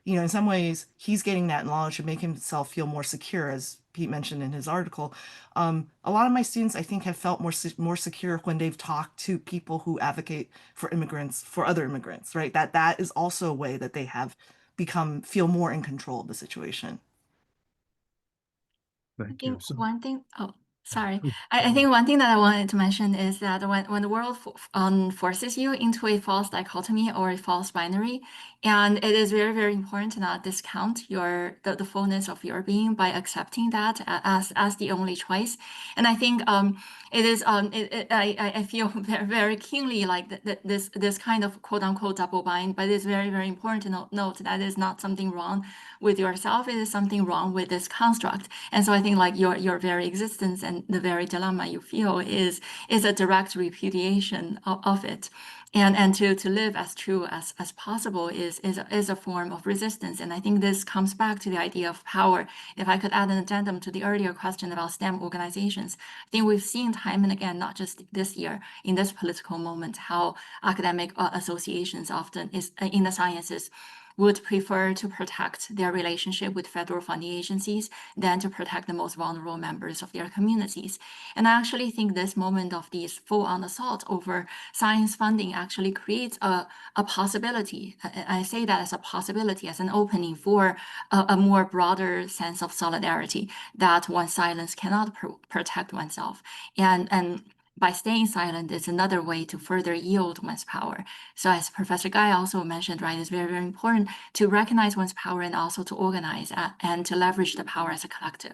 In some ways, he's getting that knowledge to make himself feel more secure, as Pete mentioned in his article. A lot of my students, I think, have felt more secure when they've talked to people who advocate for immigrants, for other immigrants, right? That is also a way that they have feel more in control of the situation. I Thank you. think So, one thing, sorry. please, I think one thing that I wanted to mention is that when the world forces you into a false dichotomy or a false binary, and it is very, very important to not discount the fullness of your being by accepting that as the only choice. And I think it is I feel very, very keenly like this kind of quote unquote double bind, but it's very, very important to note that is not something wrong with yourself. It is something wrong with this construct. And so I think like your very existence and the very dilemma you feel is a direct repudiation of it. And to live as true as possible is a form of resistance. And I think this comes back to the idea of power. If I could add an addendum to the earlier question about STEM organizations, I think we've seen time and again, not just this year, in this political moment, how academic associations often is in the sciences would prefer to protect their relationship with federal funding agencies than to protect the most vulnerable members of their communities. And I actually think this moment of these full-on assault over science funding actually creates a possibility. I say that as a possibility, as an opening for a more broader sense of solidarity that one's silence cannot protect oneself. And by staying silent is another way to further yield one's power. So as Professor Ngai also mentioned, right, it's very, very important to recognize one's power and also to organize and to leverage the power as a collective.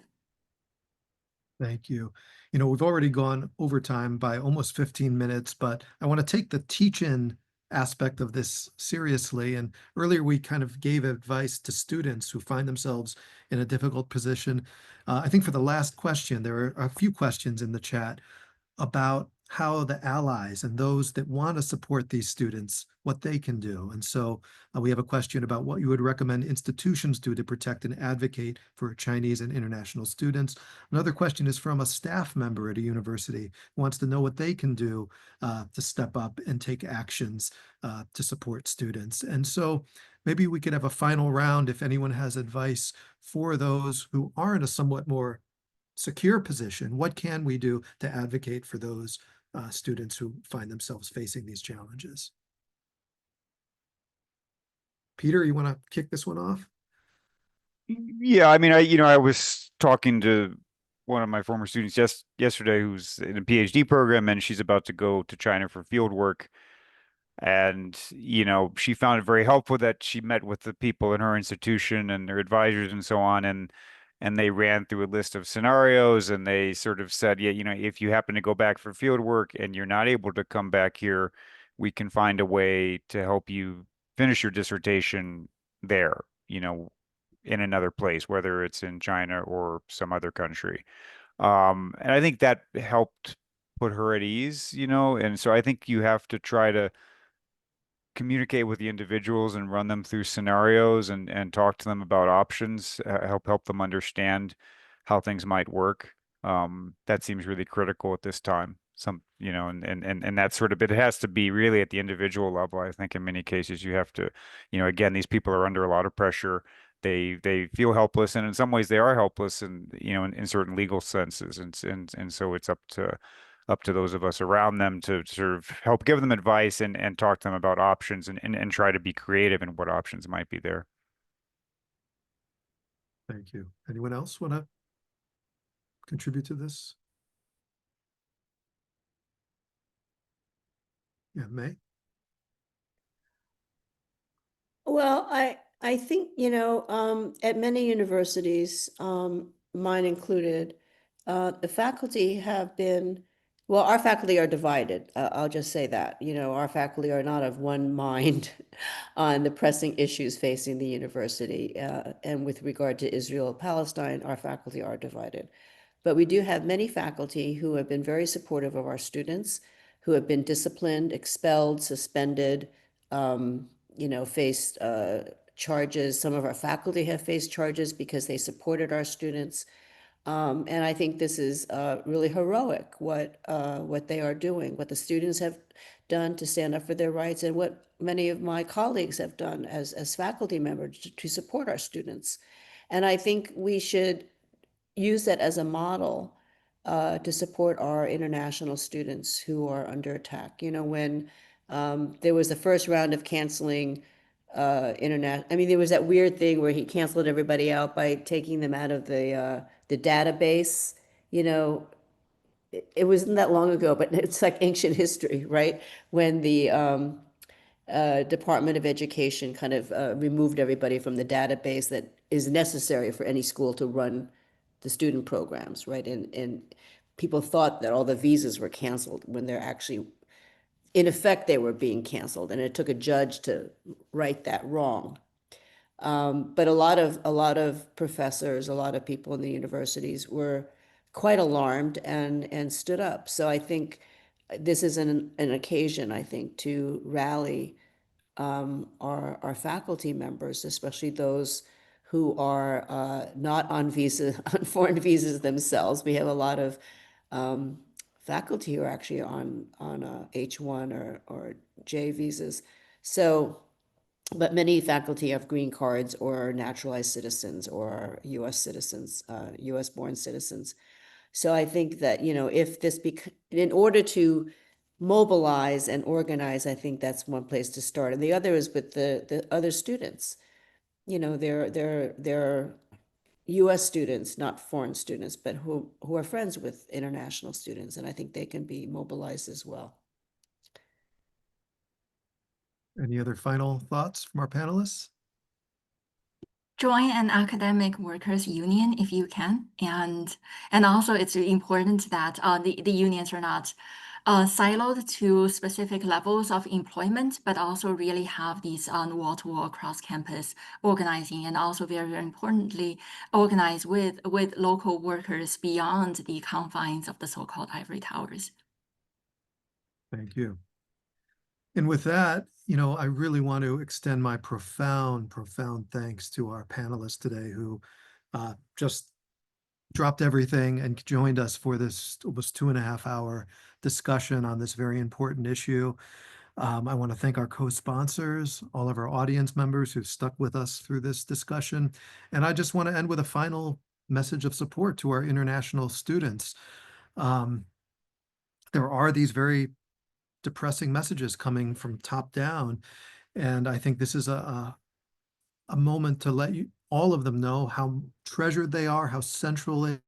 thank you. We've already gone over time by almost 15 minutes, but I want to take the teach-in aspect of this seriously. And earlier we kind of gave advice to students who find themselves in a difficult position. I think for the last question, there are a few questions in the chat about how the allies and those that want to support these students, what they can do. And so we have a question about what you would recommend institutions do to protect and advocate for Chinese and international students. Another question is from a staff member at a university who wants to know what they can do to step up and take actions to support students. And so maybe we could have a final round if anyone has advice for those who are in a somewhat more secure position. What can we do to advocate for those students who find themselves facing these challenges? Peter, you want to kick this one off? Yeah, I mean, I was talking to one of my former students yesterday who's in a PhD program, and she's about to go to China for field work. And, she found it very helpful that she met with the people in her institution and their advisors and so on. And they ran through a list of scenarios, and they sort of said, yeah, if you happen to go back for field work and you're not able to come back here, we can find a way to help you finish your dissertation there, in another place, whether it's in China or some other country. And I think that helped put her at ease, and so I think you have to try to communicate with the individuals and run them through scenarios and talk to them about options, help them understand how things might work. That seems really critical at this time. And that's sort of, it has to be really at the individual level. I think in many cases you have to, again, these people are under a lot of pressure. They feel helpless, and in some ways they are helpless, and in certain legal senses, and so it's up to those of us around them to sort of help give them advice and talk to them about options and try to be creative in what options might be there. Thank you. Anyone else want to contribute to this? Yeah, May? Well, I think, at many universities, mine included, the faculty have been, well, our faculty are divided. I'll just say that, our faculty are not of one mind on the pressing issues facing the university. And with regard to Israel, Palestine, our faculty are divided. But we do have many faculty who have been very supportive of our students, who have been disciplined, expelled, suspended, faced charges. Some of our faculty have faced charges because they supported our students. And I think this is really heroic, what they are doing, what the students have done to stand up for their rights, and what many of my colleagues have done as faculty members to support our students. And I think we should use that as a model to support our international students who are under attack. When there was the first round of canceling there was that weird thing where he canceled everybody out by taking them out of the database. It wasn't that long ago, but it's like ancient history, right? When the Department of Education kind of removed everybody from the database that is necessary for any school to run the student programs, right? And people thought that all the visas were canceled when they're actually, in effect, they were being canceled, and it took a judge to right that wrong. But a lot of professors, a lot of people in the universities were quite alarmed and stood up. So I think this is an occasion, I think, to rally our faculty members, especially those who are not on foreign visas themselves. We have a lot of faculty who are actually on H-1 or J visas. So, but many faculty have green cards or are naturalized citizens or U.S. citizens, U.S.-born citizens. So I think that, if this in order to mobilize and organize, I think that's one place to start. And the other is with the other students. They're U.S. students, not foreign students, but who are friends with international students, and I think they can be mobilized as well. Any other final thoughts from our panelists? Join an academic workers union if you can, and also it's important that the unions are not siloed to specific levels of employment, but also really have these wall-to-wall cross-campus organizing, and also very importantly, organize with local workers beyond the confines of the so-called ivory towers. Thank you. And with that, I really want to extend my profound thanks to our panelists today who just dropped everything and joined us for this almost 2.5-hour discussion on this very important issue. I want to thank our co-sponsors, all of our audience members who've stuck with us through this discussion. And I just want to end with a final message of support to our international students. There are these very depressing messages coming from top down. And I think this is a moment to let all of them know how treasured they are, how central they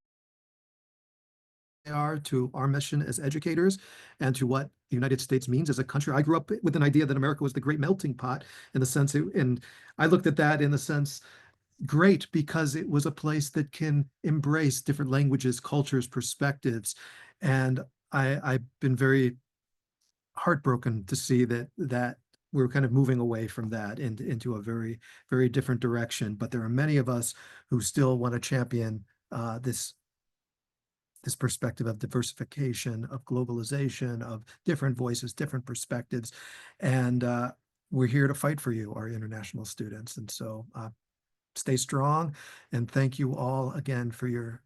are to our mission as educators and to what the United States means as a country. I grew up with an idea that America was the great melting pot in the sense, and I looked at that in the sense, great, because it was a place that can embrace different languages, cultures, perspectives. And I've been very heartbroken to see that we're kind of moving away from that into a very, very different direction. But there are many of us who still want to champion this perspective of diversification, of globalization, of different voices, different perspectives. And we're here to fight for you, our international students. And so stay strong. And thank you all again for your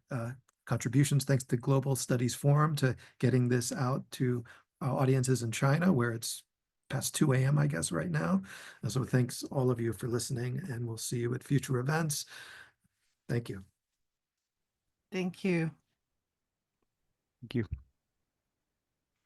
contributions. Thanks to Global Studies Forum to getting this out to audiences in China, where it's past 2 a.m., I guess, right now. And so thanks all of you for listening, and we'll see you at future events. Thank you. Thank you. Thank you.